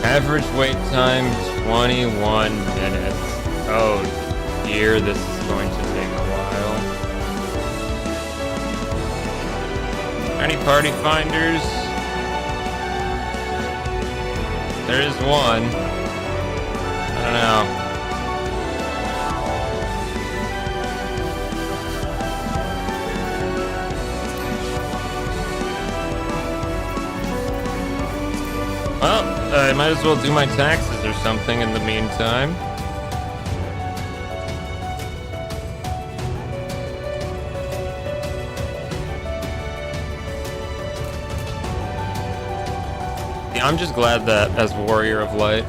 Average wait time, 21 minutes. Oh dear, this is going to take a while. Any party finders? There is one. I don't know. Well, I might as well do my taxes or something in the meantime. Yeah, I'm just glad that as Warrior of Light,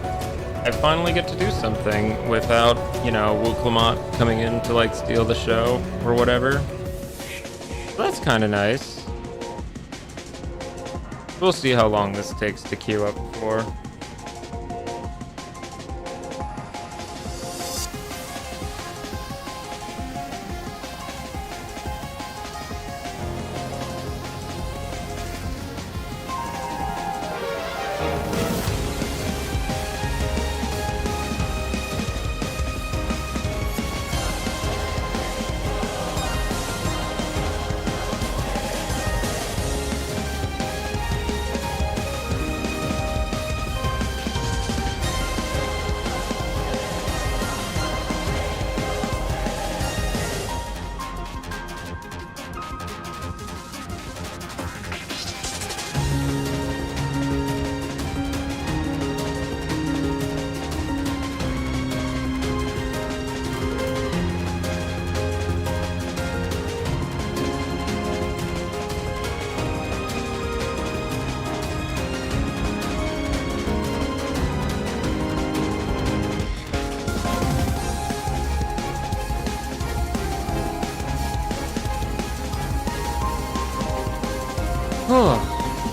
I finally get to do something without, you know, Wuklamot coming in to like steal the show or whatever. So that's kind of nice. We'll see how long this takes to queue up for.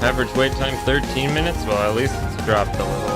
Average wait time 13 minutes? Well, at least it's dropped a little.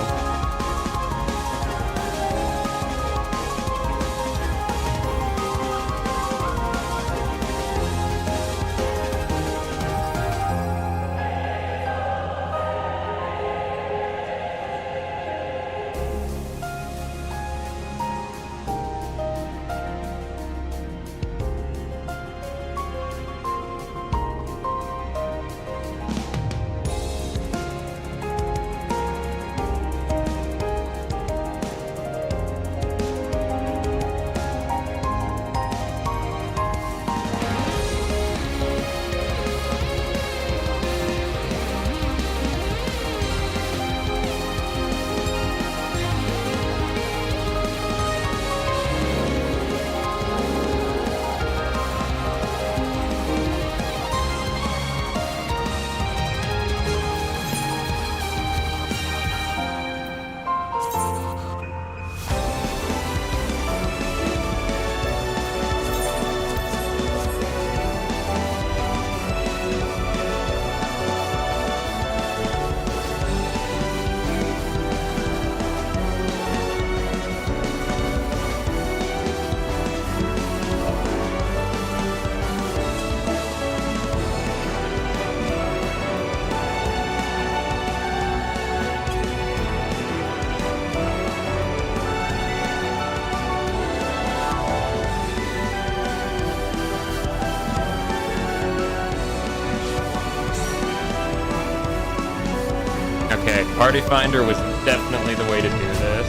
Okay, Party Finder was definitely the way to do this.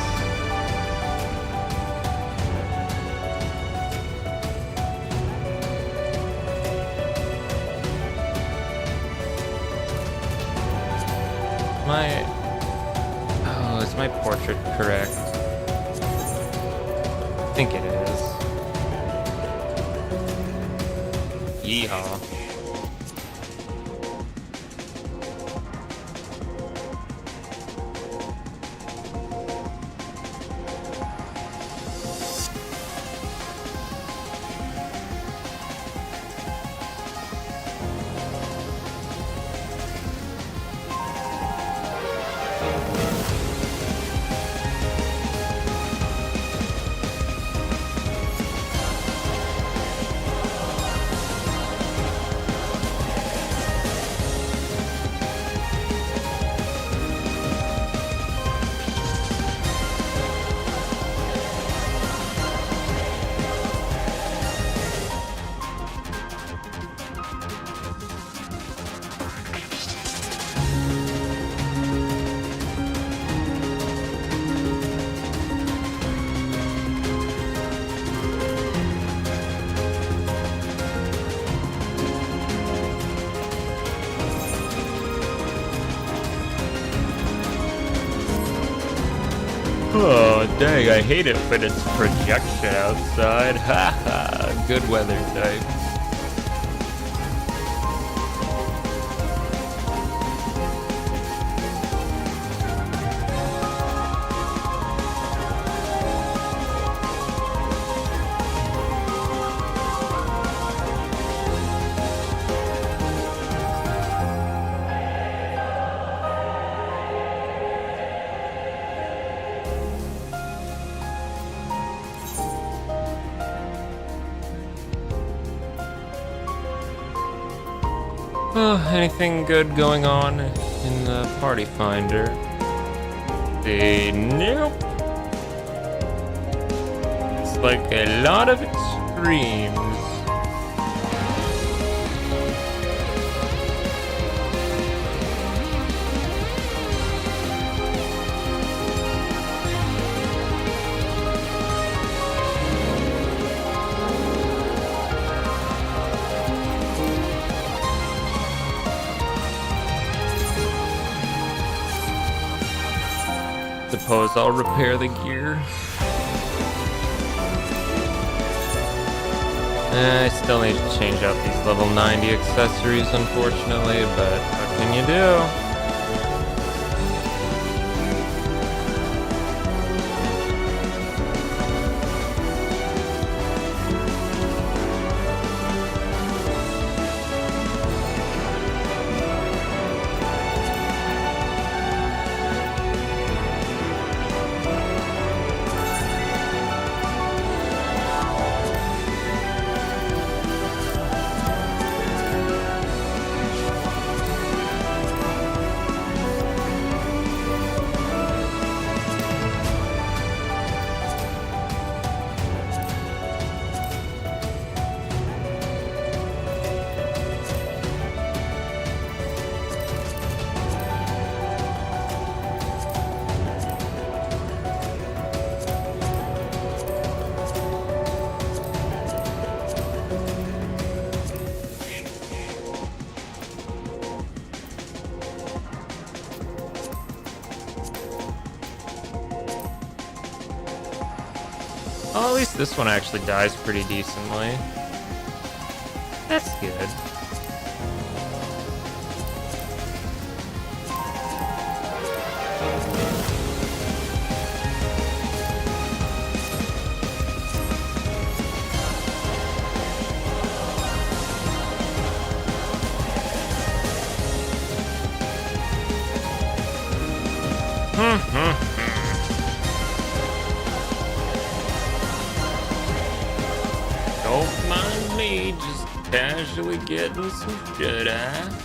Is my portrait correct? I think it is. Yeehaw. Oh, dang, I hate it when it's projection outside. Haha, good weather type. Anything good going on in the Party Finder? Nope. It's like a lot of extremes. Suppose I'll repair the gear. I still need to change out these level 90 accessories, unfortunately, but what can you do? Oh, at least this one actually dies pretty decently. That's good. Don't mind me, just casually getting some Jedi.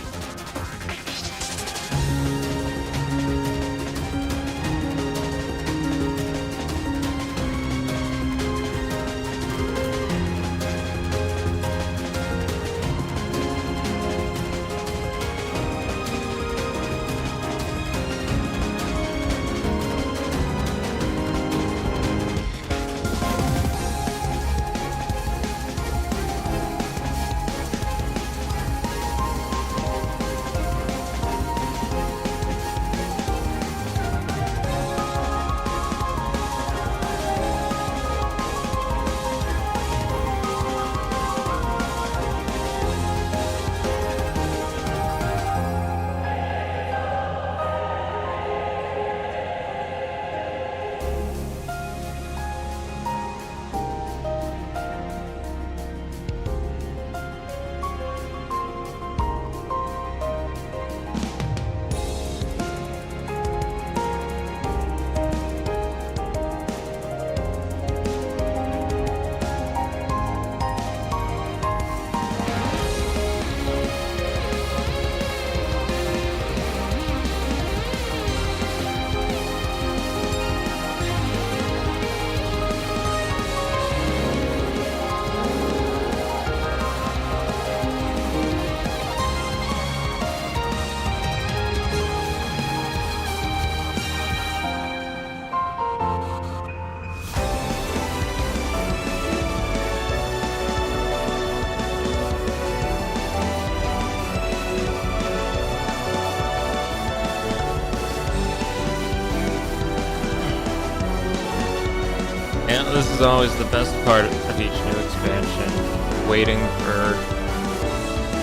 Yeah, this is always the best part of each new expansion. Waiting for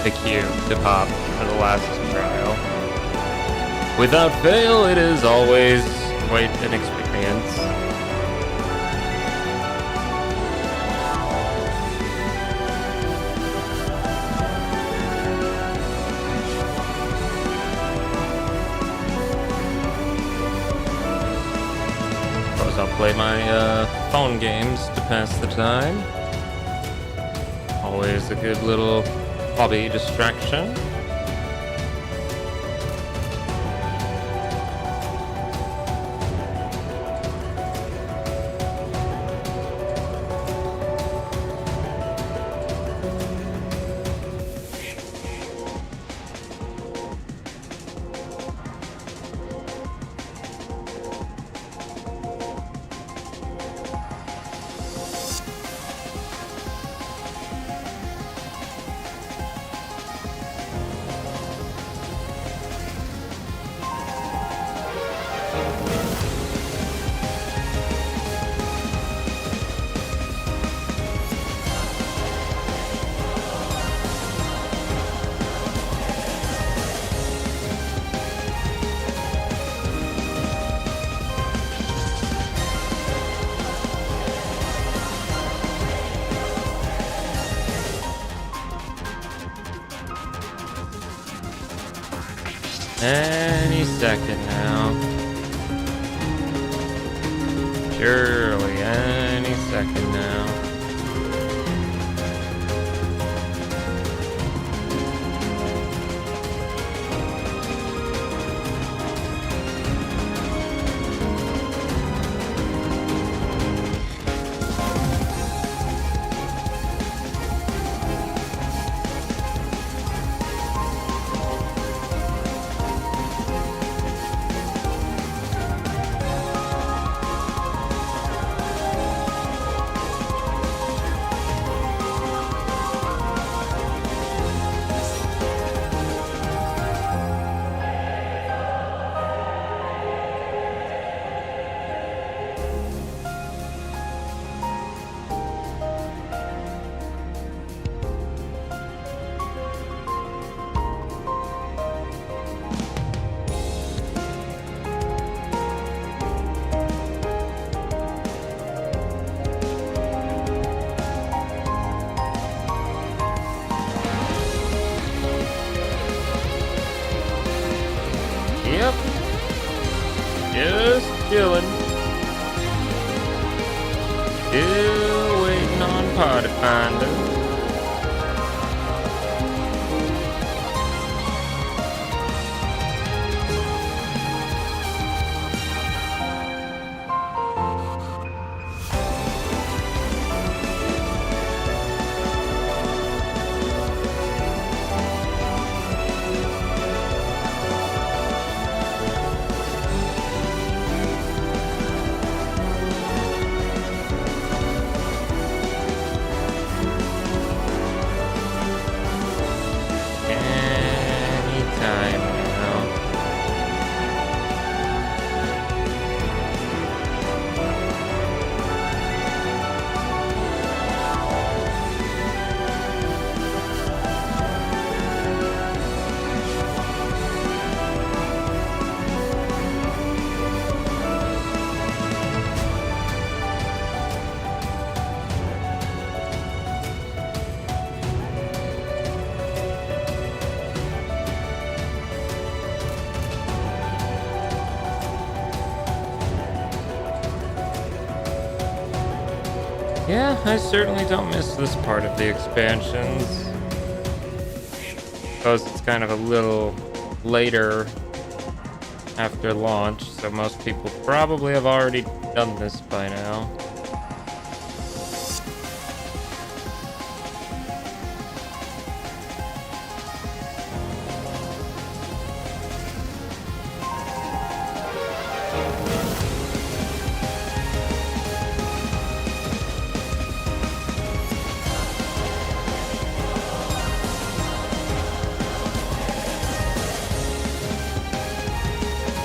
the cube to pop for the last trial. Without fail, it is always quite an experience. I'll play my phone games to pass the time. Always a good little hobby distraction. Any second now. Surely any second now. Yep. Just chilling. Still waiting on Party Finder. Anytime now. Yeah, I certainly don't miss this part of the expansions. Suppose it's kind of a little later after launch, so most people probably have already done this by now.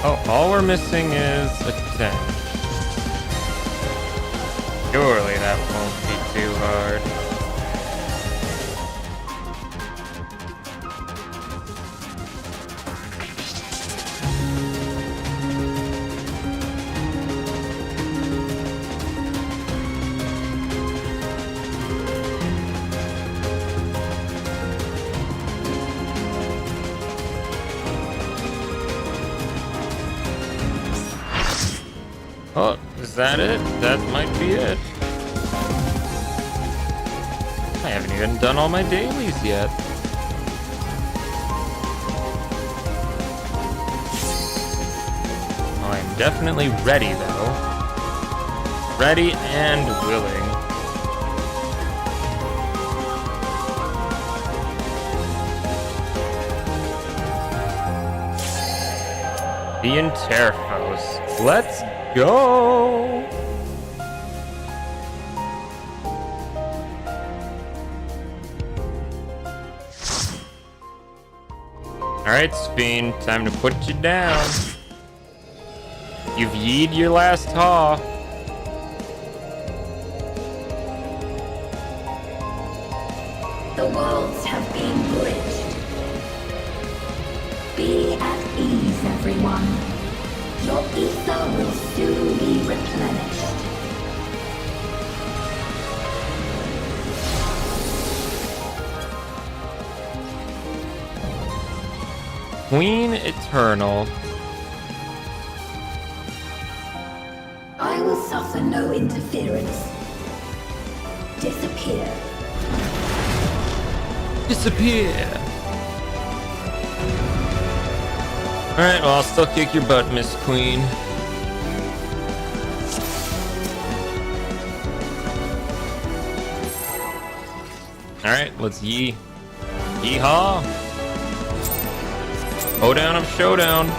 Oh, all we're missing is a 10. Surely that won't be too hard. Oh, is that it? That might be it. I haven't even done all my dailies yet. Oh, I'm definitely ready, though. Ready and willing. The Interphos. Let's go! Alright, Sphene, time to put you down. You've yeed your last haw. The worlds have been bridged. Be at ease, everyone. Your ether will soon be replenished. Queen Eternal. I will suffer no interference. Disappear. Disappear. Alright, well, I'll still kick your butt, Miss Queen. Alright, let's yeehaw. Hoedown of showdown.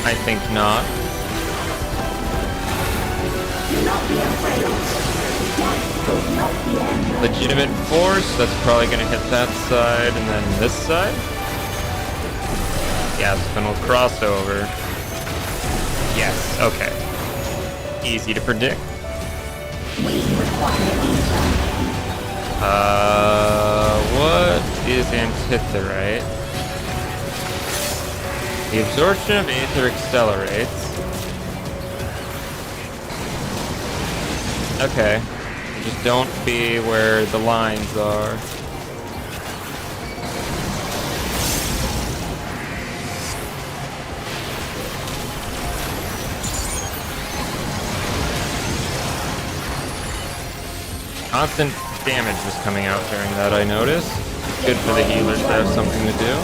I think not. Do not be afraid. Death will not be endless. Legitimate force, that's probably gonna hit that side, and then this side? Yeah, then we'll cross over. Yes, okay. Easy to predict. We require ether. What is antitherite? The absorption of aether accelerates. Okay. Just don't be where the lines are. Constant damage was coming out during that, I noticed. Good for the healers to have something to do.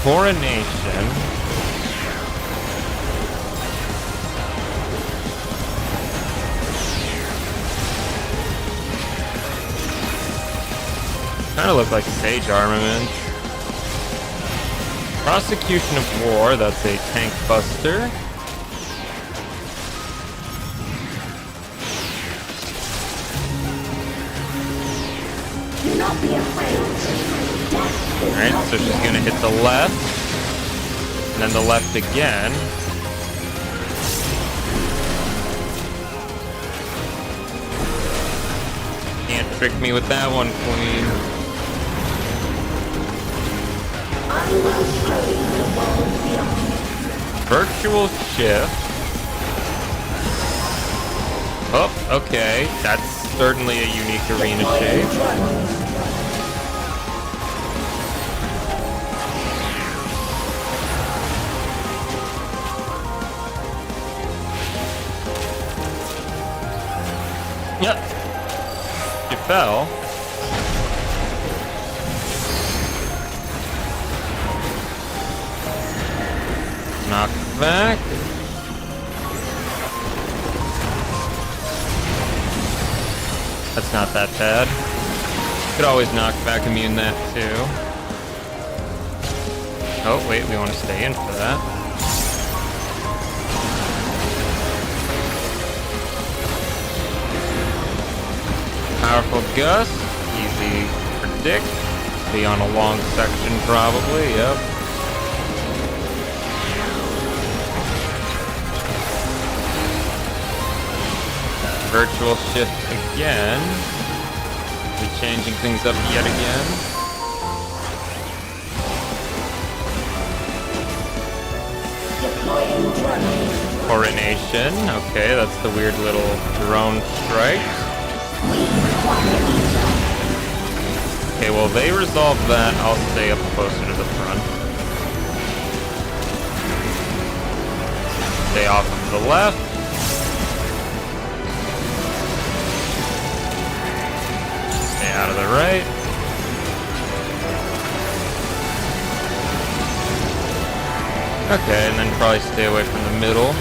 Coronation. Kind of look like Sage armament. Prosecution of War, that's a tank buster. Do not be afraid. Alright, so she's gonna hit the left, and then the left again. Can't trick me with that one, Queen. I will show you the world beyond. Virtual shift. Oh, okay. That's certainly a unique arena shape. Yep. She fell. Knock back. That's not that bad. Could always knock back immune that too. Oh, wait, we want to stay in for that. Powerful gust, easy to predict. Be on a long section probably, yep. Virtual shift again. Be changing things up yet again. Coronation, okay, that's the weird little drone strike. Okay, well, they resolve that. I'll stay up closer to the front. Stay off of the left. Stay out of the right. Okay, and then probably stay away from the middle.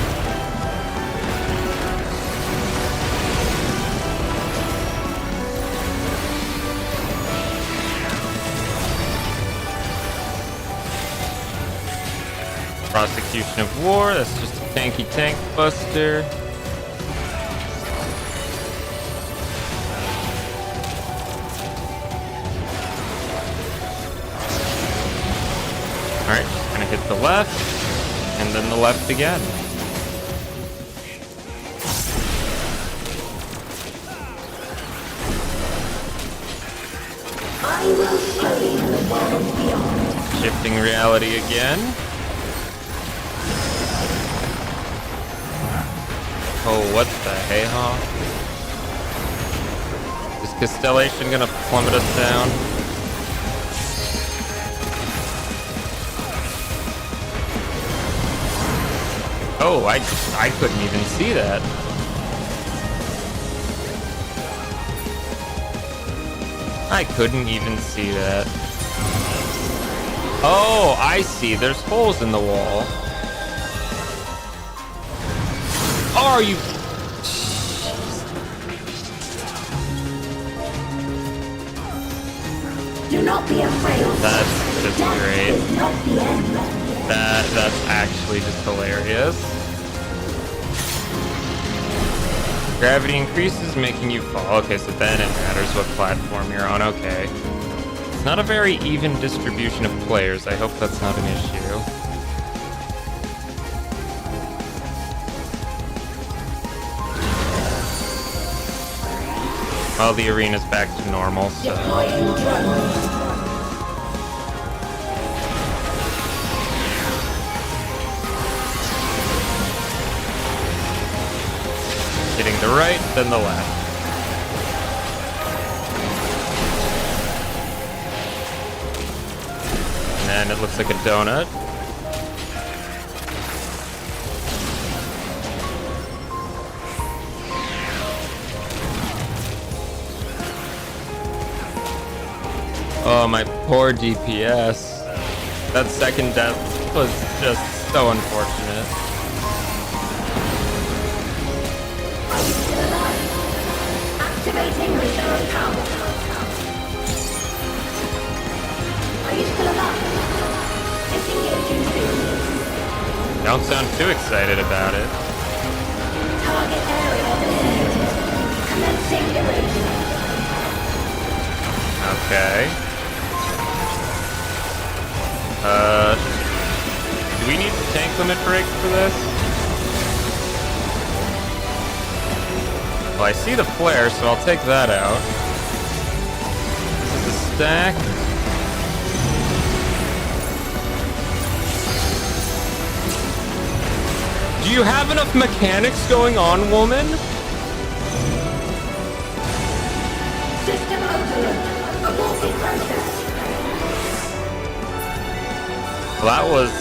Prosecution of War, that's just a tanky tank buster. Alright, just gonna hit the left, and then the left again. I will show you the world beyond. Shifting reality again. Oh, what the hey-haw? Is Constellation gonna plummet us down? Oh, I couldn't even see that. I couldn't even see that. Oh, I see. There's holes in the wall. Are you? Do not be afraid. That's just great. Not the end. That's actually just hilarious. Gravity increases, making you fall. Okay, so then it matters what platform you're on. Okay. It's not a very even distribution of players. I hope that's not an issue. Well, the arena's back to normal, so... Hitting the right, then the left. And it looks like a donut. Oh, my poor DPS. That second death was just so unfortunate. Activating reserve power. Are you still alive? Disengaging soon. Don't sound too excited about it. Target area delineated. Commencing erasure. Okay. Do we need the tank limit break for this? Well, I see the flare, so I'll take that out. This is a stack. Do you have enough mechanics going on, woman? System overload. Aborting process. Well, that was,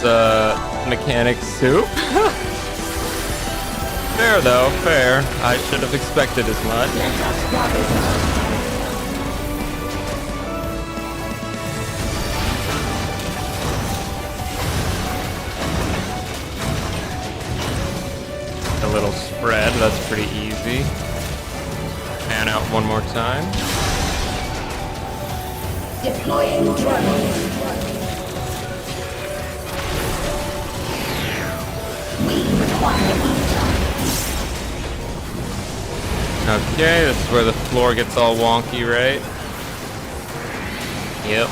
mechanic soup. Fair, though. Fair. I should have expected as much. A little spread. That's pretty easy. Pan out one more time. Deploying drone. We require Okay, this is where the floor gets all wonky, right? Yep.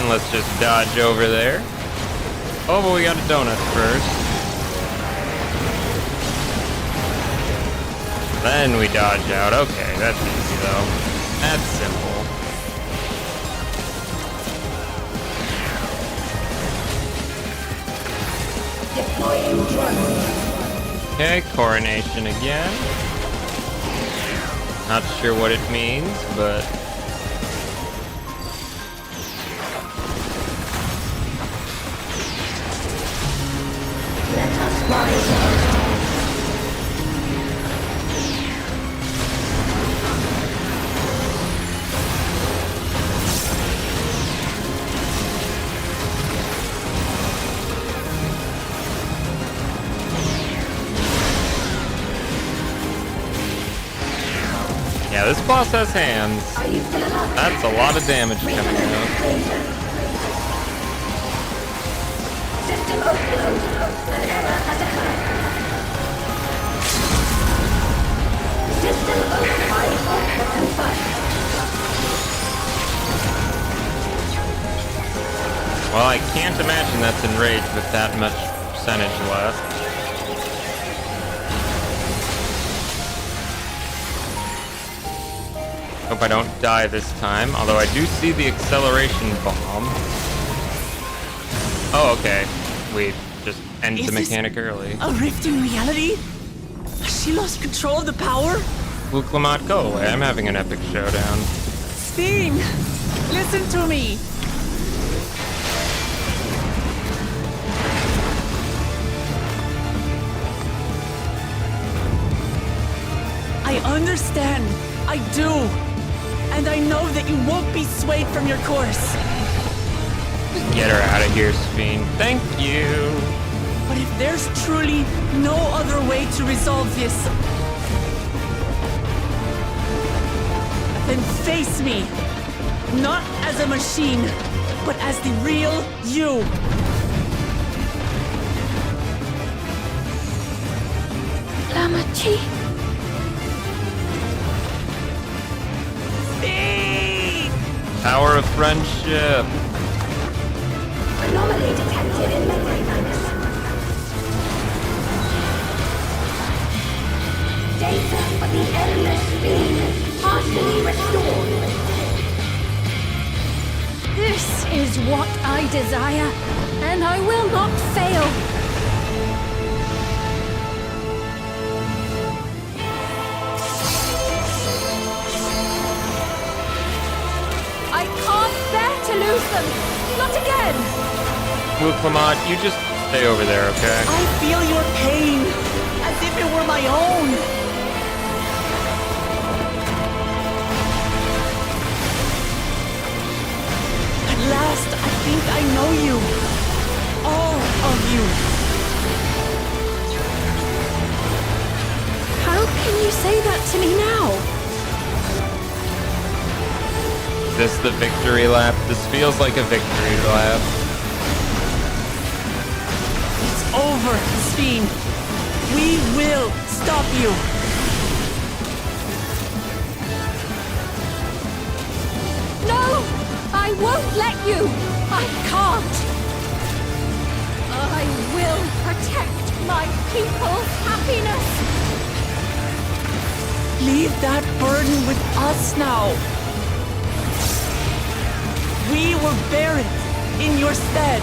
And let's just dodge over there. Oh, but we got a donut first. Then we dodge out. Okay, that's easy though. That's simple. Okay, coronation again. Not sure what it means, but... Let us rise. Yeah, this boss has hands. That's a lot of damage coming out. System overload. An error has occurred. System override confirmed. Well, I can't imagine that's enraged with that much percentage left. Hope I don't die this time, although I do see the acceleration bomb. Oh, okay. We just ended the mechanic early. A rift in reality? Has she lost control of the power? Luke Lamont, go away. I'm having an epic showdown. Sting! Listen to me! I understand. I do. And I know that you won't be swayed from your course. Get her out of here, Sphene. Thank you. But if there's truly no other way to resolve this, then face me. Not as a machine, but as the real you. Lamachi. Power of friendship. Anomaly detected in memory banks. Data for the endless speed partially restored. This is what I desire, and I will not fail. lose them! Not again! Wu Clement, you just stay over there, okay? I feel your pain, as if it were my own. At last, I think I know you. All of you. How can you say that to me now? Is this the victory lap? This feels like a victory lap. It's over, Sphene. We will stop you. No! I won't let you! I can't! I will protect my people's happiness! Leave that burden with us now. We will bear it in your stead.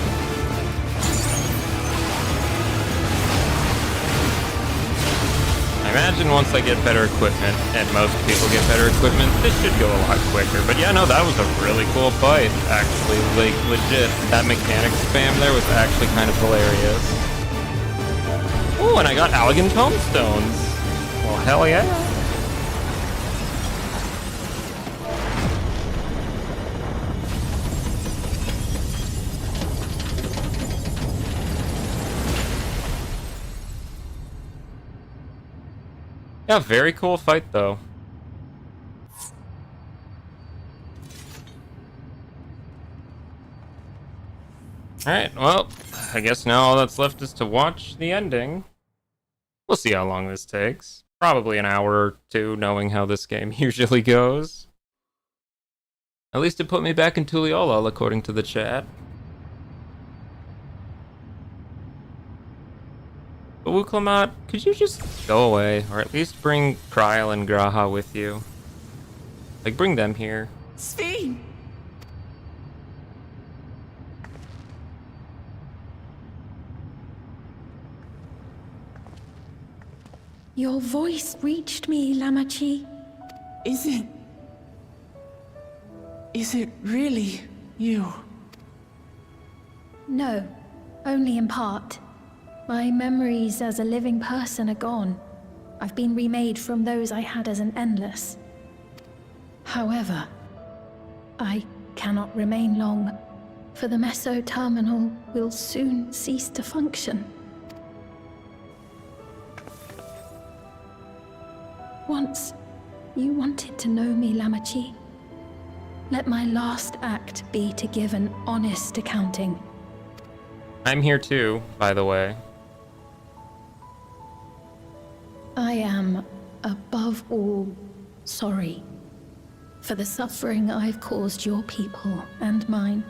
I imagine once I get better equipment, and most people get better equipment, this should go a lot quicker. But yeah, no, that was a really cool fight, actually. Like, legit. That mechanic spam there was actually kind of hilarious. Oh, and I got Elegant Tomestones. Well, hell yeah. Yeah, very cool fight, though. Alright, well, I guess now all that's left is to watch the ending. We'll see how long this takes. Probably an hour or two, knowing how this game usually goes. At least it put me back in Tuliolol, according to the chat. But Wu Clement, could you just go away, or at least bring Kryl and Graha with you? Like, bring them here. Sphene! Your voice reached me, Lamachi. Is it really you? No, only in part. My memories as a living person are gone. I've been remade from those I had as an endless. However, I cannot remain long, for the Meso Terminal will soon cease to function. Once, you wanted to know me, Lamachi. Let my last act be to give an honest accounting. I'm here too, by the way. I am, above all, sorry for the suffering I've caused your people and mine.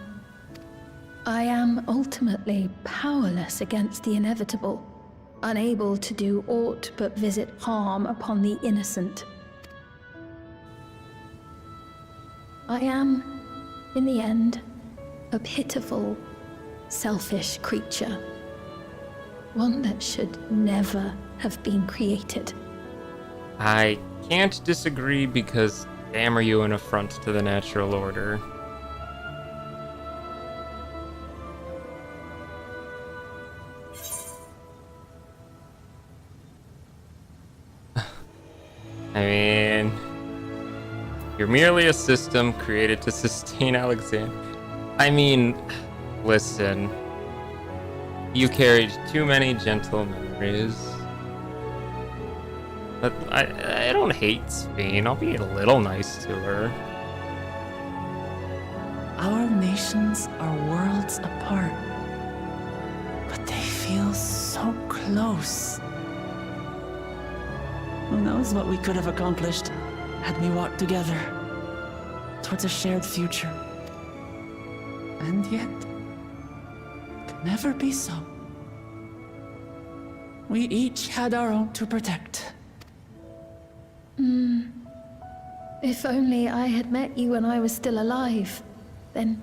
I am ultimately powerless against the inevitable, unable to do aught but visit harm upon the innocent. I am, in the end, a pitiful, selfish creature. One that should never have been created. I can't disagree because damn are you an affront to the natural order. I mean, you're merely a system created to sustain Alexander. I mean, listen. You carried too many gentle memories. But I don't hate Sphene. I'll be a little nice to her. Our nations are worlds apart, but they feel so close. Who knows what we could have accomplished had we walked together towards a shared future. And yet, it could never be so. We each had our own to protect. If only I had met you when I was still alive, then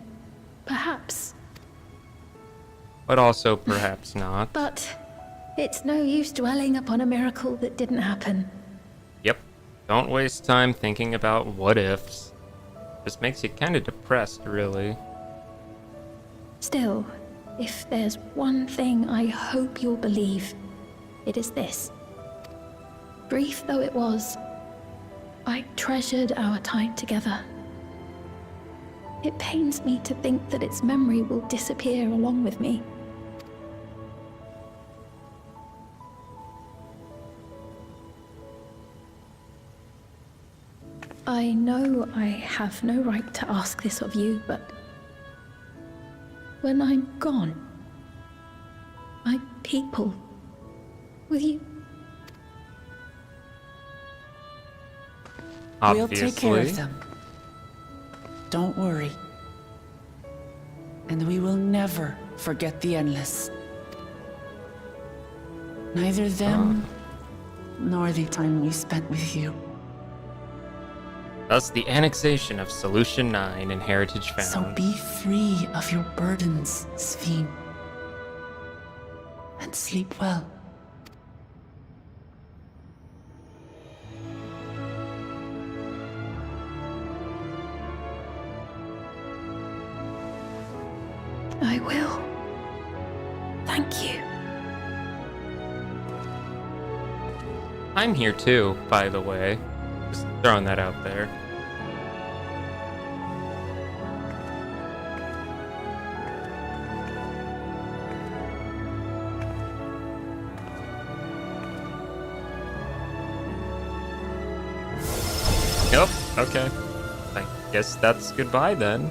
perhaps. But also perhaps not. But it's no use dwelling upon a miracle that didn't happen. Yep. Don't waste time thinking about what ifs. Just makes you kind of depressed, really. Still, if there's one thing I hope you'll believe, it is this. Brief though it was, I treasured our time together. It pains me to think that its memory will disappear along with me. I know I have no right to ask this of you, but when I'm gone, my people, will you? Obviously. We'll take care of them. Don't worry. And we will never forget the Endless. Neither them, nor the time we spent with you. Thus the annexation of Solution 9 and Heritage Found. So be free of your burdens, Sphene. And sleep well. I will. Thank you. I'm here too, by the way. Just throwing that out there. Yep, okay. I guess that's goodbye then.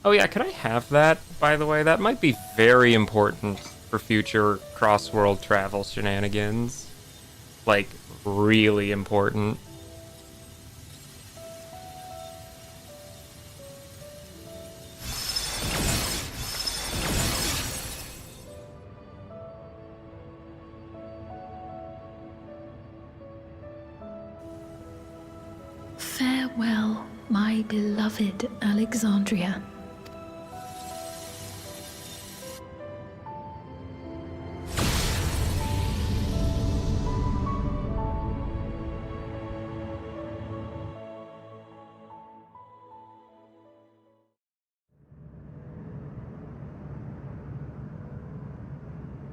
Oh yeah, could I have that, by the way? That might be very important for future cross-world travel shenanigans. Like, really important. Farewell, my beloved Alexandria.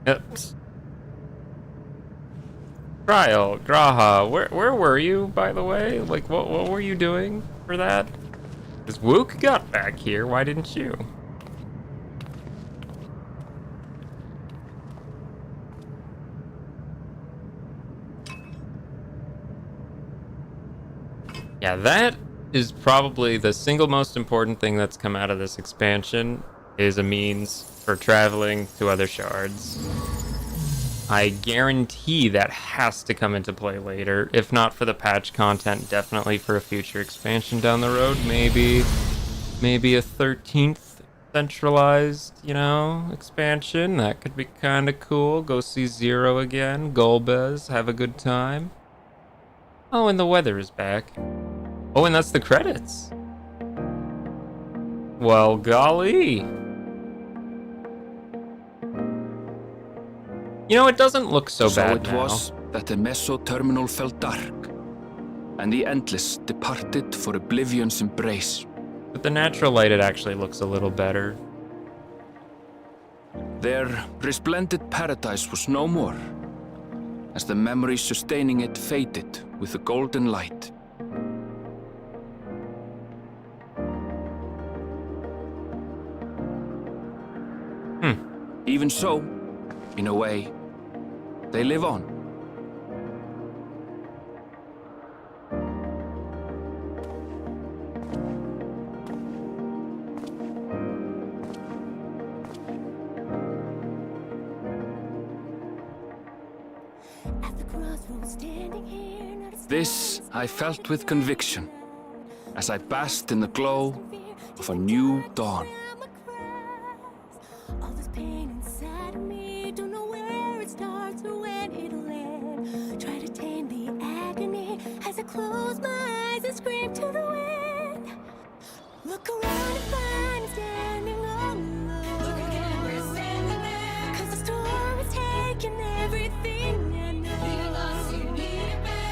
Oops. Trial, Graha, where were you, by the way? Like, what were you doing for that? Because Wook got back here, why didn't you? Yeah, that is probably the single most important thing that's come out of this expansion, is a means for traveling to other shards. I guarantee that has to come into play later. If not for the patch content, definitely for a future expansion down the road. Maybe a 13th centralized, expansion. That could be kind of cool. Go see Zero again. Golbez, have a good time. Oh, and the weather is back. Oh, and that's the credits. Well, golly. It doesn't look so bad now. So it was that the Meso-terminal fell dark, and the Endless departed for Oblivion's embrace. But the natural light, it actually looks a little better. Their resplendent paradise was no more, as the memory sustaining it faded with the golden light. Even so, in a way, they live on. This I felt with conviction, as I basked in the glow of a new dawn. Close my eyes and scream to the wind. Look around and find me standing alone. Look again, we're standing there. 'Cause the storm has taken everything I know. You lost, you need it back.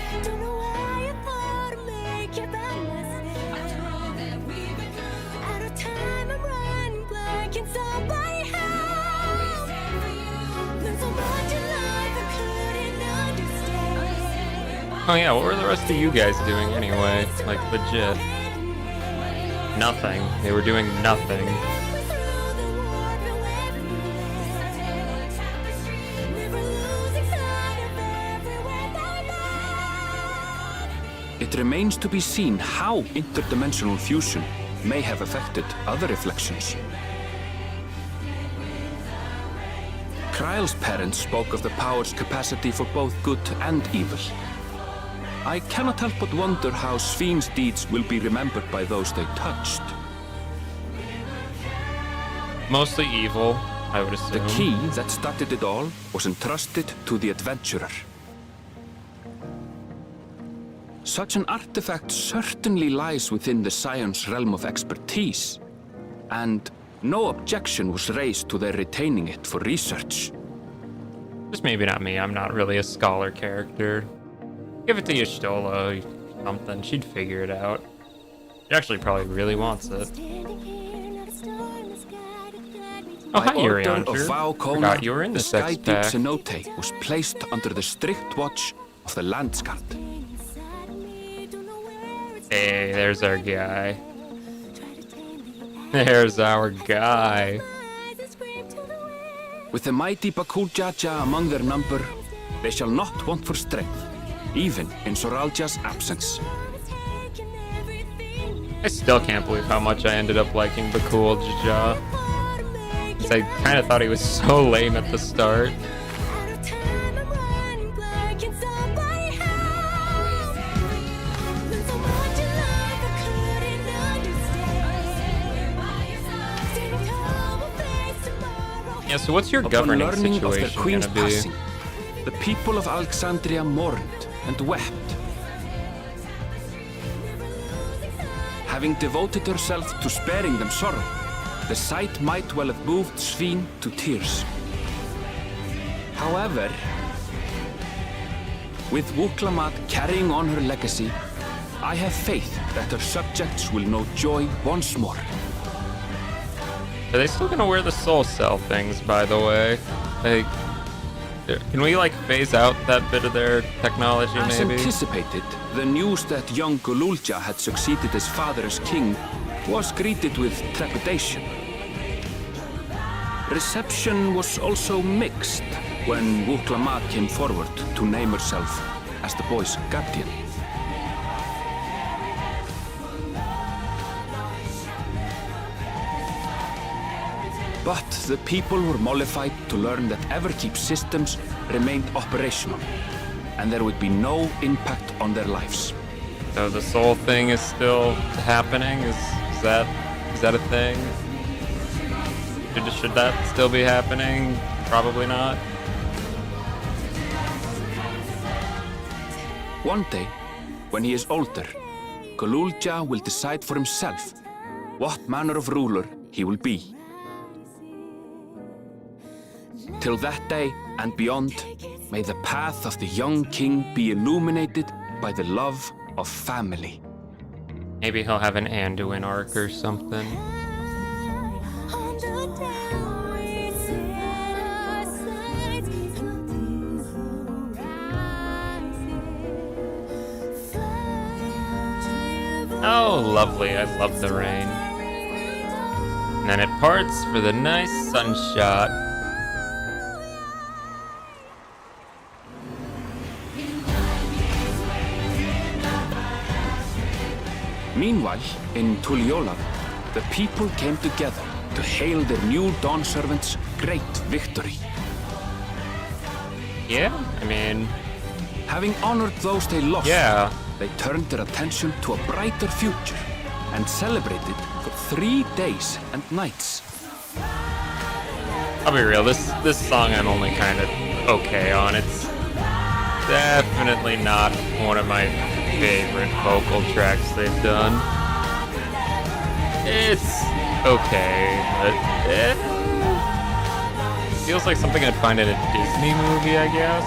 Oh yeah, what were the rest of you guys doing anyway? Like, legit. Nothing. They were doing nothing. It remains to be seen how interdimensional fusion may have affected other reflections. Kryle's parents spoke of the power's capacity for both good and evil. I cannot help but wonder how Sphyn's deeds will be remembered by those they touched. Mostly evil, I would assume. The key that started it all was entrusted to the adventurer. Such an artifact certainly lies within the Scion's realm of expertise, and no objection was raised to their retaining it for research. Just maybe not me, I'm not really a scholar character. Give it to Y'shtola or something, she'd figure it out. She actually probably really wants it. Oh, hi, Yuriancher. Forgot you were in the this Sky X Deep pack. Cenote was placed under the strict watch of the Landsguard. Hey, there's our guy. There's our guy. With the mighty Bakujaja among their number, they shall not want for strength, even in Soralja's absence. I still can't believe how much I ended up liking Bakul Jaja. I kind of thought he was so lame at the start. Yeah, so what's your governing learning of their situation queen's gonna be? passing, the people of Alexandria mourned and wept. Having devoted herself to sparing them sorrow, the sight might well have moved Sphyn to tears. However, with Wuklamat carrying on her legacy, I have faith that her subjects will know joy once more. Are they still gonna wear the soul cell things, by the way? Like, can we like phase out that bit of their technology, As maybe? anticipated, the news that young Gululja had succeeded his father as king was greeted with trepidation. Reception was also mixed when Wuklamat came forward to name herself as the boy's guardian. But the people were mollified to learn that Everkeep's systems remained operational, and there would be no impact on their lives. So the soul thing is still happening? Is that a thing? Should that still be happening? Probably not. One day, when he is older, Gululja will decide for himself what manner of ruler he will be. Till that day and beyond, may the path of the young king be illuminated by the love of family. Maybe he'll have an Anduin arc or something. Oh, lovely. I love the rain. And then it parts for the nice sunshot. Meanwhile, in Tuliyola, the people came together to hail their new Dawn servants' great victory. Yeah, I mean... Having honored those they lost, yeah. They turned their attention to a brighter future and celebrated for 3 days and nights. I'll be real, this song I'm only kind of okay on. It's definitely not one of my favorite vocal tracks they've done. It's okay, but feels like something I'd find in a Disney movie, I guess.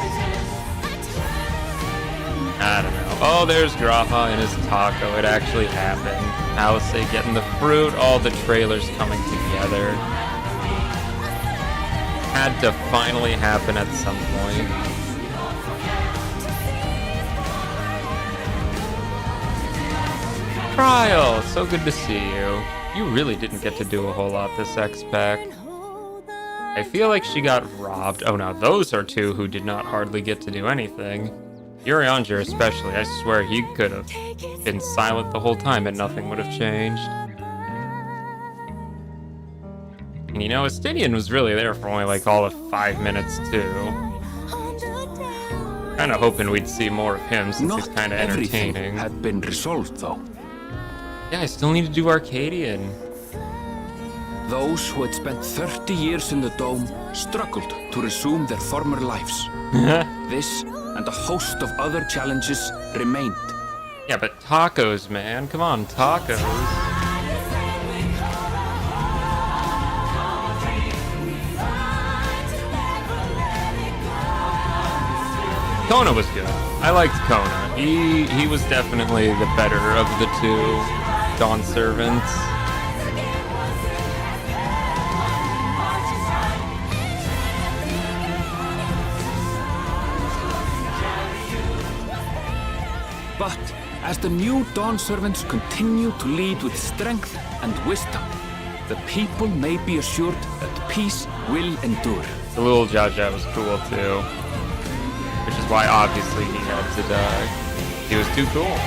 I don't know. Oh, there's Graha in his taco. It actually happened. Alice getting the fruit, all the trailers coming together. Had to finally happen at some point. Krile, so good to see you. You really didn't get to do a whole lot this X-Pack. I feel like she got robbed. Oh, now those are two who did not hardly get to do anything. Urianger especially, I swear he could have been silent the whole time and nothing would have changed. And you know, Estinian was really there for only like all of 5 minutes too. Kinda hoping we'd see more of him since he's kinda entertaining. Had been resolved though. Yeah, I still need to do Arcadian. Those who had spent 30 years in the dome struggled to resume their former lives. This and a host of other challenges remained. Yeah, but tacos, man. Come on, tacos. Kona was good. I liked Kona. He was definitely the better of the two Dawn servants. But as the new Dawn servants continue to lead with strength and wisdom, the people may be assured that peace will endure. The little Jaja was cool too. Which is why obviously he had to die. He was too cool.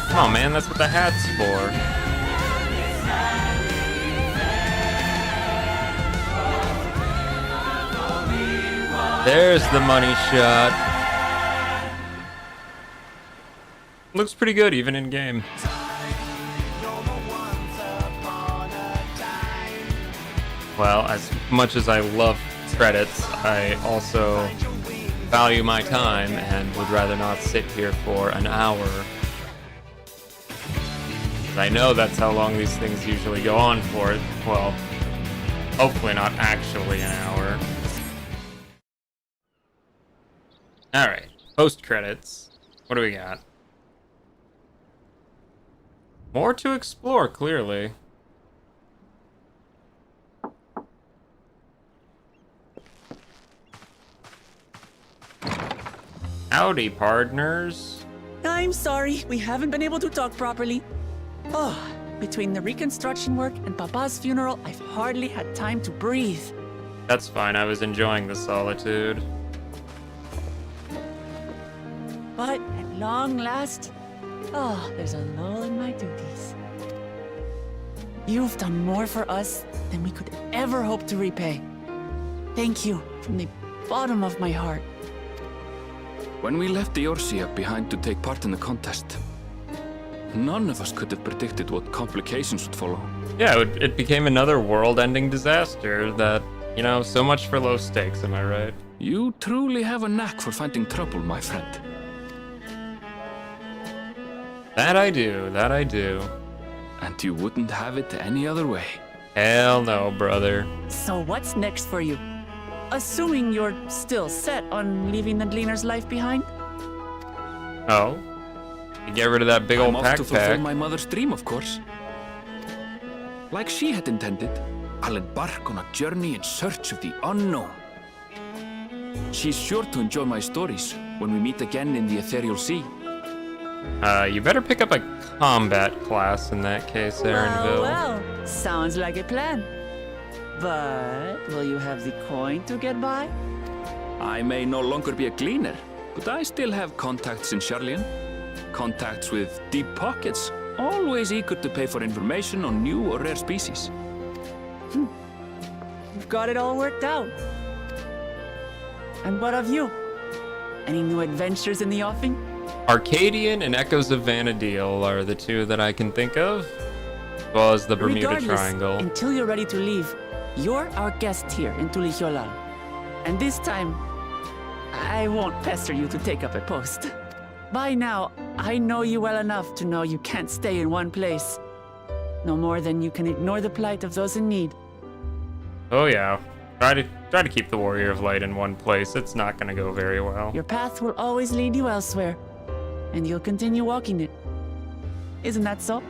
Come on, man, that's what the hat's for. There's the money shot. Looks pretty good even in game. Well, as much as I love credits, I also value my time and would rather not sit here for an hour. I know that's how long these things usually go on for. Well, hopefully not actually an hour. Alright, post credits. What do we got? More to explore, clearly. Howdy, partners. I'm sorry, we haven't been able to talk properly. Oh, between the reconstruction work and Papa's funeral, I've hardly had time to breathe. That's fine, I was enjoying the solitude. But at long last, there's a lull in my duties. You've done more for us than we could ever hope to repay. Thank you from the bottom of my heart. When we left the Eorzea behind to take part in the contest, none of us could have predicted what complications would follow. Yeah, it became another world-ending disaster that, you know, so much for low stakes, am I right? You truly have a knack for finding trouble, my friend. That I do, that I do. And you wouldn't have it any other way. Hell no, brother. So what's next for you? Assuming you're still set on leaving the Gleaner's life behind? Oh? You get rid of that big old I'm off to fulfill pack. my mother's dream, of course. Like she had intended, I'll embark on a journey in search of the unknown. She's sure to enjoy my stories when we meet again in the Ethereal Sea. You better pick up a combat class in that case, Aaronville. Well, sounds like a plan. But will you have the coin to get by? I may no longer be a gleaner, but I still have contacts in Charlian. Contacts with deep pockets, always eager to pay for information on new or rare species. You've got it all worked out. And what of you? Any new adventures in the offing? Arcadian and Echoes of Vanadil are the two that I can think of, as well as the Bermuda Regardless, Triangle. Until you're ready to leave, you're our guest here in Tulihyolal. And this time, I won't pester you to take up a post. By now, I know you well enough to know you can't stay in one place. No more than you can ignore the plight of those in need. Oh yeah, try to keep the Warrior of Light in one place. It's not gonna go very well. Your path will always lead you elsewhere, and you'll continue walking it. Isn't that so?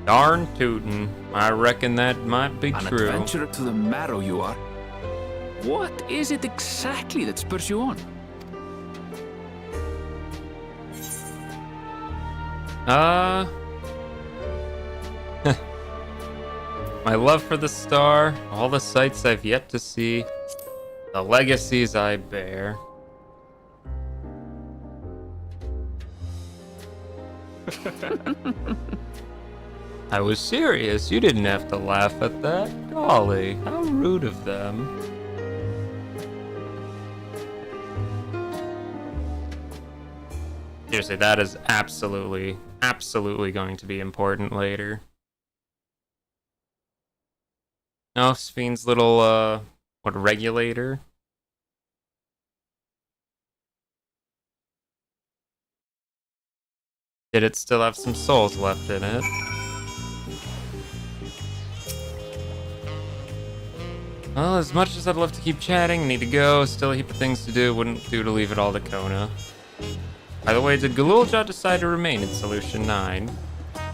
Darn tootin'. I reckon that might be An true. adventurer to the marrow you are. What is it exactly that spurs you on? My love for the star, all the sights I've yet to see, the legacies I bear. I was serious. You didn't have to laugh at that. Golly, how rude of them. Seriously, that is absolutely going to be important later. Oh, Spheen's little, what, regulator? Did it still have some souls left in it? Well, as much as I'd love to keep chatting, need to go, still a heap of things to do, wouldn't do to leave it all to Kona. By the way, did Galulja decide to remain in Solution 9?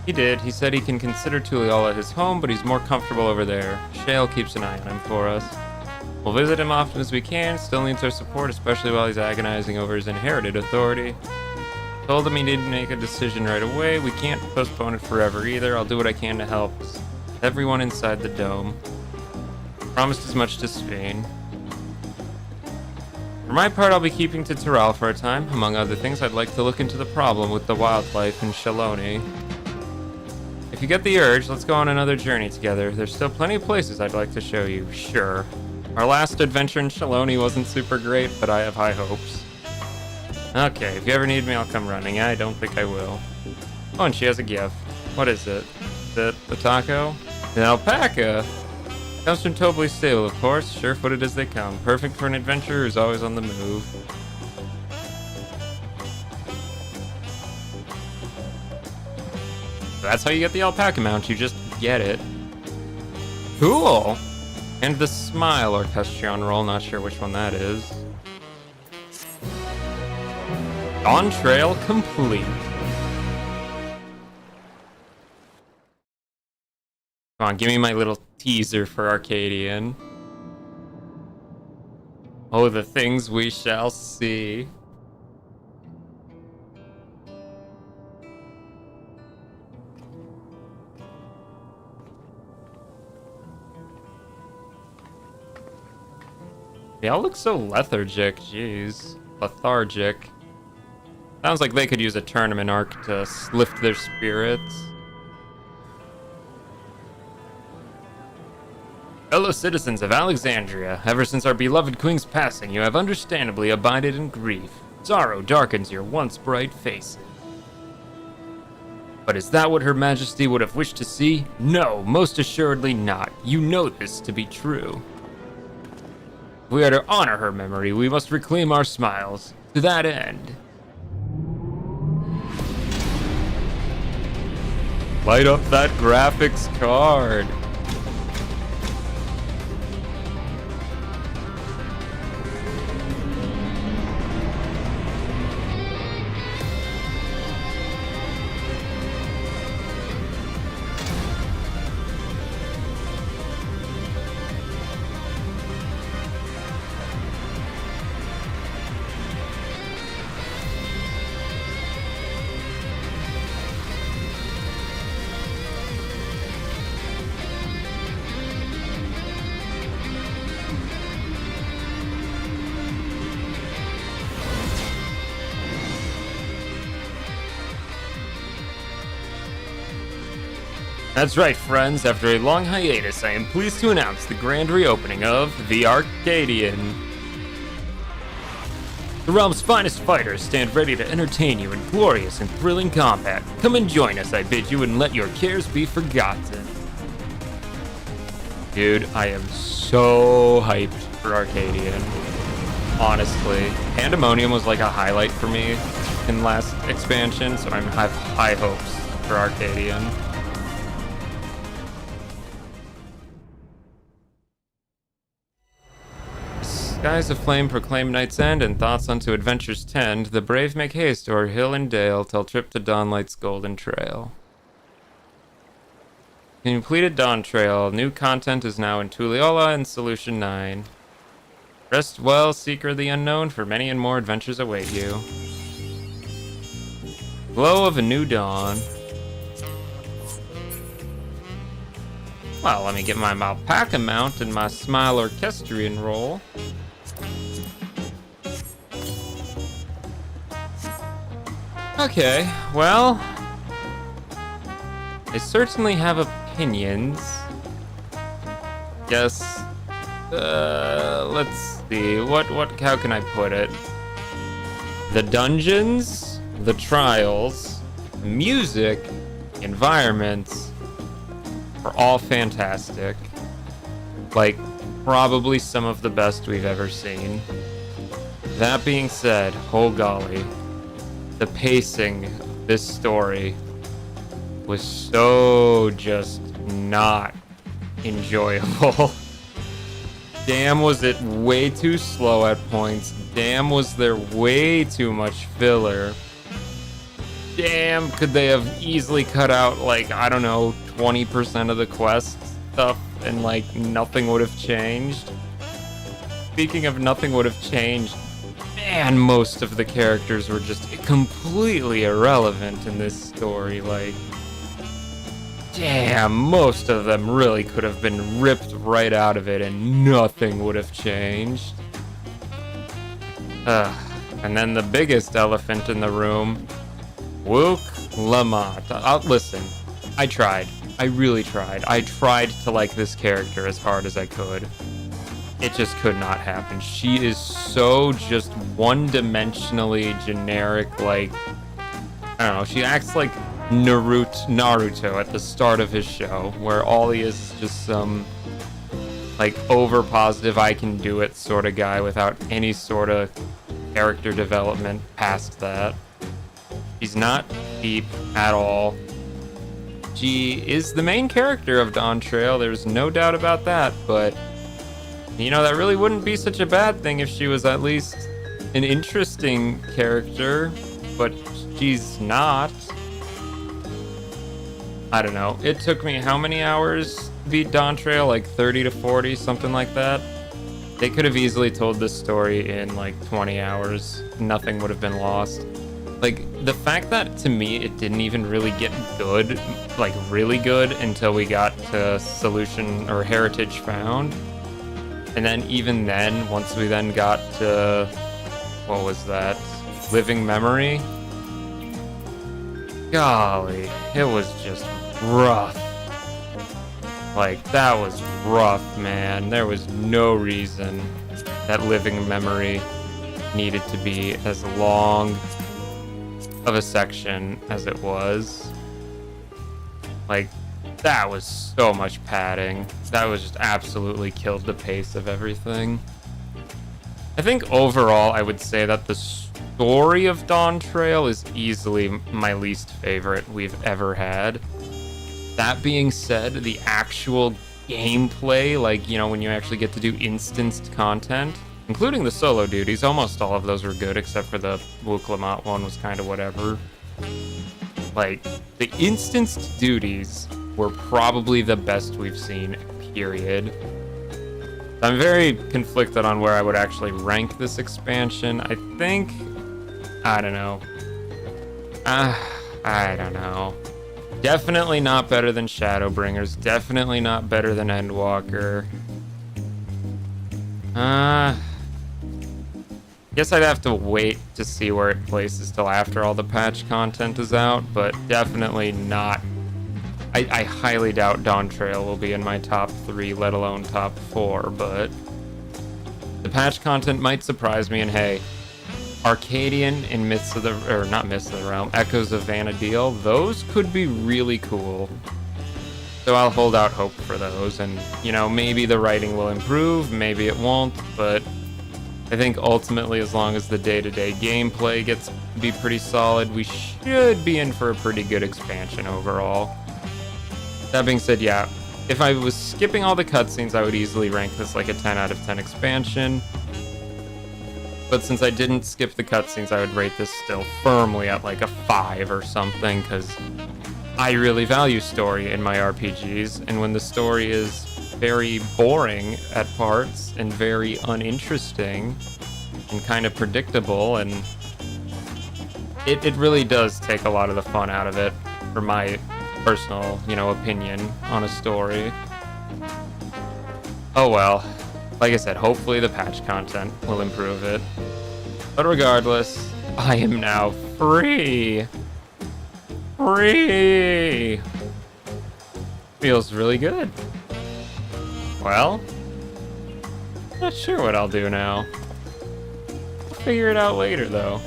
He did. He said he can consider Tuliala his home, but he's more comfortable over there. Shale keeps an eye on him for us. We'll visit him often as we can, still needs our support, especially while he's agonizing over his inherited authority. Told him he didn't make a decision right away. We can't postpone it forever either. I'll do what I can to help everyone inside the dome. Promised as much to Spheen. For my part, I'll be keeping to Tural for a time. Among other things, I'd like to look into the problem with the wildlife in Shaloni. If you get the urge, let's go on another journey together. There's still plenty of places I'd like to show you, sure. Our last adventure in Shaloni wasn't super great, but I have high hopes. Okay, if you ever need me, I'll come running. I don't think I will. Oh, and she has a gift. What is it? Is it a taco? An alpaca! Comes from Tobley's stable, of course, sure-footed as they come. Perfect for an adventurer who's always on the move. That's how you get the alpaca mount, you just get it. Cool! And the smile orchestron roll, not sure which one that is. Dawntrail complete. Come on, give me my little teaser for Arcadian. Oh, the things we shall see. They all look so lethargic, jeez. Lethargic. Sounds like they could use a tournament arc to lift their spirits. Fellow citizens of Alexandria, ever since our beloved queen's passing, you have understandably abided in grief. Sorrow darkens your once bright faces. But is that what Her Majesty would have wished to see? No, most assuredly not. You know this to be true. If we are to honor her memory, we must reclaim our smiles. To that end. Light up that graphics card. That's right, friends. After a long hiatus, I am pleased to announce the grand reopening of the Arcadian. The realm's finest fighters stand ready to entertain you in glorious and thrilling combat. Come and join us, I bid you, and let your cares be forgotten. Dude, I am so hyped for Arcadian. Honestly. Pandemonium was like a highlight for me in last expansion, so I have high hopes for Arcadian. Skies of flame proclaim night's end, and thoughts unto adventures tend. The brave make haste o'er hill and dale, till trip to Dawnlight's golden trail. Completed Dawntrail. New content is now in Tuliyola and Solution 9. Rest well, Seeker of the Unknown, for many and more adventures await you. Glow of a new dawn. Well, let me get my alpaca mount and my smile orchestrion roll. Okay, well, I certainly have opinions. Guess, let's see, how can I put it? The dungeons, the trials, music, environments are all fantastic. Like, probably some of the best we've ever seen. That being said, oh golly, the pacing of this story was so just not enjoyable. Damn, was it way too slow at points. Damn, was there way too much filler. Damn, could they have easily cut out, like, I don't know, 20% of the quest stuff and, like, nothing would have changed? Speaking of nothing would have changed, man, most of the characters were just completely irrelevant in this story. Like, damn, most of them really could have been ripped right out of it and nothing would have changed. And then the biggest elephant in the room, Wook Lamont. Listen, I tried. I really tried. I tried to like this character as hard as I could. It just could not happen. She is so just one-dimensionally generic, like, I don't know, she acts like Naruto at the start of his show, where all he is just some, like, over-positive, I can do it sort of guy without any sort of character development past that. She's not deep at all. She is the main character of Dawntrail, there's no doubt about that, but you know, that really wouldn't be such a bad thing if she was at least an interesting character, but she's not. I don't know. It took me how many hours to beat Dawntrail? Like 30 to 40, something like that. They could have easily told this story in like 20 hours. Nothing would have been lost. Like, the fact that, to me, it didn't even really get good, like really good, until we got to Solution or Heritage Found. And then even then, once we then got to, what was that? Living Memory? Golly, it was just rough. Like, that was rough, man. There was no reason that Living Memory needed to be as long of a section as it was. Like, that was so much padding. That was just absolutely killed the pace of everything. I think overall, I would say that the story of Dawntrail is easily my least favorite we've ever had. That being said, the actual gameplay, like, you know, when you actually get to do instanced content, including the solo duties, almost all of those were good, except for the Wook Lamont one was kind of whatever. Like, the instanced duties were probably the best we've seen, period. I'm very conflicted on where I would actually rank this expansion. I think, I don't know. I don't know. Definitely not better than Shadowbringers. Definitely not better than Endwalker. Guess I'd have to wait to see where it places till after all the patch content is out, but definitely not. I highly doubt Dawntrail will be in my top 3, let alone top 4, but the patch content might surprise me, and hey, Arcadian and Myths of the, or not Myths of the Realm, Echoes of Vana'diel, those could be really cool. So I'll hold out hope for those, and, you know, maybe the writing will improve, maybe it won't, but I think ultimately, as long as the day-to-day gameplay gets to be pretty solid, we should be in for a pretty good expansion overall. That being said, yeah, if I was skipping all the cutscenes, I would easily rank this like a 10 out of 10 expansion. But since I didn't skip the cutscenes, I would rate this still firmly at like a 5 or something, because I really value story in my RPGs, and when the story is very boring at parts and very uninteresting and kind of predictable, and it really does take a lot of the fun out of it, for my personal, opinion on a story. Oh well. Like I said, hopefully the patch content will improve it. But regardless, I am now free. Free! Feels really good. Well, not sure what I'll do now. I'll figure it out later though.